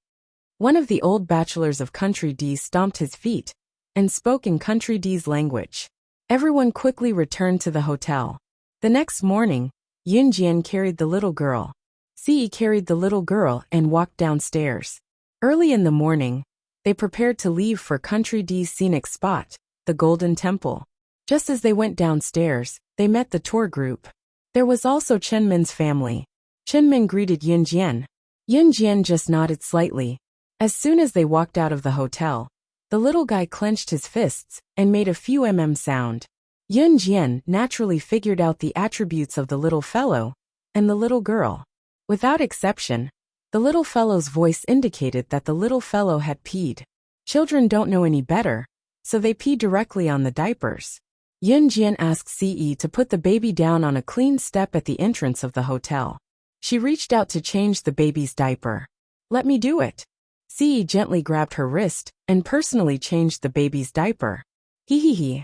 A: One of the old bachelors of Country D stomped his feet and spoke in Country D's language. Everyone quickly returned to the hotel. The next morning, Yun Jian carried the little girl. Ce carried the little girl and walked downstairs. Early in the morning, they prepared to leave for Country D's scenic spot, the Golden Temple. Just as they went downstairs, they met the tour group. There was also Chen Min's family. Chen Min greeted Yun Jian. Yun Jian just nodded slightly. As soon as they walked out of the hotel, the little guy clenched his fists and made a few sound. Yun Jian naturally figured out the attributes of the little fellow and the little girl. Without exception, the little fellow's voice indicated that the little fellow had peed. Children don't know any better, so they pee directly on the diapers. Yun Jian asked Ce to put the baby down on a clean step at the entrance of the hotel. She reached out to change the baby's diaper. "Let me do it." Ce gently grabbed her wrist and personally changed the baby's diaper. Hee.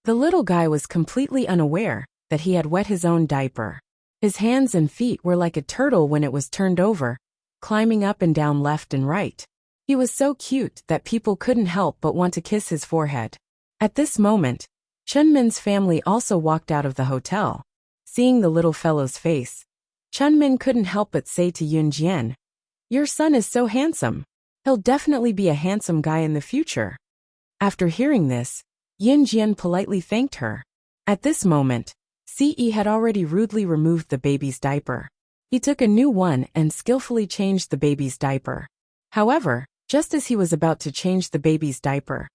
A: The little guy was completely unaware that he had wet his own diaper. His hands and feet were like a turtle when it was turned over, climbing up and down left and right. He was so cute that people couldn't help but want to kiss his forehead. At this moment, Chunmin's family also walked out of the hotel. Seeing the little fellow's face, Chunmin couldn't help but say to Yun Jian, "Your son is so handsome. He'll definitely be a handsome guy in the future." After hearing this, Yun Jian politely thanked her. At this moment, Ce had already rudely removed the baby's diaper. He took a new one and skillfully changed the baby's diaper. However, just as he was about to change the baby's diaper,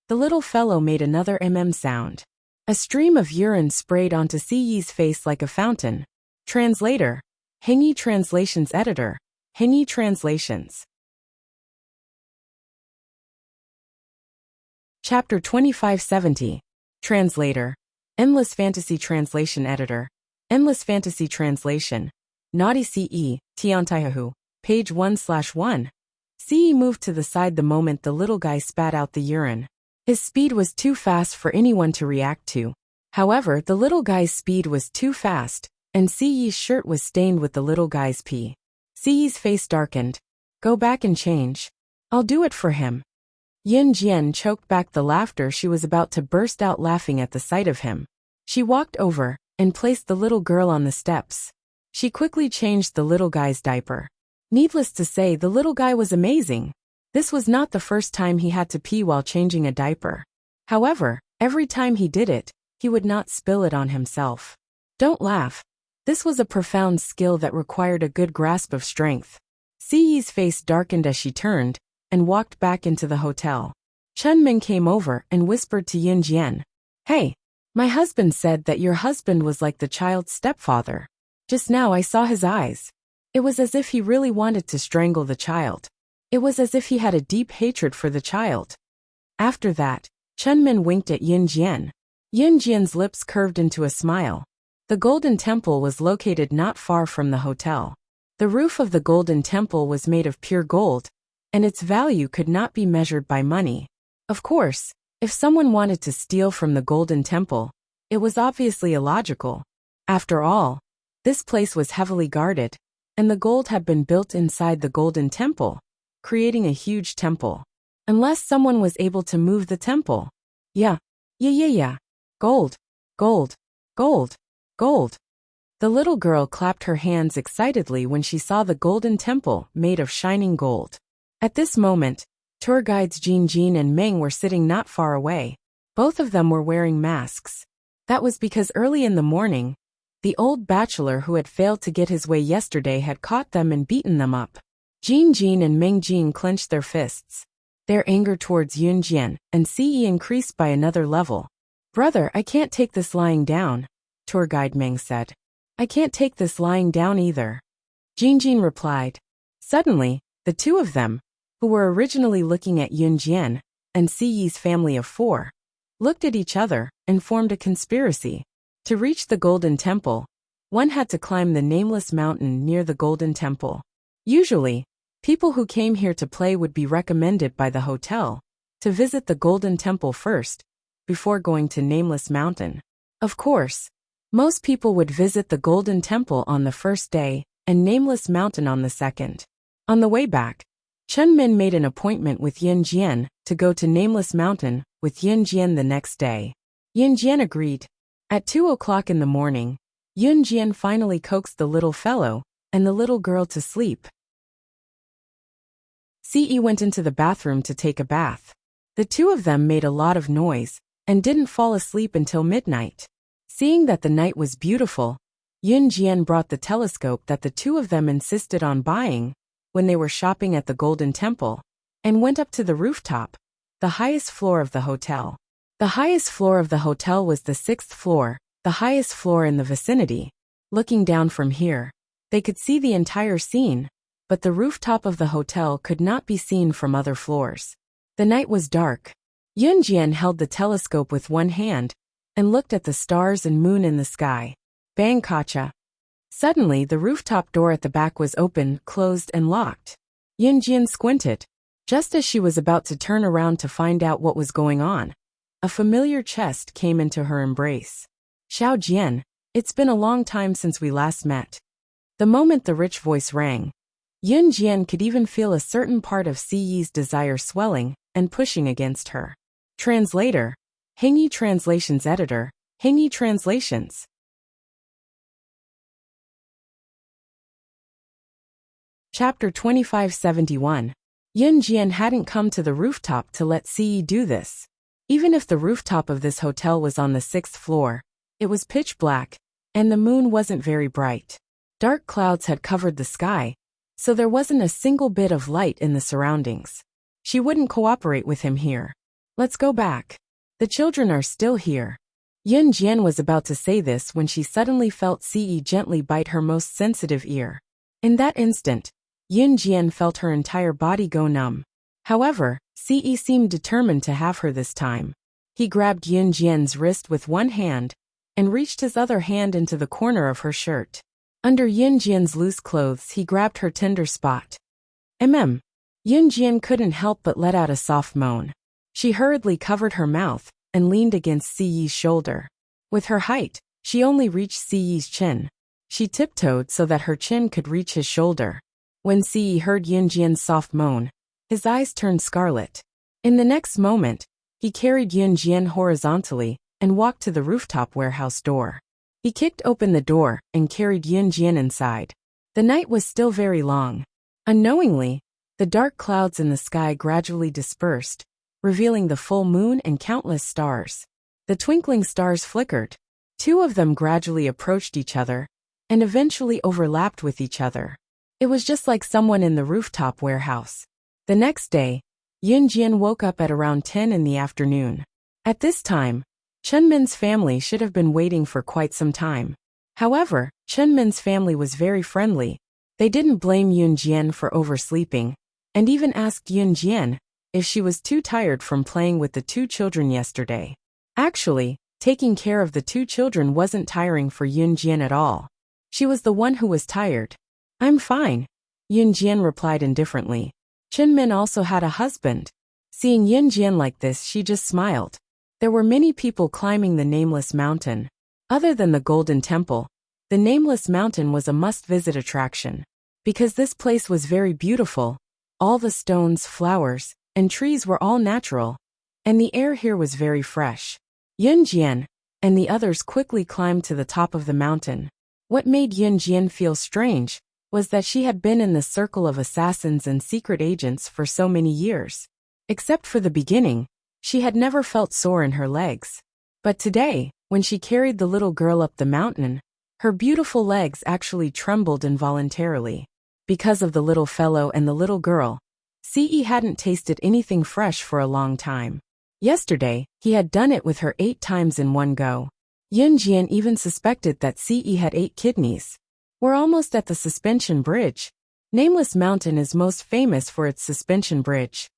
A: the little fellow made another sound. A stream of urine sprayed onto Ce's face like a fountain. Translator, Hengyi Translations Editor, Hengyi Translations. Chapter 2570. Translator, Endless Fantasy Translation Editor, Endless Fantasy Translation. Naughty Ce, Tiantaihu, page 1/1. Ce moved to the side the moment the little guy spat out the urine. His speed was too fast for anyone to react to. However, the little guy's speed was too fast, and Ce's shirt was stained with the little guy's pee. Ce's face darkened. "Go back and change. I'll do it for him." Yun Jian choked back the laughter. She was about to burst out laughing at the sight of him. She walked over and placed the little girl on the steps. She quickly changed the little guy's diaper. Needless to say, the little guy was amazing. This was not the first time he had to pee while changing a diaper. However, every time he did it, he would not spill it on himself. Don't laugh. This was a profound skill that required a good grasp of strength. Ce's face darkened as she turned and walked back into the hotel. Chunmin came over and whispered to Yun Jian, "Hey, my husband said that your husband was like the child's stepfather. Just now I saw his eyes. It was as if he really wanted to strangle the child. It was as if he had a deep hatred for the child." After that, Chunmin winked at Yun Jian. Yun Jian's lips curved into a smile. The Golden Temple was located not far from the hotel. The roof of the Golden Temple was made of pure gold, and its value could not be measured by money. Of course, if someone wanted to steal from the Golden Temple, it was obviously illogical. After all, this place was heavily guarded, and the gold had been built inside the Golden Temple, creating a huge temple. Unless someone was able to move the temple. Yeah. Gold, gold, gold, gold. The little girl clapped her hands excitedly when she saw the Golden Temple made of shining gold. At this moment, tour guides Jin and Meng were sitting not far away. Both of them were wearing masks. That was because early in the morning, the old bachelor who had failed to get his way yesterday had caught them and beaten them up. Jin and Meng Jin clenched their fists. Their anger towards Yun Jian and Ce increased by another level. "Brother, I can't take this lying down," tour guide Meng said. "I can't take this lying down either," Jin replied. Suddenly, the two of them, who were originally looking at Yun Jian and Ce's family of four, looked at each other and formed a conspiracy. To reach the Golden Temple, one had to climb the nameless mountain near the Golden Temple. Usually, people who came here to play would be recommended by the hotel to visit the Golden Temple first, before going to Nameless Mountain. Of course, most people would visit the Golden Temple on the first day and Nameless Mountain on the second. On the way back, Chunmin made an appointment with Yun Jian to go to Nameless Mountain with Yun Jian the next day. Yun Jian agreed. At 2 o'clock in the morning, Yun Jian finally coaxed the little fellow and the little girl to sleep. Ce went into the bathroom to take a bath. The two of them made a lot of noise and didn't fall asleep until midnight. Seeing that the night was beautiful, Yun Jian brought the telescope that the two of them insisted on buying when they were shopping at the Golden Temple, and went up to the rooftop, the highest floor of the hotel. The highest floor of the hotel was the 6th floor, the highest floor in the vicinity. Looking down from here, they could see the entire scene, but the rooftop of the hotel could not be seen from other floors. The night was dark. Yunjian held the telescope with one hand and looked at the stars and moon in the sky. Bang kacha. Suddenly, the rooftop door at the back was open, closed, and locked. Yunjian squinted. Just as she was about to turn around to find out what was going on, a familiar chest came into her embrace. Xiao Jian, it's been a long time since we last met. The moment the rich voice rang, Yunjian could even feel a certain part of Siyi's desire swelling and pushing against her. Translator, Hengyi Translations Editor, Hengyi Translations. Chapter 2571. Yunjian hadn't come to the rooftop to let Siyi do this. Even if the rooftop of this hotel was on the 6th floor, it was pitch black, and the moon wasn't very bright. Dark clouds had covered the sky, so there wasn't a single bit of light in the surroundings. She wouldn't cooperate with him here. Let's go back. The children are still here. Yunjian was about to say this when she suddenly felt Siyi gently bite her most sensitive ear. In that instant, Yunjian felt her entire body go numb. However, Siyi seemed determined to have her this time. He grabbed Yunjian's wrist with one hand and reached his other hand into the corner of her shirt. Under Yunjian's loose clothes, he grabbed her tender spot. Yunjian couldn't help but let out a soft moan. She hurriedly covered her mouth and leaned against Siyi's shoulder. With her height, she only reached Siyi's chin. She tiptoed so that her chin could reach his shoulder. When Siyi heard Yunjian's soft moan, his eyes turned scarlet. In the next moment, he carried Yunjian horizontally and walked to the rooftop warehouse door. He kicked open the door and carried Yunjian inside. The night was still very long. Unknowingly, the dark clouds in the sky gradually dispersed, revealing the full moon and countless stars. The twinkling stars flickered. 2 of them gradually approached each other and eventually overlapped with each other. It was just like someone in the rooftop warehouse. The next day, Yunjian woke up at around 10 in the afternoon. At this time, Chunmin's family should have been waiting for quite some time. However, Chunmin's family was very friendly. They didn't blame Yunjian for oversleeping, and even asked Yunjian if she was too tired from playing with the 2 children yesterday. Actually, taking care of the 2 children wasn't tiring for Yunjian at all. She was the one who was tired. I'm fine, Yunjian replied indifferently. Chunmin also had a husband. Seeing Yunjian like this, she just smiled. There were many people climbing the Nameless Mountain. Other than the Golden Temple, the Nameless Mountain was a must-visit attraction. Because this place was very beautiful, all the stones, flowers, and trees were all natural, and the air here was very fresh. Yunjian and the others quickly climbed to the top of the mountain. What made Yunjian feel strange was that she had been in the circle of assassins and secret agents for so many years. Except for the beginning, she had never felt sore in her legs. But today, when she carried the little girl up the mountain, her beautiful legs actually trembled involuntarily. Because of the little fellow and the little girl, Siyi hadn't tasted anything fresh for a long time. Yesterday, he had done it with her 8 times in one go. Yunjian even suspected that Siyi had 8 kidneys. We're almost at the suspension bridge. Nameless Mountain is most famous for its suspension bridge.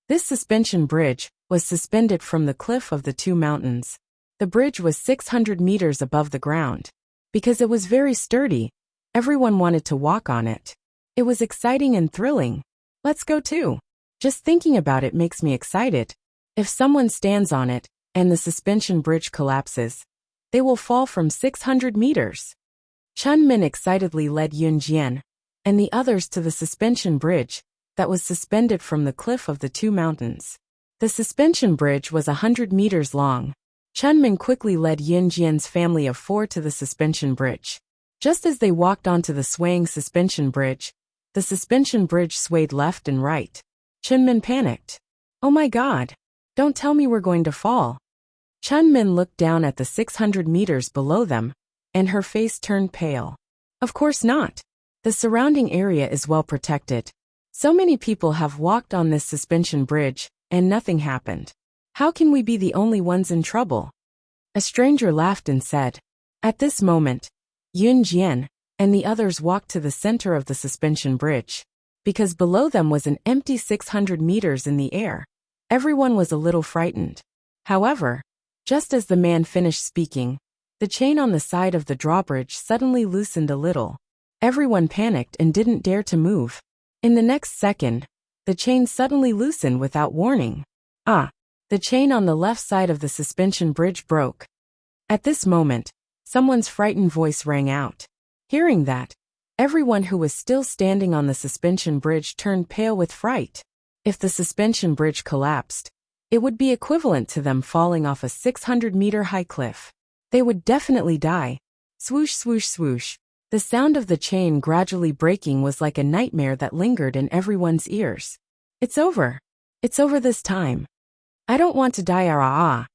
A: This suspension bridge was suspended from the cliff of the 2 mountains. The bridge was 600 meters above the ground. Because it was very sturdy, everyone wanted to walk on it. It was exciting and thrilling. Let's go too. Just thinking about it makes me excited. If someone stands on it and the suspension bridge collapses, they will fall from 600 meters. Chunmin excitedly led Yunjian and the others to the suspension bridge that was suspended from the cliff of the 2 mountains. The suspension bridge was 100 meters long. Chunmin quickly led Yunjian's family of 4 to the suspension bridge. Just as they walked onto the swaying suspension bridge, the suspension bridge swayed left and right. Chunmin panicked. Oh my God! Don't tell me we're going to fall. Chunmin looked down at the 600 meters below them, and her face turned pale. Of course not. The surrounding area is well protected. So many people have walked on this suspension bridge, and nothing happened. How can we be the only ones in trouble? A stranger laughed and said. At this moment, Yun Jian and the others walked to the center of the suspension bridge. Because below them was an empty 600 meters in the air. Everyone was a little frightened. However, just as the man finished speaking, the chain on the side of the drawbridge suddenly loosened a little. Everyone panicked and didn't dare to move. In the next second, the chain suddenly loosened without warning. The chain on the left side of the suspension bridge broke. At this moment, someone's frightened voice rang out. Hearing that, everyone who was still standing on the suspension bridge turned pale with fright. If the suspension bridge collapsed, it would be equivalent to them falling off a 600-meter-high cliff. They would definitely die. Swoosh, swoosh, swoosh. The sound of the chain gradually breaking was like a nightmare that lingered in everyone's ears. It's over. It's over this time. I don't want to die.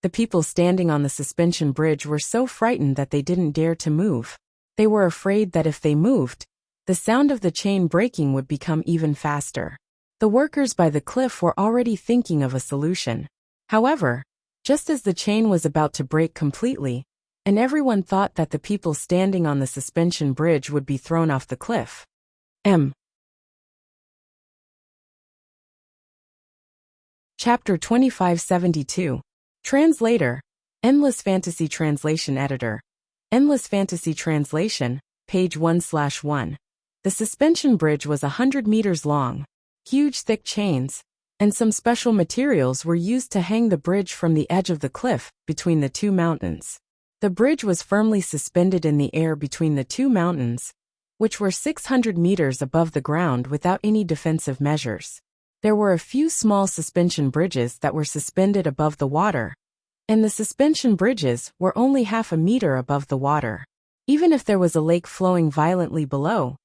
A: The people standing on the suspension bridge were so frightened that they didn't dare to move. They were afraid that if they moved, the sound of the chain breaking would become even faster. The workers by the cliff were already thinking of a solution. However, just as the chain was about to break completely, and everyone thought that the people standing on the suspension bridge would be thrown off the cliff. Chapter 2572. Translator. Endless Fantasy Translation Editor. Endless Fantasy Translation, page 1/1. The suspension bridge was 100 meters long. Huge thick chains and some special materials were used to hang the bridge from the edge of the cliff between the two mountains. The bridge was firmly suspended in the air between the two mountains, which were 600 meters above the ground without any defensive measures. There were a few small suspension bridges that were suspended above the water, and the suspension bridges were only half a meter above the water. Even if there was a lake flowing violently below,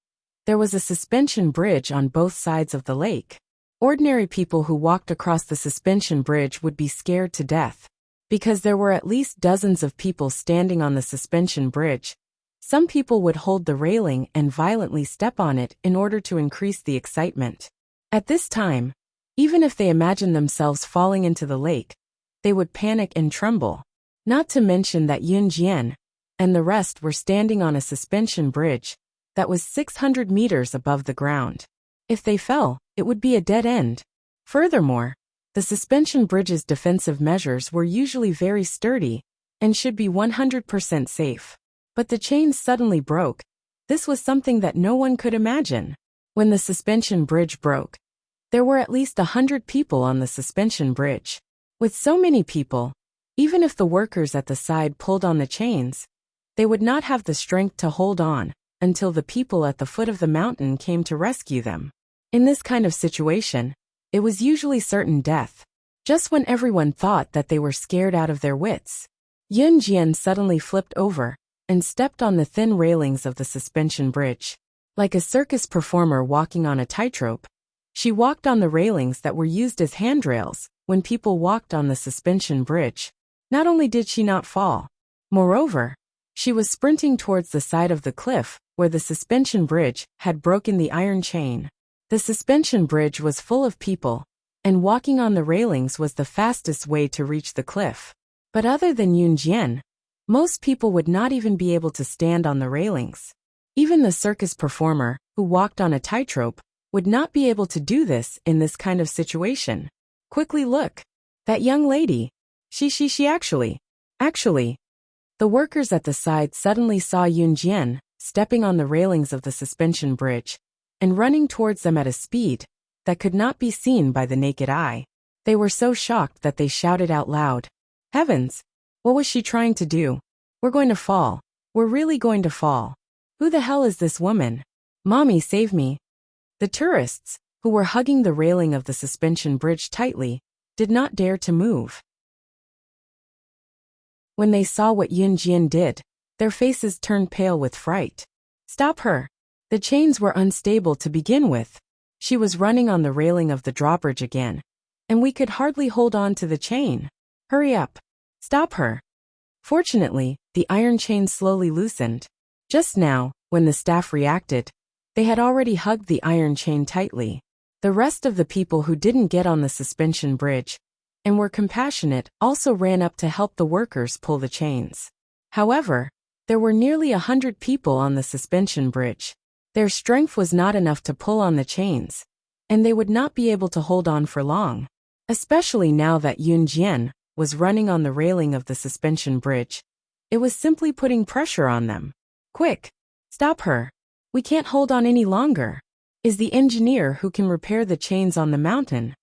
A: there was a suspension bridge on both sides of the lake. Ordinary people who walked across the suspension bridge would be scared to death. Because there were at least dozens of people standing on the suspension bridge, some people would hold the railing and violently step on it in order to increase the excitement. At this time, even if they imagined themselves falling into the lake, they would panic and tremble. Not to mention that Yun Jian and the rest were standing on a suspension bridge that was 600 meters above the ground. If they fell, it would be a dead end. Furthermore, the suspension bridge's defensive measures were usually very sturdy and should be 100% safe. But the chain suddenly broke. This was something that no one could imagine. When the suspension bridge broke, there were at least 100 people on the suspension bridge. With so many people, even if the workers at the side pulled on the chains, they would not have the strength to hold on until the people at the foot of the mountain came to rescue them. In this kind of situation, it was usually certain death. Just when everyone thought that they were scared out of their wits, Yun Jian suddenly flipped over and stepped on the thin railings of the suspension bridge. Like a circus performer walking on a tightrope, she walked on the railings that were used as handrails when people walked on the suspension bridge. Not only did she not fall, moreover, she was sprinting towards the side of the cliff where the suspension bridge had broken the iron chain. The suspension bridge was full of people, and walking on the railings was the fastest way to reach the cliff. But other than Yun Jian, most people would not even be able to stand on the railings. Even the circus performer, who walked on a tightrope, would not be able to do this in this kind of situation. Quickly look. That young lady. She actually. The workers at the side suddenly saw Yun Jian stepping on the railings of the suspension bridge and running towards them at a speed that could not be seen by the naked eye. They were so shocked that they shouted out loud. Heavens! What was she trying to do? We're going to fall. We're really going to fall. Who the hell is this woman? Mommy, save me. The tourists, who were hugging the railing of the suspension bridge tightly, did not dare to move. When they saw what Yun Jian did, their faces turned pale with fright. Stop her. The chains were unstable to begin with. She was running on the railing of the drawbridge again, and we could hardly hold on to the chain. Hurry up. Stop her. Fortunately, the iron chain slowly loosened. Just now, when the staff reacted, They had already hugged the iron chain tightly. The rest of the people who didn't get on the suspension bridge and were compassionate also ran up to help the workers pull the chains. However, there were nearly 100 people on the suspension bridge. Their strength was not enough to pull on the chains, and they would not be able to hold on for long, especially now that Yunjian was running on the railing of the suspension bridge. It was simply putting pressure on them. Quick! Stop her! We can't hold on any longer. Is the engineer who can repair the chains on the mountain?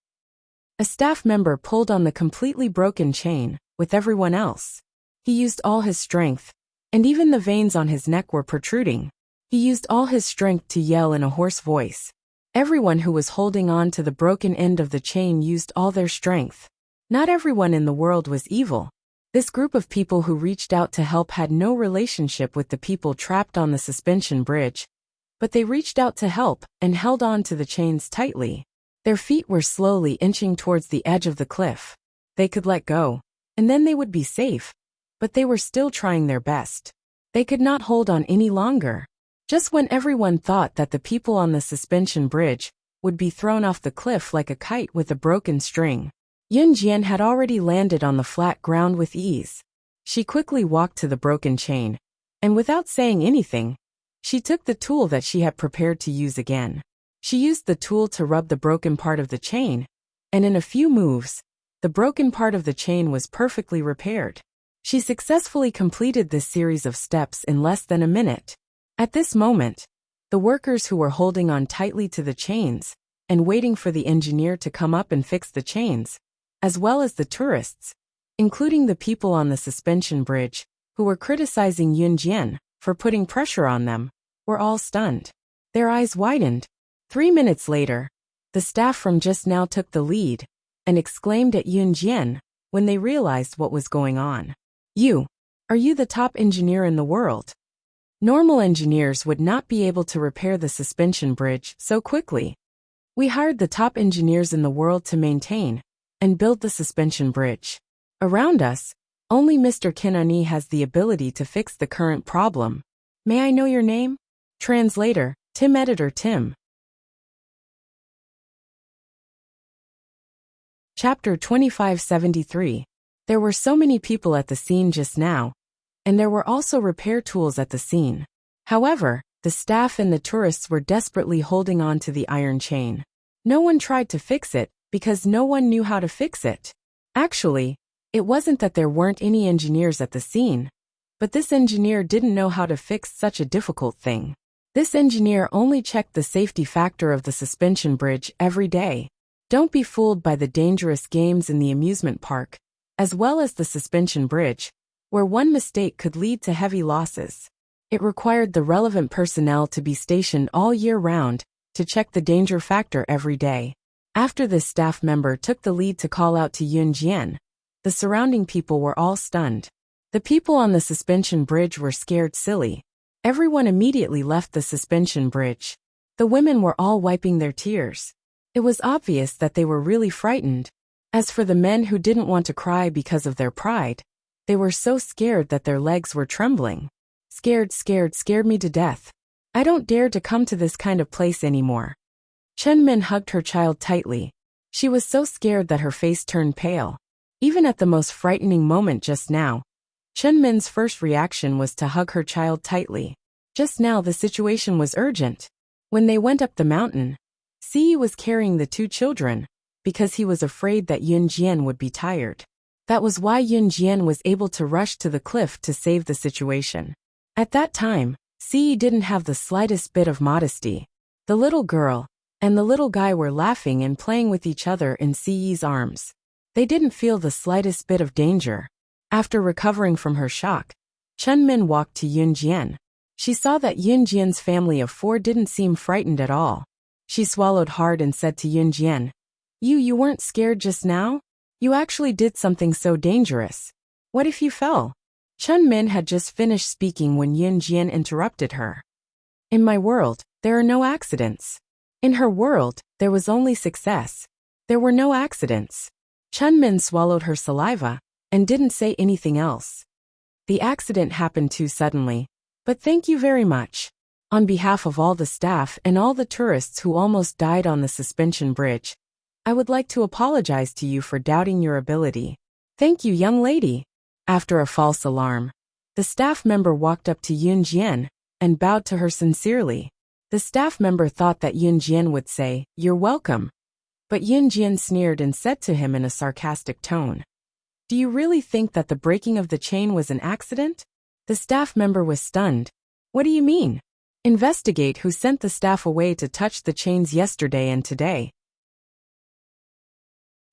A: A staff member pulled on the completely broken chain with everyone else. He used all his strength, and even the veins on his neck were protruding. He used all his strength to yell in a hoarse voice. Everyone who was holding on to the broken end of the chain used all their strength. Not everyone in the world was evil. This group of people who reached out to help had no relationship with the people trapped on the suspension bridge, but they reached out to help and held on to the chains tightly. Their feet were slowly inching towards the edge of the cliff. They could let go, and then they would be safe, but they were still trying their best. They could not hold on any longer. Just when everyone thought that the people on the suspension bridge would be thrown off the cliff like a kite with a broken string, Yunjian had already landed on the flat ground with ease. She quickly walked to the broken chain, and without saying anything, she took the tool that she had prepared to use again. She used the tool to rub the broken part of the chain, and in a few moves, the broken part of the chain was perfectly repaired. She successfully completed this series of steps in less than a minute. At this moment, the workers who were holding on tightly to the chains and waiting for the engineer to come up and fix the chains, as well as the tourists, including the people on the suspension bridge, who were criticizing Yunjian for putting pressure on them, were all stunned. Their eyes widened. 3 minutes later, the staff from just now took the lead and exclaimed at Yunjian when they realized what was going on. Are you the top engineer in the world? Normal engineers would not be able to repair the suspension bridge so quickly. We hired the top engineers in the world to maintain and build the suspension bridge. Around us, only Mr. Kinani has the ability to fix the current problem. May I know your name? Translator, Tim. Editor Tim. Chapter 2573. There were so many people at the scene just now, and there were also repair tools at the scene. However, the staff and the tourists were desperately holding on to the iron chain. No one tried to fix it because no one knew how to fix it. Actually, it wasn't that there weren't any engineers at the scene, but this engineer didn't know how to fix such a difficult thing. This engineer only checked the safety factor of the suspension bridge every day. Don't be fooled by the dangerous games in the amusement park, as well as the suspension bridge, where one mistake could lead to heavy losses. It required the relevant personnel to be stationed all year round to check the danger factor every day. After this staff member took the lead to call out to Yunjian, the surrounding people were all stunned. The people on the suspension bridge were scared silly. Everyone immediately left the suspension bridge. The women were all wiping their tears. It was obvious that they were really frightened. As for the men who didn't want to cry because of their pride, they were so scared that their legs were trembling. Scared me to death. I don't dare to come to this kind of place anymore. Chen Min hugged her child tightly. She was so scared that her face turned pale. Even at the most frightening moment just now, Chen Min's first reaction was to hug her child tightly. Just now the situation was urgent. When they went up the mountain, Siyi was carrying the two children, because he was afraid that Yunjian would be tired. That was why Yunjian was able to rush to the cliff to save the situation. At that time, Siyi didn't have the slightest bit of modesty. The little girl and the little guy were laughing and playing with each other in Siyi's arms. They didn't feel the slightest bit of danger. After recovering from her shock, Chen Min walked to Yunjian. She saw that Yunjian's family of 4 didn't seem frightened at all. She swallowed hard and said to Yunjian, You weren't scared just now? You actually did something so dangerous. What if you fell? Chen Min had just finished speaking when Yunjian interrupted her. In my world, there are no accidents. In her world, there was only success. There were no accidents. Chen Min swallowed her saliva and didn't say anything else. The accident happened too suddenly, but thank you very much. On behalf of all the staff and all the tourists who almost died on the suspension bridge, I would like to apologize to you for doubting your ability. Thank you, young lady. After a false alarm, the staff member walked up to Yun Jian and bowed to her sincerely. The staff member thought that Yun Jian would say, "You're welcome." But Yun Jian sneered and said to him in a sarcastic tone, "Do you really think that the breaking of the chain was an accident?" The staff member was stunned. "What do you mean? Investigate who sent the staff away to touch the chains yesterday and today.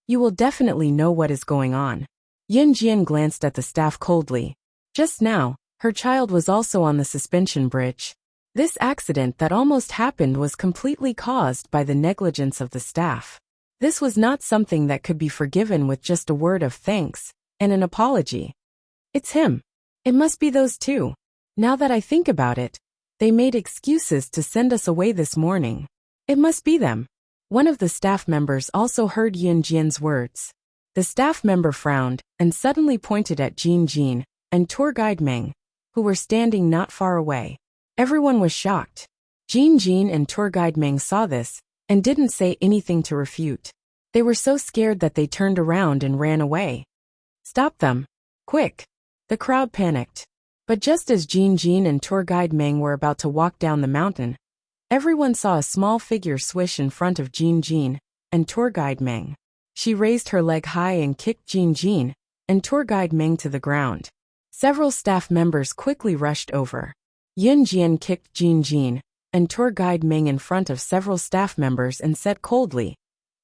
A: You will definitely know what is going on." Yun Jian glanced at the staff coldly. Just now, her child was also on the suspension bridge. This accident that almost happened was completely caused by the negligence of the staff. This was not something that could be forgiven with just a word of thanks and an apology. It's him. It must be those two. Now that I think about it, they made excuses to send us away this morning. It must be them. One of the staff members also heard Yun Jian's words. The staff member frowned and suddenly pointed at Jin Jin and tour guide Meng, who were standing not far away. Everyone was shocked. Jin Jin and tour guide Meng saw this and didn't say anything to refute. They were so scared that they turned around and ran away. "Stop them. Quick!" The crowd panicked. But just as Jin Jin and tour guide Meng were about to walk down the mountain, everyone saw a small figure swish in front of Jin Jin and tour guide Meng. She raised her leg high and kicked Jin Jin and tour guide Meng to the ground. Several staff members quickly rushed over. Yun Jian kicked Jin Jin and tour guide Meng in front of several staff members and said coldly,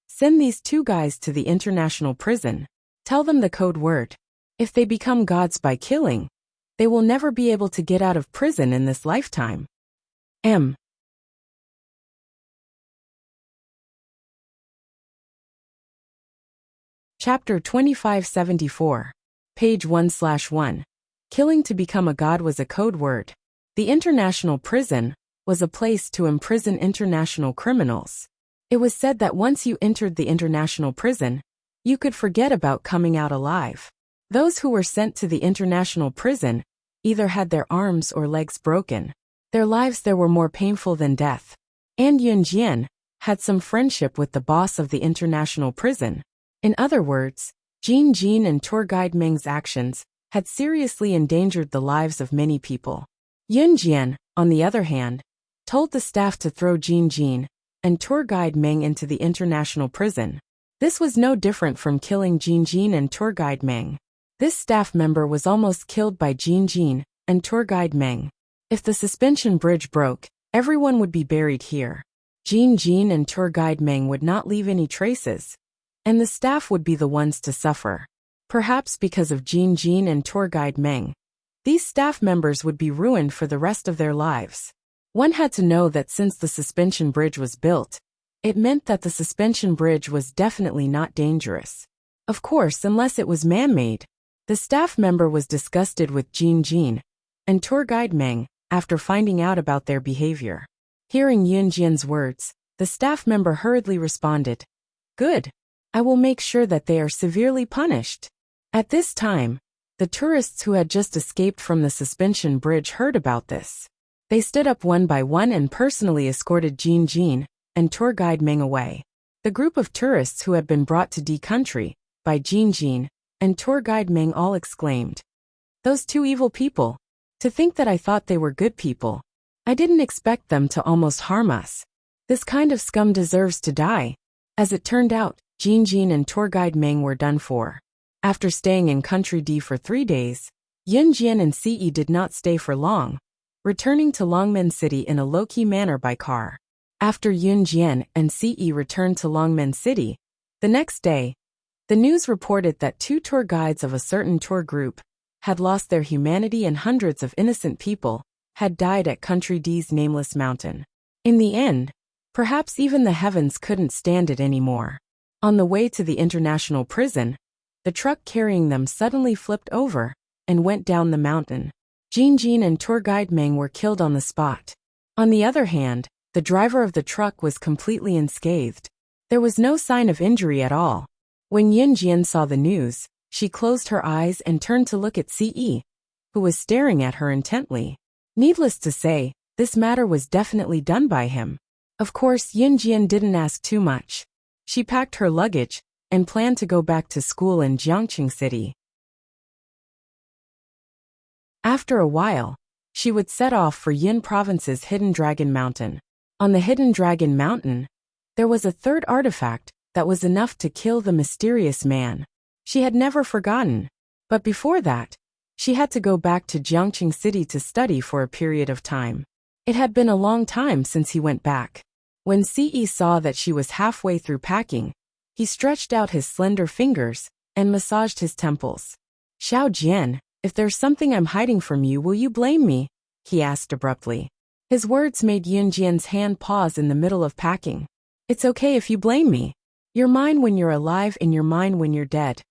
A: "Send these two guys to the international prison. Tell them the code word. If they become gods by killing, they will never be able to get out of prison in this lifetime." Chapter 2574. Page 1/1. Killing to become a god was a code word. The international prison was a place to imprison international criminals. It was said that once you entered the international prison, you could forget about coming out alive. Those who were sent to the international prison either had their arms or legs broken. Their lives there were more painful than death. And Yun Jian had some friendship with the boss of the international prison. In other words, Jin Jin and tour guide Meng's actions had seriously endangered the lives of many people. Yun Jian, on the other hand, told the staff to throw Jin Jin and tour guide Meng into the international prison. This was no different from killing Jin Jin and tour guide Meng. This staff member was almost killed by Jin Jin and tour guide Meng. If the suspension bridge broke, everyone would be buried here. Jin Jin and tour guide Meng would not leave any traces, and the staff would be the ones to suffer. Perhaps because of Jin Jin and tour guide Meng, these staff members would be ruined for the rest of their lives. One had to know that since the suspension bridge was built, it meant that the suspension bridge was definitely not dangerous. Of course, unless it was man-made. The staff member was disgusted with Jin Jin and tour guide Meng after finding out about their behavior. Hearing Yun Jian's words, the staff member hurriedly responded, "Good. I will make sure that they are severely punished." At this time, the tourists who had just escaped from the suspension bridge heard about this. They stood up one by one and personally escorted Jin Jin and tour guide Meng away. The group of tourists who had been brought to D country by Jin Jin and tour guide Meng all exclaimed, "Those two evil people. To think that I thought they were good people. I didn't expect them to almost harm us. This kind of scum deserves to die." As it turned out, Jin Jin and tour guide Meng were done for. After staying in Country D for 3 days, Yun Jian and Ce did not stay for long, returning to Longmen City in a low-key manner by car. After Yun Jian and Ce returned to Longmen City, the next day, the news reported that 2 tour guides of a certain tour group had lost their humanity and hundreds of innocent people had died at Country D's nameless mountain. In the end, perhaps even the heavens couldn't stand it anymore. On the way to the international prison, the truck carrying them suddenly flipped over and went down the mountain. Jin Jin and tour guide Meng were killed on the spot. On the other hand, the driver of the truck was completely unscathed. There was no sign of injury at all. When Yun Jian saw the news, she closed her eyes and turned to look at Ce, who was staring at her intently. Needless to say, This matter was definitely done by him. Of course, Yunjian didn't ask too much. She packed her luggage and planned to go back to school in Jiangqing City. After a while, she would set off for Yin Province's Hidden Dragon Mountain. On the Hidden Dragon Mountain, there was a third artifact that was enough to kill the mysterious man. She had never forgotten, but before that, she had to go back to Jiangqing City to study for a period of time. It had been a long time since he went back. When Ce saw that she was halfway through packing, he stretched out his slender fingers and massaged his temples. "Xiao Jian, if there's something I'm hiding from you, will you blame me?" he asked abruptly. His words made Yunjian's hand pause in the middle of packing. "It's okay if you blame me. You're mine when you're alive and you're mine when you're dead."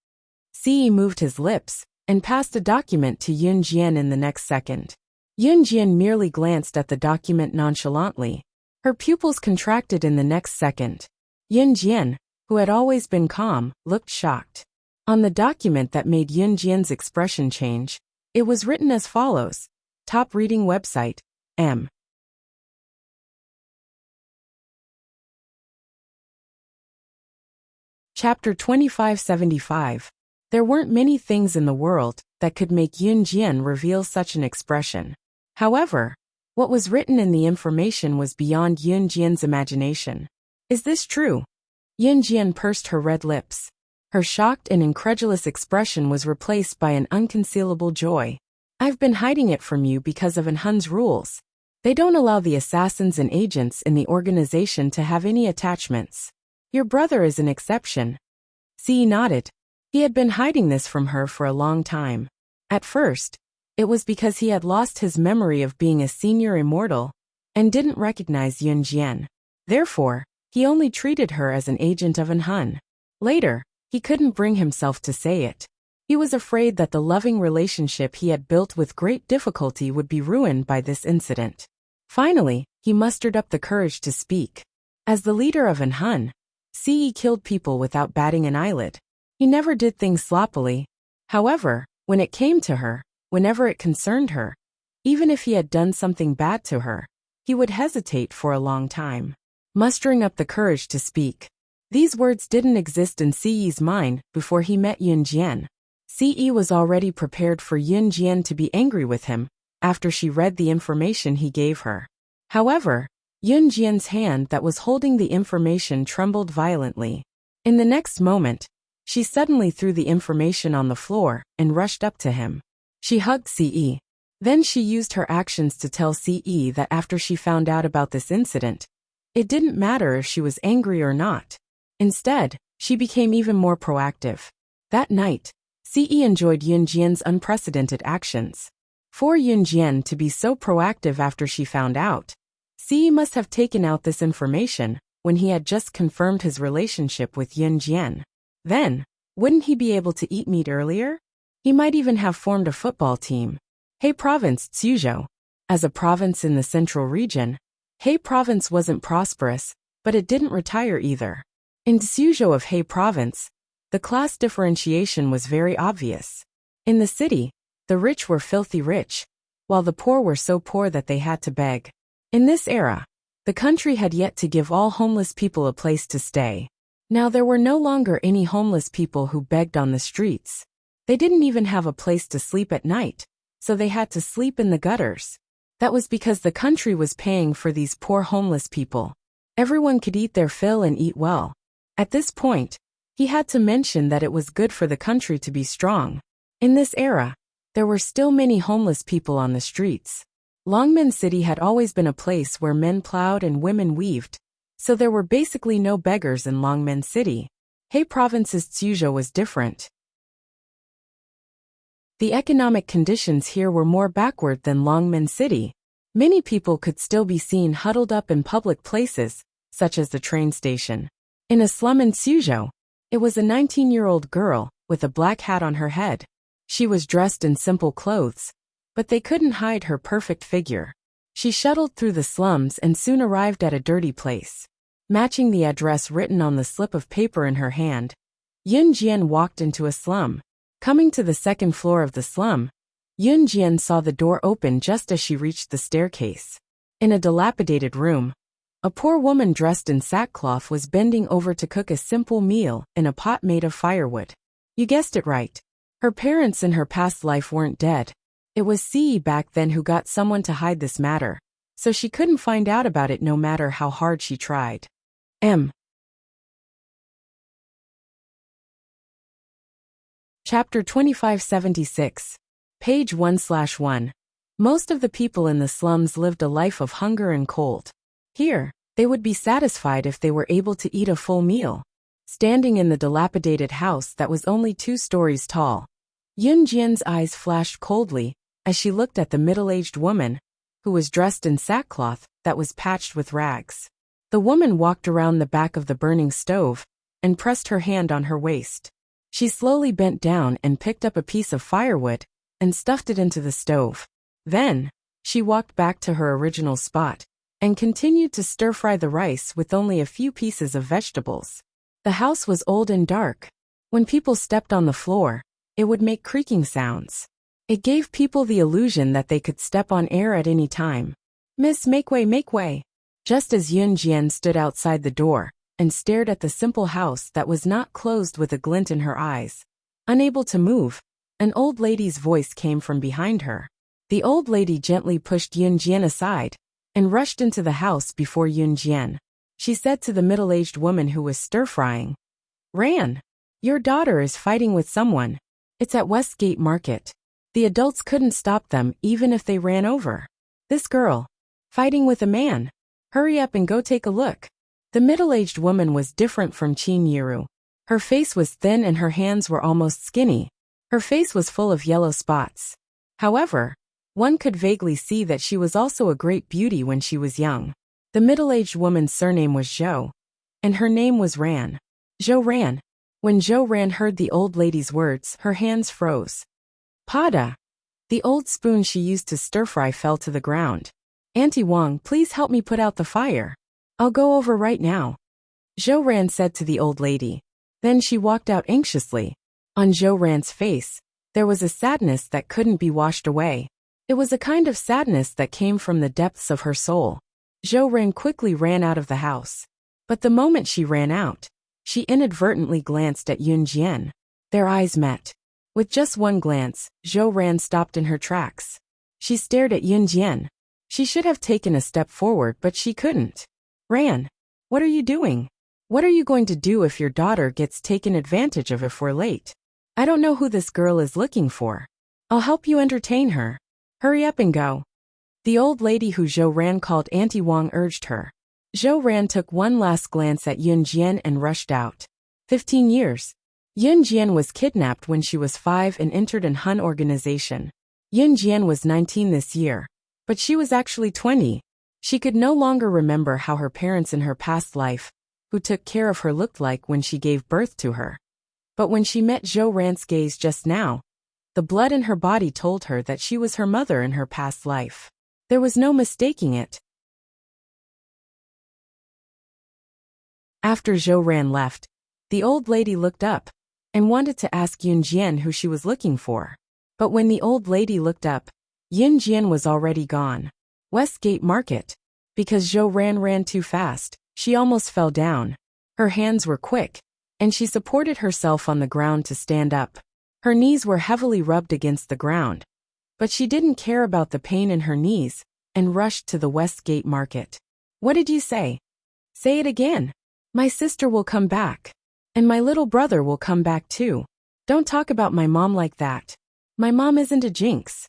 A: Ce moved his lips and passed a document to Yunjian in the next second. Yunjian merely glanced at the document nonchalantly. Her pupils contracted in the next second. Yunjian, who had always been calm, looked shocked. On the document that made Yunjian's expression change, it was written as follows: Top reading website, M. Chapter 2575. There weren't many things in the world that could make Yunjian reveal such an expression. However, what was written in the information was beyond Yunjian's imagination. Is this true? Yunjian pursed her red lips. Her shocked and incredulous expression was replaced by an unconcealable joy. "I've been hiding it from you because of Enhan's rules. They don't allow the assassins and agents in the organization to have any attachments. Your brother is an exception." Ce nodded. He had been hiding this from her for a long time. At first, it was because he had lost his memory of being a senior immortal and didn't recognize Yunjian. Therefore, he only treated her as an agent of Enhan. Later, he couldn't bring himself to say it. He was afraid that the loving relationship he had built with great difficulty would be ruined by this incident. Finally, he mustered up the courage to speak. As the leader of Enhan, Ce killed people without batting an eyelid. He never did things sloppily. However, when it came to her, whenever it concerned her, even if he had done something bad to her, he would hesitate for a long time, mustering up the courage to speak. These words didn't exist in Ce's mind before he met Yunjian. Ce was already prepared for Yunjian to be angry with him after she read the information he gave her. However, Yunjian's hand that was holding the information trembled violently. In the next moment, she suddenly threw the information on the floor and rushed up to him. She hugged Ce. Then she used her actions to tell Ce that after she found out about this incident, it didn't matter if she was angry or not. Instead, she became even more proactive. That night, Ce enjoyed Yunjian's unprecedented actions. For Yunjian to be so proactive after she found out, Ce must have taken out this information when he had just confirmed his relationship with Yunjian. Then, wouldn't he be able to eat meat earlier? He might even have formed a football team. He Province, Suzhou. As a province in the central region, He Province wasn't prosperous, but it didn't retire either. In Suzhou of He Province, the class differentiation was very obvious. In the city, the rich were filthy rich, while the poor were so poor that they had to beg. In this era, the country had yet to give all homeless people a place to stay. Now there were no longer any homeless people who begged on the streets. They didn't even have a place to sleep at night, so they had to sleep in the gutters. That was because the country was paying for these poor homeless people. Everyone could eat their fill and eat well. At this point, he had to mention that it was good for the country to be strong. In this era, there were still many homeless people on the streets. Longmen City had always been a place where men plowed and women weaved, so there were basically no beggars in Longmen City. He Province's Suzhou was different. The economic conditions here were more backward than Longmen City. Many people could still be seen huddled up in public places, such as the train station. In a slum in Suzhou, it was a 19-year-old girl with a black hat on her head. She was dressed in simple clothes, but they couldn't hide her perfect figure. She shuttled through the slums and soon arrived at a dirty place. Matching the address written on the slip of paper in her hand, Yunjian walked into a slum. Coming to the second floor of the slum, Yunjian saw the door open just as she reached the staircase. In a dilapidated room, a poor woman dressed in sackcloth was bending over to cook a simple meal in a pot made of firewood. You guessed it right. Her parents in her past life weren't dead. It was Ce back then who got someone to hide this matter, so she couldn't find out about it no matter how hard she tried. Chapter 2576. Page 1/1. Most of the people in the slums lived a life of hunger and cold. Here, they would be satisfied if they were able to eat a full meal. Standing in the dilapidated house that was only 2 stories tall, Yunjian's eyes flashed coldly as she looked at the middle-aged woman, who was dressed in sackcloth that was patched with rags. The woman walked around the back of the burning stove and pressed her hand on her waist. She slowly bent down and picked up a piece of firewood and stuffed it into the stove. Then, she walked back to her original spot and continued to stir-fry the rice with only a few pieces of vegetables. The house was old and dark. When people stepped on the floor, it would make creaking sounds. It gave people the illusion that they could step on air at any time. "Miss, make way, make way." Just as Yun Jian stood outside the door and stared at the simple house that was not closed with a glint in her eyes, unable to move, an old lady's voice came from behind her. The old lady gently pushed Yun Jian aside and rushed into the house before Yun Jian. She said to the middle-aged woman who was stir-frying, "Ran, your daughter is fighting with someone. It's at Westgate Market." The adults couldn't stop them even if they ran over. "This girl, fighting with a man. Hurry up and go take a look." The middle-aged woman was different from Qin Yiru. Her face was thin and her hands were almost skinny. Her face was full of yellow spots. However, one could vaguely see that she was also a great beauty when she was young. The middle-aged woman's surname was Zhou, and her name was Ran. Zhou ran. When Zhou Ran heard the old lady's words, her hands froze. "Pada." The old spoon she used to stir-fry fell to the ground. "Auntie Wang, please help me put out the fire. I'll go over right now," Zhou Ran said to the old lady. Then she walked out anxiously. On Zhou Ran's face, there was a sadness that couldn't be washed away. It was a kind of sadness that came from the depths of her soul. Zhou Ran quickly ran out of the house. But the moment she ran out, she inadvertently glanced at Yun Jian. Their eyes met. With just one glance, Zhou Ran stopped in her tracks. She stared at Yun Jian. She should have taken a step forward, but she couldn't. "Ran, what are you doing? What are you going to do if your daughter gets taken advantage of if we're late? I don't know who this girl is looking for. I'll help you entertain her. Hurry up and go." The old lady who Zhou Ran called Auntie Wang urged her. Zhou Ran took one last glance at Yun Jian and rushed out. 15 years. Yun Jian was kidnapped when she was 5 and entered an Hun organization. Yun Jian was 19 this year, but she was actually 20. She could no longer remember how her parents in her past life, who took care of her, looked like when she gave birth to her. But when she met Zhou Ran's gaze just now, the blood in her body told her that she was her mother in her past life. There was no mistaking it. After Zhou Ran left, the old lady looked up and wanted to ask Yun Jian who she was looking for. But when the old lady looked up, Yun Jian was already gone. Westgate Market. Because Zhou Ran ran too fast, she almost fell down. Her hands were quick, and she supported herself on the ground to stand up. Her knees were heavily rubbed against the ground, but she didn't care about the pain in her knees and rushed to the Westgate Market. "What did you say? Say it again." "My sister will come back. And my little brother will come back too. Don't talk about my mom like that. My mom isn't a jinx."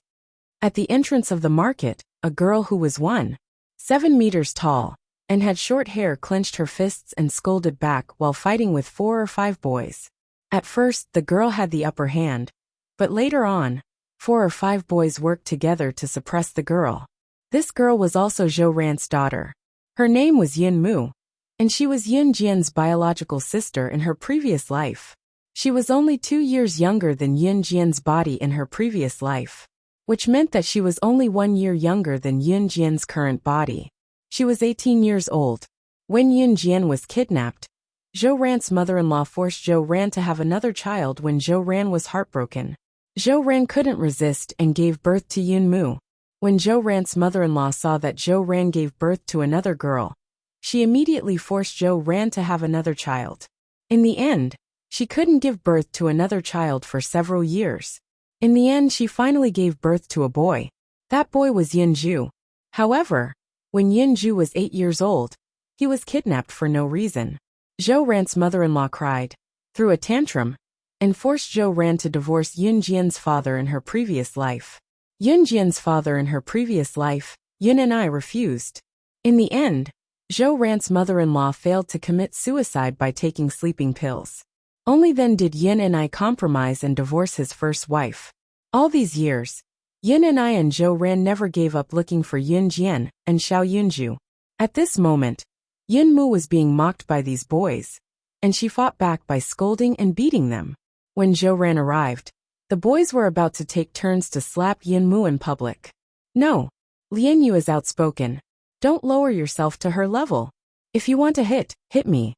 A: At the entrance of the market, a girl who was 1.7 meters tall and had short hair clenched her fists and scolded back while fighting with 4 or 5 boys. At first, the girl had the upper hand, but later on, 4 or 5 boys worked together to suppress the girl. This girl was also Zhou Ran's daughter. Her name was Yun Mu, and she was Yun Jian's biological sister in her previous life. She was only 2 years younger than Yun Jian's body in her previous life, which meant that she was only 1 year younger than Yun Jian's current body. She was 18 years old. When Yun Jian was kidnapped, Zhou Ran's mother-in-law forced Zhou Ran to have another child when Zhou Ran was heartbroken. Zhou Ran couldn't resist and gave birth to Yun Mu. When Zhou Ran's mother-in-law saw that Zhou Ran gave birth to another girl, she immediately forced Zhou Ran to have another child. In the end, she couldn't give birth to another child for several years. In the end, she finally gave birth to a boy. That boy was Yin Zhu. However, when Yin Zhu was 8 years old, he was kidnapped for no reason. Zhou Ran's mother-in-law cried, threw a tantrum, and forced Zhou Ran to divorce Yun Jian's father in her previous life. Yun Jian's father in her previous life, Yun and I refused. In the end, Zhou Ran's mother-in-law failed to commit suicide by taking sleeping pills. Only then did Yin and I compromise and divorce his first wife. All these years, Yin and I and Zhou Ran never gave up looking for Yun Jian and Xiao Yunju. At this moment, Yin Mu was being mocked by these boys, and she fought back by scolding and beating them. When Zhou Ran arrived, the boys were about to take turns to slap Yin Mu in public. No, Lian Yu is outspoken. Don't lower yourself to her level. If you want to hit me.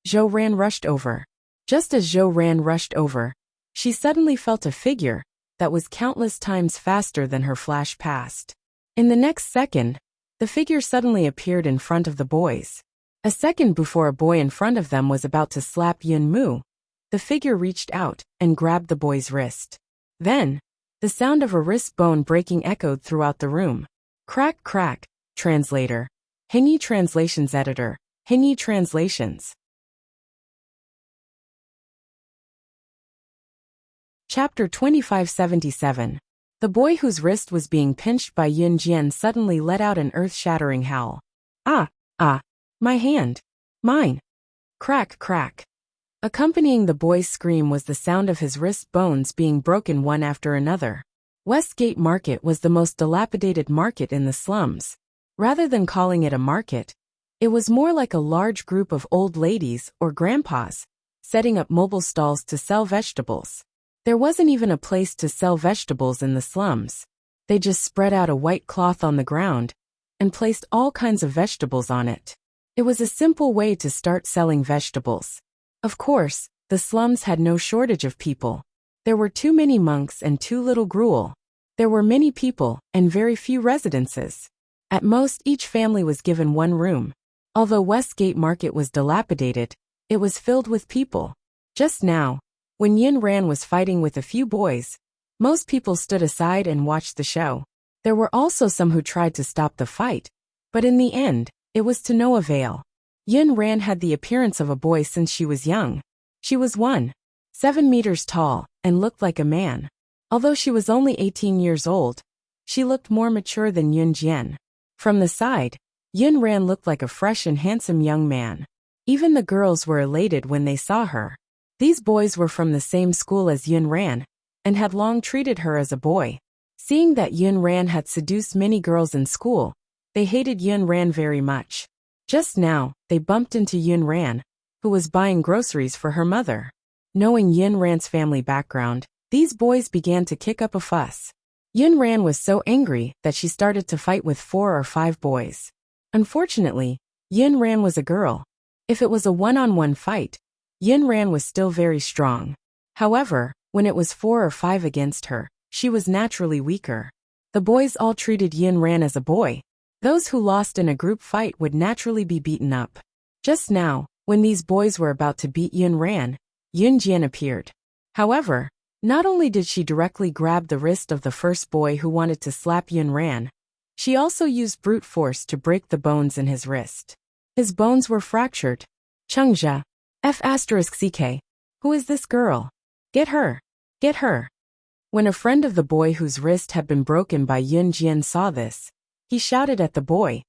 A: Zhou Ran rushed over. Just as Zhou Ran rushed over, she suddenly felt a figure that was countless times faster than her flash past. In the next second, the figure suddenly appeared in front of the boys. A second before a boy in front of them was about to slap Yin Mu, the figure reached out and grabbed the boy's wrist. Then, the sound of a wrist bone breaking echoed throughout the room. Crack crack. Translator. Hengyi Translations Editor. Hengyi Translations. Chapter 2577. The boy whose wrist was being pinched by Yun Jian suddenly let out an earth-shattering howl. Ah! My hand! Mine! Crack crack. Accompanying the boy's scream was the sound of his wrist bones being broken one after another. Westgate Market was the most dilapidated market in the slums. Rather than calling it a market, it was more like a large group of old ladies or grandpas, setting up mobile stalls to sell vegetables. There wasn't even a place to sell vegetables in the slums. They just spread out a white cloth on the ground and placed all kinds of vegetables on it. It was a simple way to start selling vegetables. Of course, the slums had no shortage of people. There were too many monks and too little gruel. There were many people and very few residences. At most, each family was given one room. Although Westgate Market was dilapidated, it was filled with people. Just now, when Yin Ran was fighting with a few boys, most people stood aside and watched the show. There were also some who tried to stop the fight, but in the end, it was to no avail. Yin Ran had the appearance of a boy since she was young. She was 1.7 meters tall and looked like a man. Although she was only 18 years old, she looked more mature than Yun Jian. From the side, Yin Ran looked like a fresh and handsome young man. Even the girls were elated when they saw her. These boys were from the same school as Yin Ran, and had long treated her as a boy. Seeing that Yin Ran had seduced many girls in school, they hated Yin Ran very much. Just now, they bumped into Yin Ran, who was buying groceries for her mother. Knowing Yin Ran's family background, these boys began to kick up a fuss. Yin Ran was so angry that she started to fight with 4 or 5 boys. Unfortunately, Yin Ran was a girl. If it was a one-on-one fight, Yin Ran was still very strong. However, when it was 4 or 5 against her, she was naturally weaker. The boys all treated Yin Ran as a boy. Those who lost in a group fight would naturally be beaten up. Just now, when these boys were about to beat Yin Ran, Yun Jian appeared. However, not only did she directly grab the wrist of the first boy who wanted to slap Yin Ran, she also used brute force to break the bones in his wrist. His bones were fractured. Chengzhe. F***ck. Who is this girl? Get her. Get her. When a friend of the boy whose wrist had been broken by Yun Jian saw this, he shouted at the boy,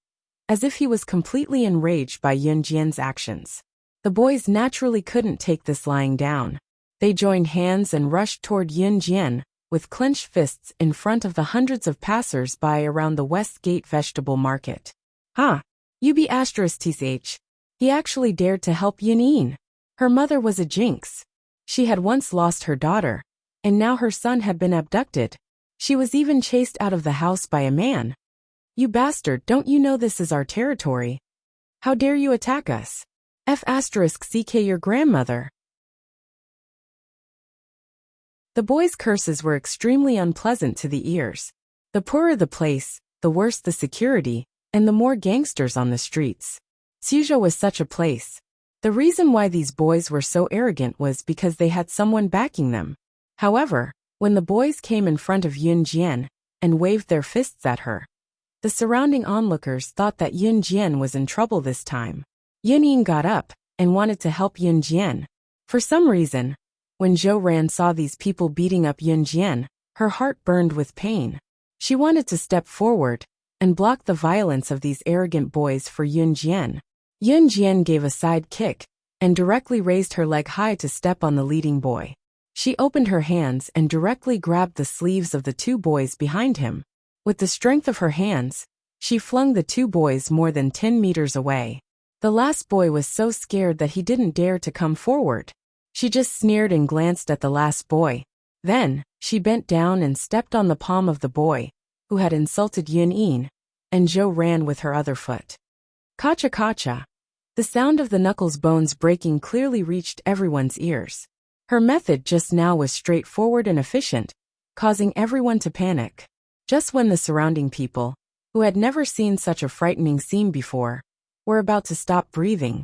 A: as if he was completely enraged by Yun Jian's actions. The boys naturally couldn't take this lying down. They joined hands and rushed toward Yun Jian, with clenched fists in front of the hundreds of passers-by around the Westgate Vegetable Market. UB*TCH. He actually dared to help Yunin. Her mother was a jinx. She had once lost her daughter, and now her son had been abducted. She was even chased out of the house by a man. You bastard, don't you know this is our territory? How dare you attack us? F***ck your grandmother. The boy's curses were extremely unpleasant to the ears. The poorer the place, the worse the security, and the more gangsters on the streets. Suzhou was such a place. The reason why these boys were so arrogant was because they had someone backing them. However, when the boys came in front of Yun Jian and waved their fists at her, the surrounding onlookers thought that Yun Jian was in trouble this time. Yun Ying got up and wanted to help Yun Jian. For some reason, when Zhou Ran saw these people beating up Yun Jian, her heart burned with pain. She wanted to step forward and block the violence of these arrogant boys for Yun Jian. Yun Jian gave a side kick and directly raised her leg high to step on the leading boy. She opened her hands and directly grabbed the sleeves of the two boys behind him. With the strength of her hands, she flung the two boys more than 10 meters away. The last boy was so scared that he didn't dare to come forward. She just sneered and glanced at the last boy. Then, she bent down and stepped on the palm of the boy, who had insulted Yun Yin, and Zhou ran with her other foot. Kacha kacha. The sound of the knuckles bones breaking clearly reached everyone's ears. Her method just now was straightforward and efficient, causing everyone to panic. Just when the surrounding people, who had never seen such a frightening scene before, were about to stop breathing,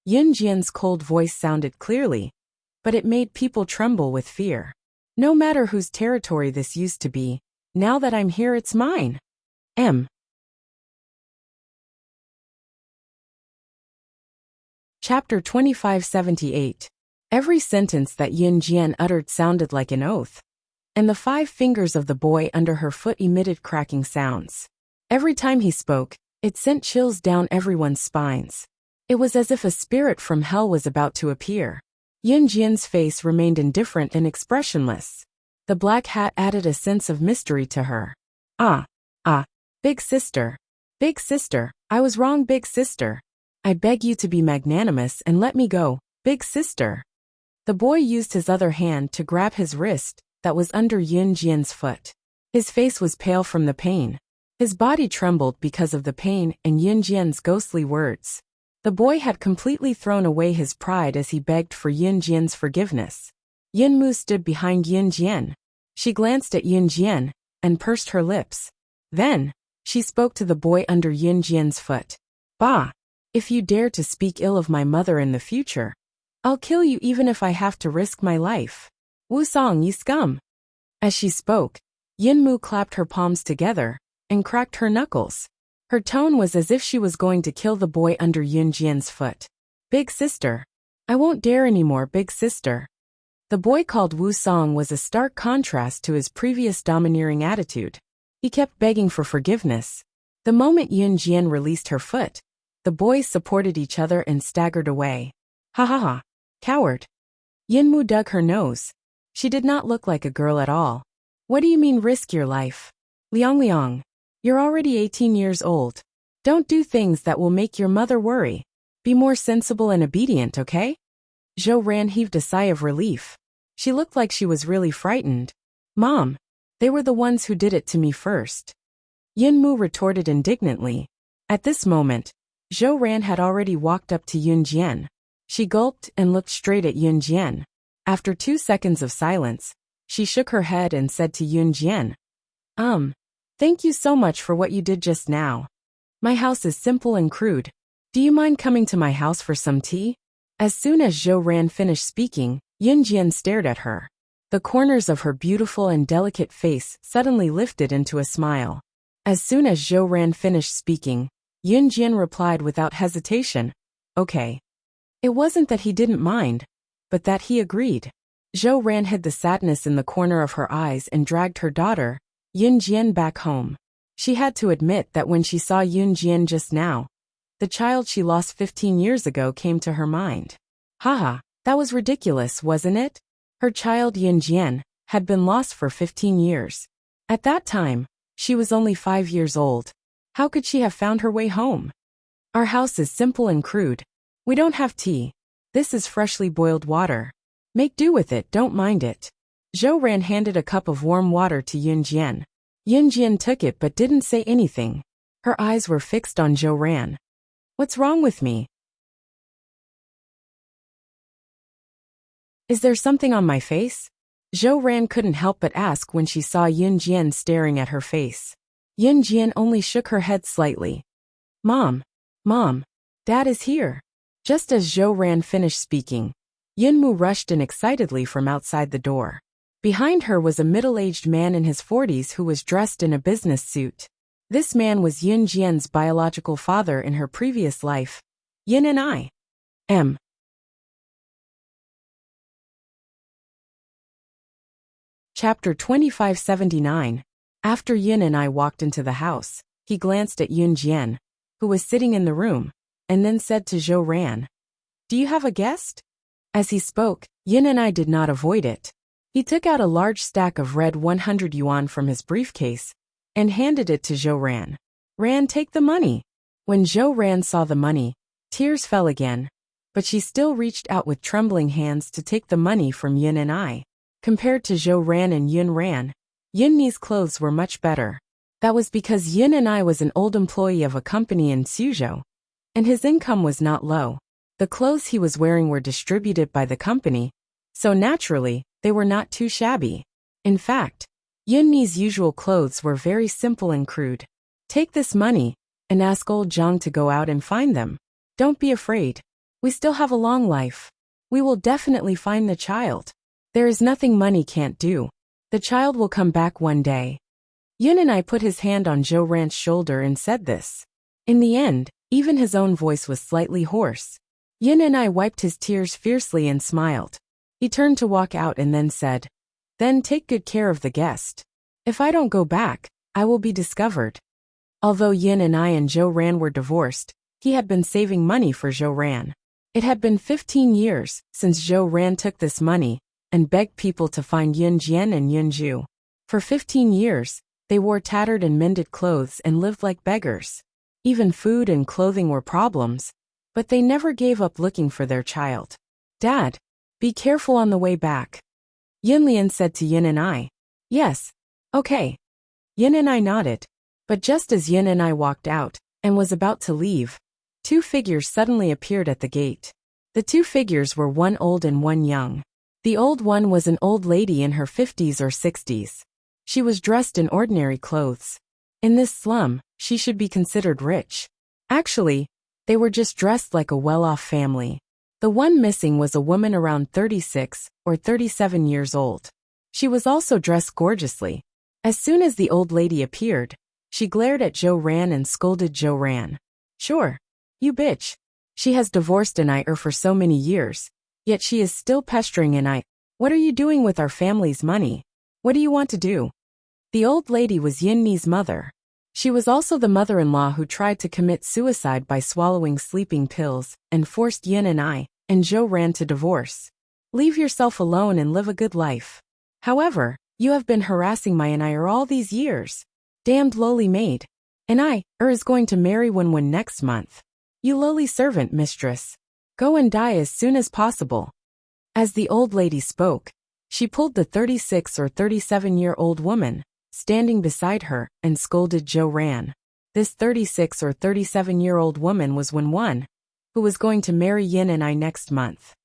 A: Yun Jian's cold voice sounded clearly, but it made people tremble with fear. No matter whose territory this used to be, now that I'm here it's mine. Chapter 2578. Every sentence that Yun Jian uttered sounded like an oath, and the 5 fingers of the boy under her foot emitted cracking sounds. Every time he spoke, it sent chills down everyone's spines. It was as if a spirit from hell was about to appear. Yun Jian's face remained indifferent and expressionless. The black hat added a sense of mystery to her. Big sister. Big sister, I was wrong, big sister. I beg you to be magnanimous and let me go, big sister. The boy used his other hand to grab his wrist that was under Yun Jian's foot. His face was pale from the pain. His body trembled because of the pain and Yun Jian's ghostly words. The boy had completely thrown away his pride as he begged for Yun Jian's forgiveness. Yun Mu stood behind Yun Jian. She glanced at Yun Jian and pursed her lips. Then, she spoke to the boy under Yun Jian's foot. Bah! If you dare to speak ill of my mother in the future, I'll kill you even if I have to risk my life. Wu Song, you scum! As she spoke, Yun Mu clapped her palms together and cracked her knuckles. Her tone was as if she was going to kill the boy under Yun Jian's foot. Big sister. I won't dare anymore, big sister. The boy called Wu Song was a stark contrast to his previous domineering attitude. He kept begging for forgiveness. The moment Yun Jian released her foot, the boys supported each other and staggered away. Ha ha ha. Coward. Yun Mu dug her nose. She did not look like a girl at all. What do you mean risk your life? Liang, you're already 18 years old. Don't do things that will make your mother worry. Be more sensible and obedient, okay? Zhou Ran heaved a sigh of relief. She looked like she was really frightened. Mom, they were the ones who did it to me first. Yun Mu retorted indignantly. At this moment, Zhou Ran had already walked up to Yun Jian. She gulped and looked straight at Yun Jian. After 2 seconds of silence, she shook her head and said to Yun Jian, Thank you so much for what you did just now. My house is simple and crude. Do you mind coming to my house for some tea? As soon as Zhou Ran finished speaking, Yun Jian stared at her. The corners of her beautiful and delicate face suddenly lifted into a smile. As soon as Zhou Ran finished speaking, Yun Jian replied without hesitation, Okay. It wasn't that he didn't mind, but that he agreed. Zhou Ran hid the sadness in the corner of her eyes and dragged her daughter, Yun Jian, back home. She had to admit that when she saw Yun Jian just now, the child she lost 15 years ago came to her mind. Haha, that was ridiculous, wasn't it? Her child Yun Jian had been lost for 15 years. At that time, she was only 5 years old. How could she have found her way home? Our house is simple and crude. We don't have tea. This is freshly boiled water. Make do with it, don't mind it. Zhou Ran handed a cup of warm water to Yun Jian. Yun Jian took it but didn't say anything. Her eyes were fixed on Zhou Ran. What's wrong with me? Is there something on my face? Zhou Ran couldn't help but ask when she saw Yun Jian staring at her face. Yun Jian only shook her head slightly. Mom, Dad is here. Just as Zhou Ran finished speaking, Yun Mu rushed in excitedly from outside the door. Behind her was a middle-aged man in his 40s who was dressed in a business suit. This man was Yun Jian's biological father in her previous life, Yin and I. Chapter 2579. After Yin and I walked into the house, he glanced at Yun Jian, who was sitting in the room, and then said to Zhou Ran, "Do you have a guest?" As he spoke, Yin and I did not avoid it. He took out a large stack of red 100 yuan from his briefcase and handed it to Zhou Ran. "Ran, take the money." When Zhou Ran saw the money, tears fell again, but she still reached out with trembling hands to take the money from Yin and I. Compared to Zhou Ran and Yun Ran, Yun Ni's clothes were much better. That was because Yin and I was an old employee of a company in Suzhou, and his income was not low. The clothes he was wearing were distributed by the company, so naturally, they were not too shabby. In fact, Yun Ni's usual clothes were very simple and crude. "Take this money, and ask old Zhang to go out and find them. Don't be afraid. We still have a long life. We will definitely find the child. There is nothing money can't do. The child will come back one day." Yun and I put his hand on Zhou Ran's shoulder and said this. In the end, even his own voice was slightly hoarse. Yun and I wiped his tears fiercely and smiled. He turned to walk out and then said, "Then take good care of the guest. If I don't go back, I will be discovered." Although Yin and I and Zhou Ran were divorced, he had been saving money for Zhou Ran. It had been 15 years since Zhou Ran took this money and begged people to find Yun Jian and Yun Zhu. For 15 years, they wore tattered and mended clothes and lived like beggars. Even food and clothing were problems, but they never gave up looking for their child. "Dad, be careful on the way back," Yin Lian said to Yin and I. "Yes. Okay." Yin and I nodded, but just as Yin and I walked out and was about to leave, two figures suddenly appeared at the gate. The two figures were one old and one young. The old one was an old lady in her 50s or 60s. She was dressed in ordinary clothes. In this slum, she should be considered rich. Actually, they were just dressed like a well-off family. The one missing was a woman around 36 or 37 years old. She was also dressed gorgeously. As soon as the old lady appeared, she glared at Zhou Ran and scolded Zhou Ran. "Sure, you bitch. She has divorced an I for so many years, yet she is still pestering an I. What are you doing with our family's money? What do you want to do?" The old lady was Yin Ni's mother. She was also the mother-in-law who tried to commit suicide by swallowing sleeping pills and forced Yin and I and Zhou Ran to divorce. "Leave yourself alone and live a good life. However, you have been harassing my An-I all these years. Damned lowly maid. An-I is going to marry Wen next month. You lowly servant mistress. Go and die as soon as possible." As the old lady spoke, she pulled the 36 or 37-year-old woman standing beside her and scolded Zhou Ran. This 36 or 37-year-old woman was Wen, who was going to marry Yin and I next month.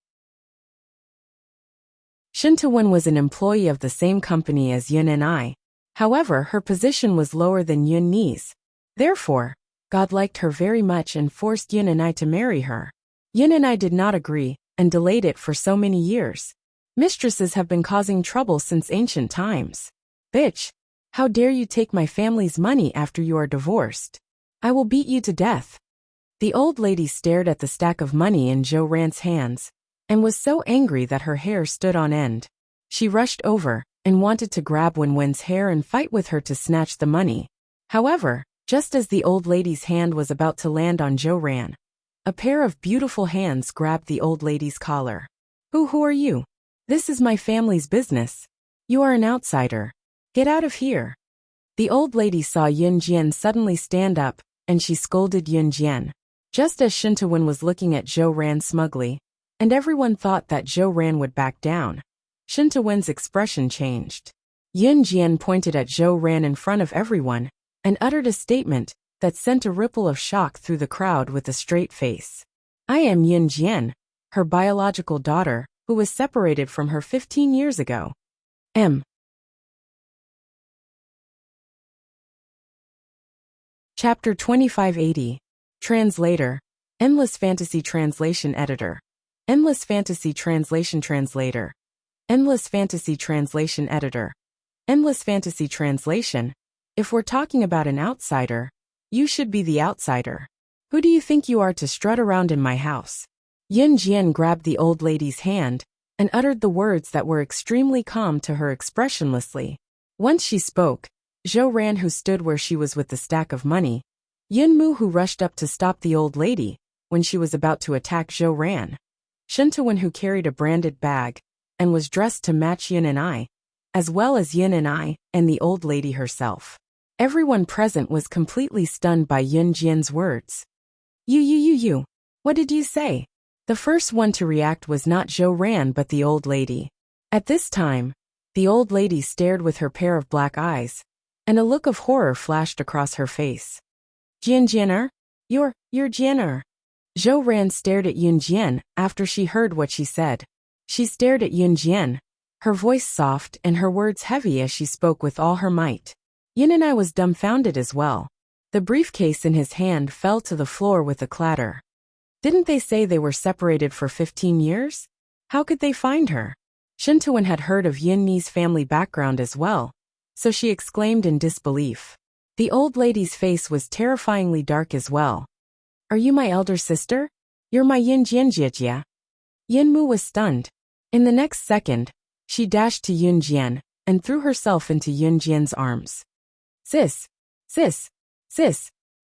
A: Wen was an employee of the same company as Yin and I. However, her position was lower than Yun Ni's. Therefore, God liked her very much and forced Yin and I to marry her. Yin and I did not agree and delayed it for so many years. Mistresses have been causing trouble since ancient times. "Bitch, how dare you take my family's money after you are divorced? I will beat you to death." The old lady stared at the stack of money in Zhou Ran's hands and was so angry that her hair stood on end. She rushed over and wanted to grab Wen's hair and fight with her to snatch the money. However, just as the old lady's hand was about to land on Zhou Ran, a pair of beautiful hands grabbed the old lady's collar. Who are you? This is my family's business. You are an outsider. Get out of here." The old lady saw Yun Jian suddenly stand up, and she scolded Yun Jian. Just as Wen was looking at Zhou Ran smugly, and everyone thought that Zhou Ran would back down, Wen's expression changed. Yun Jian pointed at Zhou Ran in front of everyone and uttered a statement that sent a ripple of shock through the crowd with a straight face. "I am Yun Jian, her biological daughter, who was separated from her 15 years ago." M. Chapter 2580. Translator. Endless Fantasy Translation Editor. Endless Fantasy Translation Translator. Endless Fantasy Translation Editor. Endless Fantasy Translation. If we're talking about an outsider, you should be the outsider. Who do you think you are to strut around in my house? Yin Jian grabbed the old lady's hand and uttered the words that were extremely calm to her expressionlessly. Once she spoke, Zhou Ran, who stood where she was with the stack of money, Yin Mu, who rushed up to stop the old lady when she was about to attack Zhou Ran, Shen Tuwen, who carried a branded bag and was dressed to match Yin and I, as well as Yin and I and the old lady herself. Everyone present was completely stunned by Yin Jian's words. You. What did you say? The first one to react was not Zhou Ran but the old lady. At this time, the old lady stared with her pair of black eyes, and a look of horror flashed across her face. Jianer? You're Jianer. Zhou Ran stared at Yun Jian after she heard what she said. She stared at Yun Jian, her voice soft and her words heavy as she spoke with all her might. Yin and I was dumbfounded as well. The briefcase in his hand fell to the floor with a clatter. Didn't they say they were separated for 15 years? How could they find her? Shen Tuwen had heard of Yin Ni's family background as well, so she exclaimed in disbelief. The old lady's face was terrifyingly dark as well. Are you my elder sister? You're my Yin Jianjia. Yin Mu was stunned. In the next second, she dashed to Yun Jian and threw herself into Yun Jian's arms. Sis.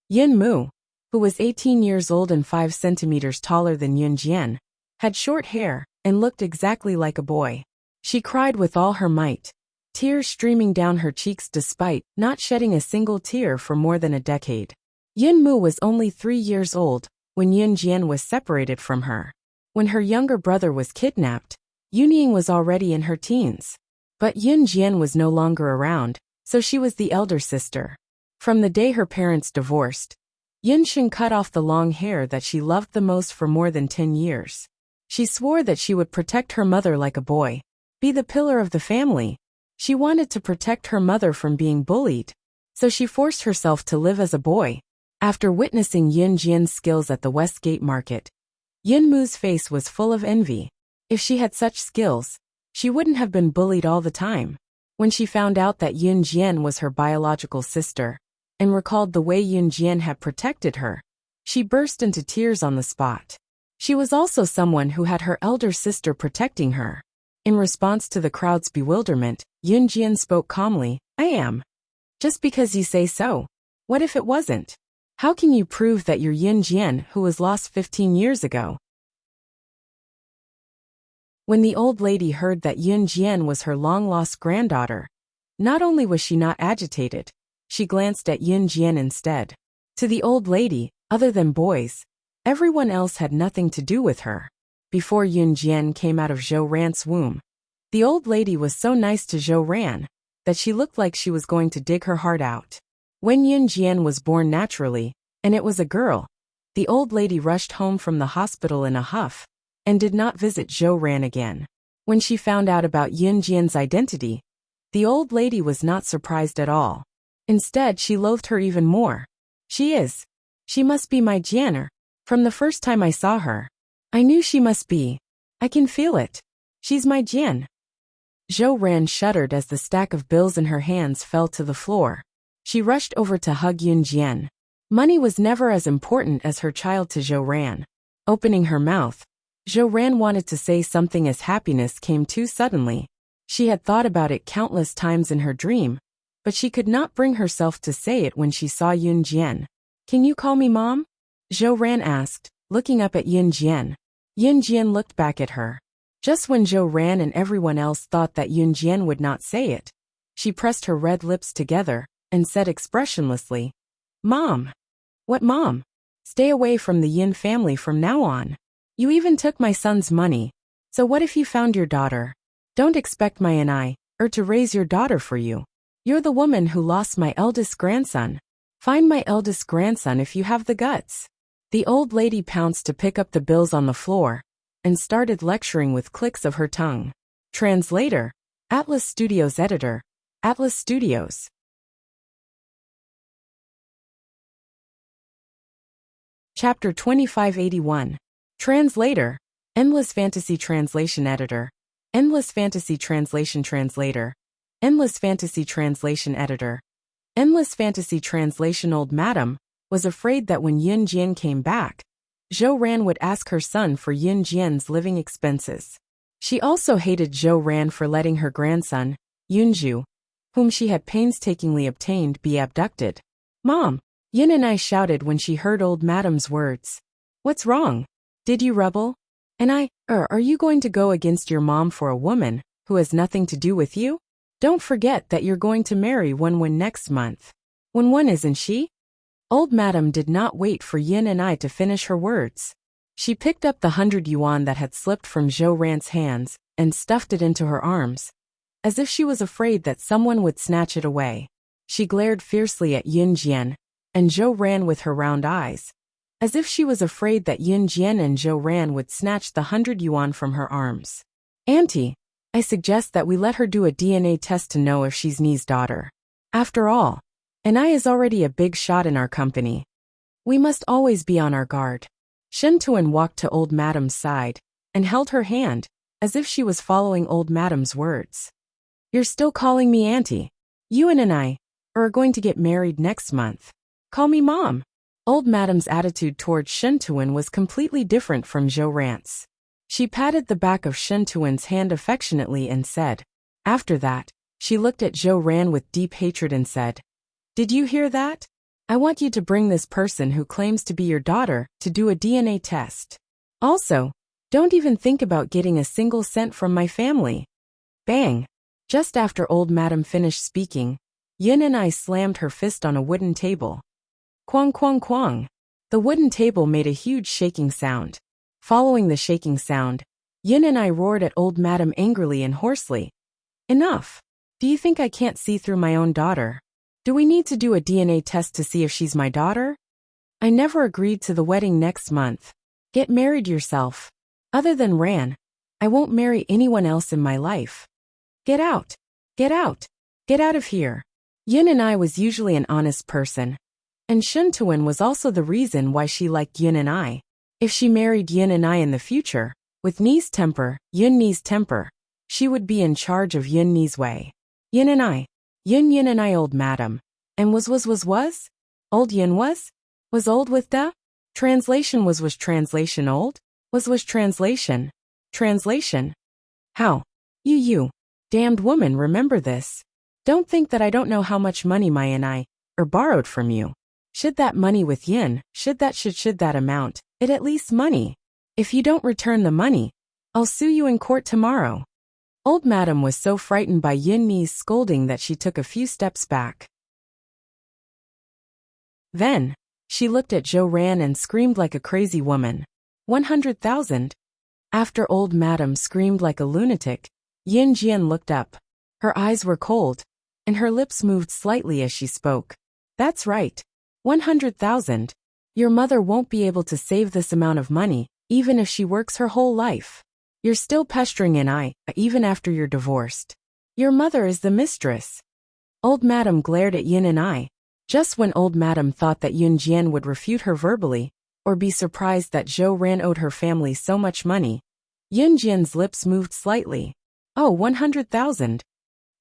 A: Yin Mu, who was 18 years old and 5 centimeters taller than Yun Jian, had short hair and looked exactly like a boy. She cried with all her might, tears streaming down her cheeks despite not shedding a single tear for more than a decade. Yin Mu was only 3 years old when Yun Jian was separated from her. When her younger brother was kidnapped, Yunying was already in her teens. But Yun Jian was no longer around, so she was the elder sister. From the day her parents divorced, Yun Shen cut off the long hair that she loved the most for more than 10 years. She swore that she would protect her mother like a boy, be the pillar of the family. She wanted to protect her mother from being bullied, so she forced herself to live as a boy. After witnessing Yun Jian's skills at the Westgate Market, Yin Mu's face was full of envy. If she had such skills, she wouldn't have been bullied all the time. When she found out that Yun Jian was her biological sister, and recalled the way Yun Jian had protected her, she burst into tears on the spot. She was also someone who had her elder sister protecting her. In response to the crowd's bewilderment, Yun Jian spoke calmly, I am. Just because you say so. What if it wasn't? How can you prove that you're Yun Jian who was lost 15 years ago? When the old lady heard that Yun Jian was her long-lost granddaughter, not only was she not agitated, she glanced at Yun Jian instead. To the old lady, other than boys, everyone else had nothing to do with her. Before Yun Jian came out of Zhou Ran's womb, the old lady was so nice to Zhou Ran that she looked like she was going to dig her heart out. When Yun Jian was born naturally, and it was a girl, the old lady rushed home from the hospital in a huff and did not visit Zhou Ran again. When she found out about Yun Jian's identity, the old lady was not surprised at all. Instead, she loathed her even more. She must be my Jianer. From the first time I saw her, I knew she must be. I can feel it. She's my Jian. Zhou Ran shuddered as the stack of bills in her hands fell to the floor. She rushed over to hug Yun Jian. Money was never as important as her child to Zhou Ran. Opening her mouth, Zhou Ran wanted to say something as happiness came too suddenly. She had thought about it countless times in her dream, but she could not bring herself to say it when she saw Yun Jian. Can you call me Mom? Zhou Ran asked, looking up at Yun Jian. Yun Jian looked back at her. Just when Zhou Ran and everyone else thought that Yun Jian would not say it, she pressed her red lips together and said expressionlessly, Mom. What mom? Stay away from the Yin family from now on. You even took my son's money. So what if you found your daughter? Don't expect my and I, to raise your daughter for you. You're the woman who lost my eldest grandson. Find my eldest grandson if you have the guts. The old lady pounced to pick up the bills on the floor and started lecturing with clicks of her tongue. Translator. Atlas Studios editor, Atlas Studios. Chapter 2581. Translator, Endless Fantasy Translation Editor, Endless Fantasy Translation Translator, Endless Fantasy Translation Editor, Endless Fantasy Translation. Old Madam was afraid that when Yun Jian came back, Zhou Ran would ask her son for Yun Jian's living expenses. She also hated Zhou Ran for letting her grandson, Yunju, whom she had painstakingly obtained, be abducted. "Mom!" Yun and I shouted when she heard Old Madam's words. "What's wrong? Did you rebel? Are you going to go against your mom for a woman who has nothing to do with you? Don't forget that you're going to marry Wen next month." "Wen, isn't she?" Old Madam did not wait for Yin and I to finish her words. She picked up the 100 yuan that had slipped from Zhou Ran's hands and stuffed it into her arms, as if she was afraid that someone would snatch it away. She glared fiercely at Yun Jian and Zhou Ran with her round eyes, as if she was afraid that Yun Jian and Zhou Ran would snatch the 100 yuan from her arms. "Auntie, I suggest that we let her do a DNA test to know if she's Ni's daughter. After all, Ai is already a big shot in our company. We must always be on our guard." Shen Tuan walked to Old Madam's side and held her hand, as if she was following Old Madam's words. "You're still calling me auntie? You and I are going to get married next month. Call me mom." Old Madam's attitude toward Shen Tuan was completely different from Zhou Ran's. She patted the back of Shen Tuan's hand affectionately and said. After that, she looked at Zhou Ran with deep hatred and said, "Did you hear that? I want you to bring this person who claims to be your daughter to do a DNA test. Also, don't even think about getting a single cent from my family." Bang! Just after Old Madam finished speaking, Yin and I slammed her fist on a wooden table. Quang quang quang. The wooden table made a huge shaking sound. Following the shaking sound, Yin and I roared at Old Madam angrily and hoarsely. "Enough! Do you think I can't see through my own daughter? Do we need to do a DNA test to see if she's my daughter? I never agreed to the wedding next month. Get married yourself. Other than Ran, I won't marry anyone else in my life. Get out! Get out! Get out of here." Yin and I was usually an honest person, and Shen Tuan was also the reason why she liked Yin and I. If she married Yin and I in the future, with Ni's temper, Ni's temper, she would be in charge of Ni's way. Yin and I. Yin and I. Old Madam. And was? Old Yin was old with da? Translation was translation old? Was translation. Translation. How? You. Damned woman, remember this. Don't think that I don't know how much money my and I borrowed from you. Should that money with Yin, should that amount, it at least money. If you don't return the money, I'll sue you in court tomorrow." Old Madam was so frightened by Yin Ni's scolding that she took a few steps back. Then, she looked at Zhou Ran and screamed like a crazy woman. 100,000. After Old Madam screamed like a lunatic, Yin Jian looked up. Her eyes were cold, and her lips moved slightly as she spoke. "That's right. 100,000. Your mother won't be able to save this amount of money, even if she works her whole life. You're still pestering and I, even after you're divorced. Your mother is the mistress." Old Madam glared at Yin and I. Just when Old Madam thought that Yun Jian would refute her verbally, or be surprised that Zhou Ran owed her family so much money, Yun Jian's lips moved slightly. "Oh, 100,000.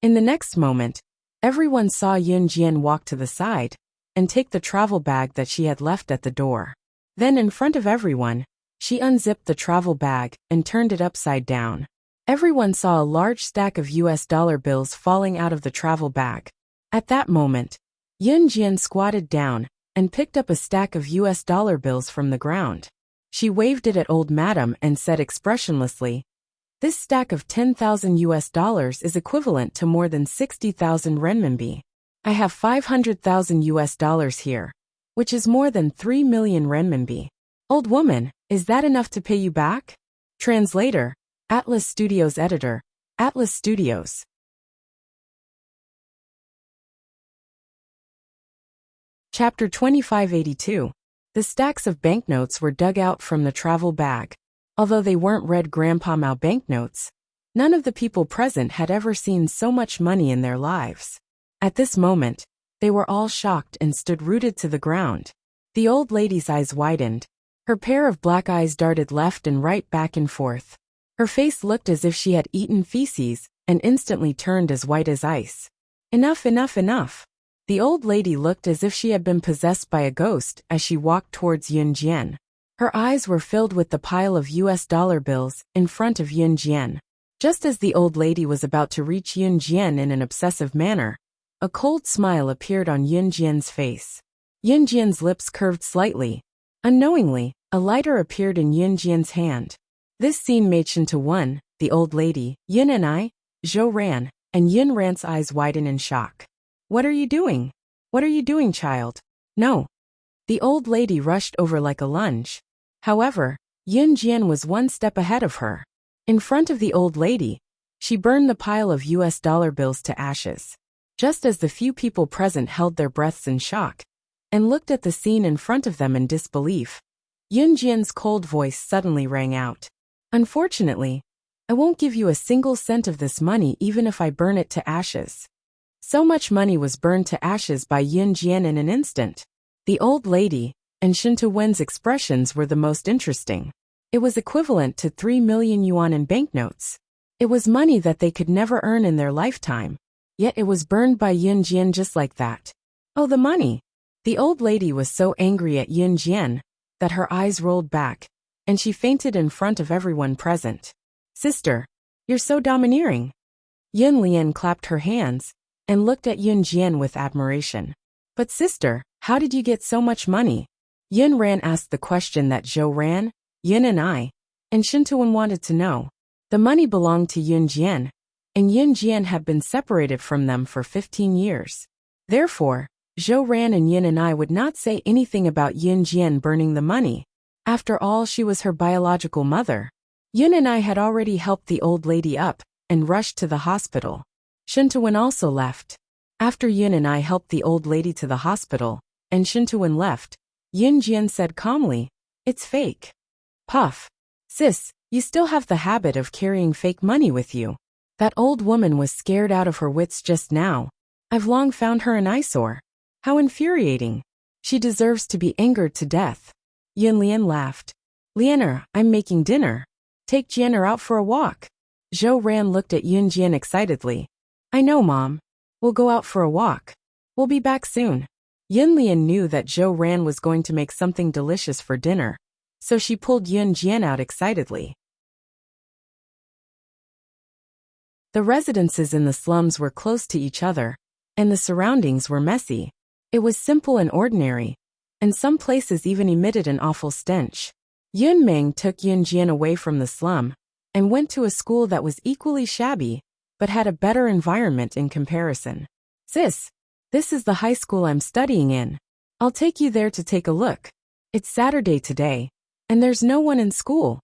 A: In the next moment, everyone saw Yun Jian walk to the side and take the travel bag that she had left at the door. Then in front of everyone, she unzipped the travel bag and turned it upside down. Everyone saw a large stack of US dollar bills falling out of the travel bag. At that moment, Yun Jian squatted down and picked up a stack of US dollar bills from the ground. She waved it at Old Madam and said expressionlessly, "This stack of 10,000 US dollars is equivalent to more than 60,000 renminbi. I have 500,000 US dollars here, which is more than 3 million renminbi. Old woman, is that enough to pay you back?" Translator, Atlas Studios editor, Atlas Studios. Chapter 2582. The stacks of banknotes were dug out from the travel bag. Although they weren't red Grandpa Mao banknotes, None of the people present had ever seen so much money in their lives. At this moment, they were all shocked and stood rooted to the ground. The old lady's eyes widened. Her pair of black eyes darted left and right, back and forth. Her face looked as if she had eaten feces and instantly turned as white as ice. Enough, enough, enough. The old lady looked as if she had been possessed by a ghost as she walked towards Yun Jian. Her eyes were filled with the pile of US dollar bills in front of Yun Jian. Just as the old lady was about to reach Yun Jian in an obsessive manner, a cold smile appeared on Yun Jian's face. Yun Jian's lips curved slightly. Unknowingly, a lighter appeared in Yun Jian's hand. This scene made Shinta-1, the old lady, Yun and I, Zhou Ran, and Yun Ran's eyes widen in shock. What are you doing? What are you doing, child? No. The old lady rushed over like a lunge. However, Yun Jian was one step ahead of her. In front of the old lady, she burned the pile of US dollar bills to ashes. Just as the few people present held their breaths in shock and looked at the scene in front of them in disbelief, Yun Jian's cold voice suddenly rang out. Unfortunately, I won't give you a single cent of this money even if I burn it to ashes. So much money was burned to ashes by Yun Jian in an instant. The old lady and Shinta-Wen's expressions were the most interesting. It was equivalent to 3 million yuan in banknotes. It was money that they could never earn in their lifetime. Yet it was burned by Yun Jian just like that. Oh, the money! The old lady was so angry at Yun Jian that her eyes rolled back, and she fainted in front of everyone present. Sister, you're so domineering. Yun Lian clapped her hands and looked at Yun Jian with admiration. But sister, how did you get so much money? Yun Ran asked the question that Zhou Ran, Yun and I, and Shinta-1 wanted to know. The money belonged to Yun Jian, and Yun Jian had been separated from them for 15 years. Therefore, Zhou Ran and Yun and I would not say anything about Yun Jian burning the money. After all, she was her biological mother. Yun and I had already helped the old lady up and rushed to the hospital. Shinta-1 also left. After Yun and I helped the old lady to the hospital, and Shinta-1 left, Yun Jian said calmly, "It's fake." Puff. Sis, you still have the habit of carrying fake money with you. That old woman was scared out of her wits just now. I've long found her an eyesore. How infuriating. She deserves to be angered to death. Yun Lian laughed. Lianer, I'm making dinner. Take Jianer out for a walk. Zhou Ran looked at Yun Jian excitedly. I know, Mom. We'll go out for a walk. We'll be back soon. Yun Lian knew that Zhou Ran was going to make something delicious for dinner, so she pulled Yun Jian out excitedly. The residences in the slums were close to each other, and the surroundings were messy. It was simple and ordinary, and some places even emitted an awful stench. Yun Meng took Yun Jian away from the slum and went to a school that was equally shabby, but had a better environment in comparison. Sis, this is the high school I'm studying in. I'll take you there to take a look. It's Saturday today, and there's no one in school.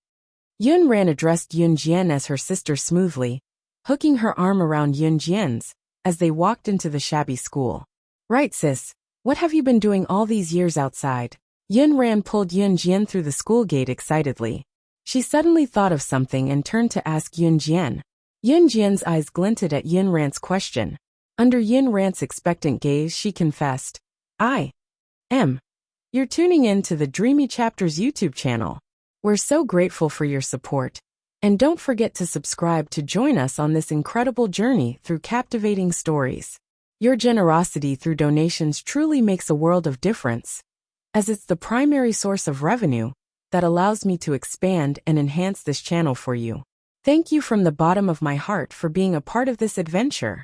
A: Yun Ran addressed Yun Jian as her sister smoothly, hooking her arm around Yun Jian's as they walked into the shabby school. Right, sis. What have you been doing all these years outside? Yun Ran pulled Yun Jian through the school gate excitedly. She suddenly thought of something and turned to ask Yun Jian. Yun Jian's eyes glinted at Yun Ran's question. Under Yun Ran's expectant gaze, she confessed, I am. You're tuning in to the Dreamy Chapters YouTube channel. We're so grateful for your support. And don't forget to subscribe to join us on this incredible journey through captivating stories. Your generosity through donations truly makes a world of difference, as it's the primary source of revenue that allows me to expand and enhance this channel for you. Thank you from the bottom of my heart for being a part of this adventure.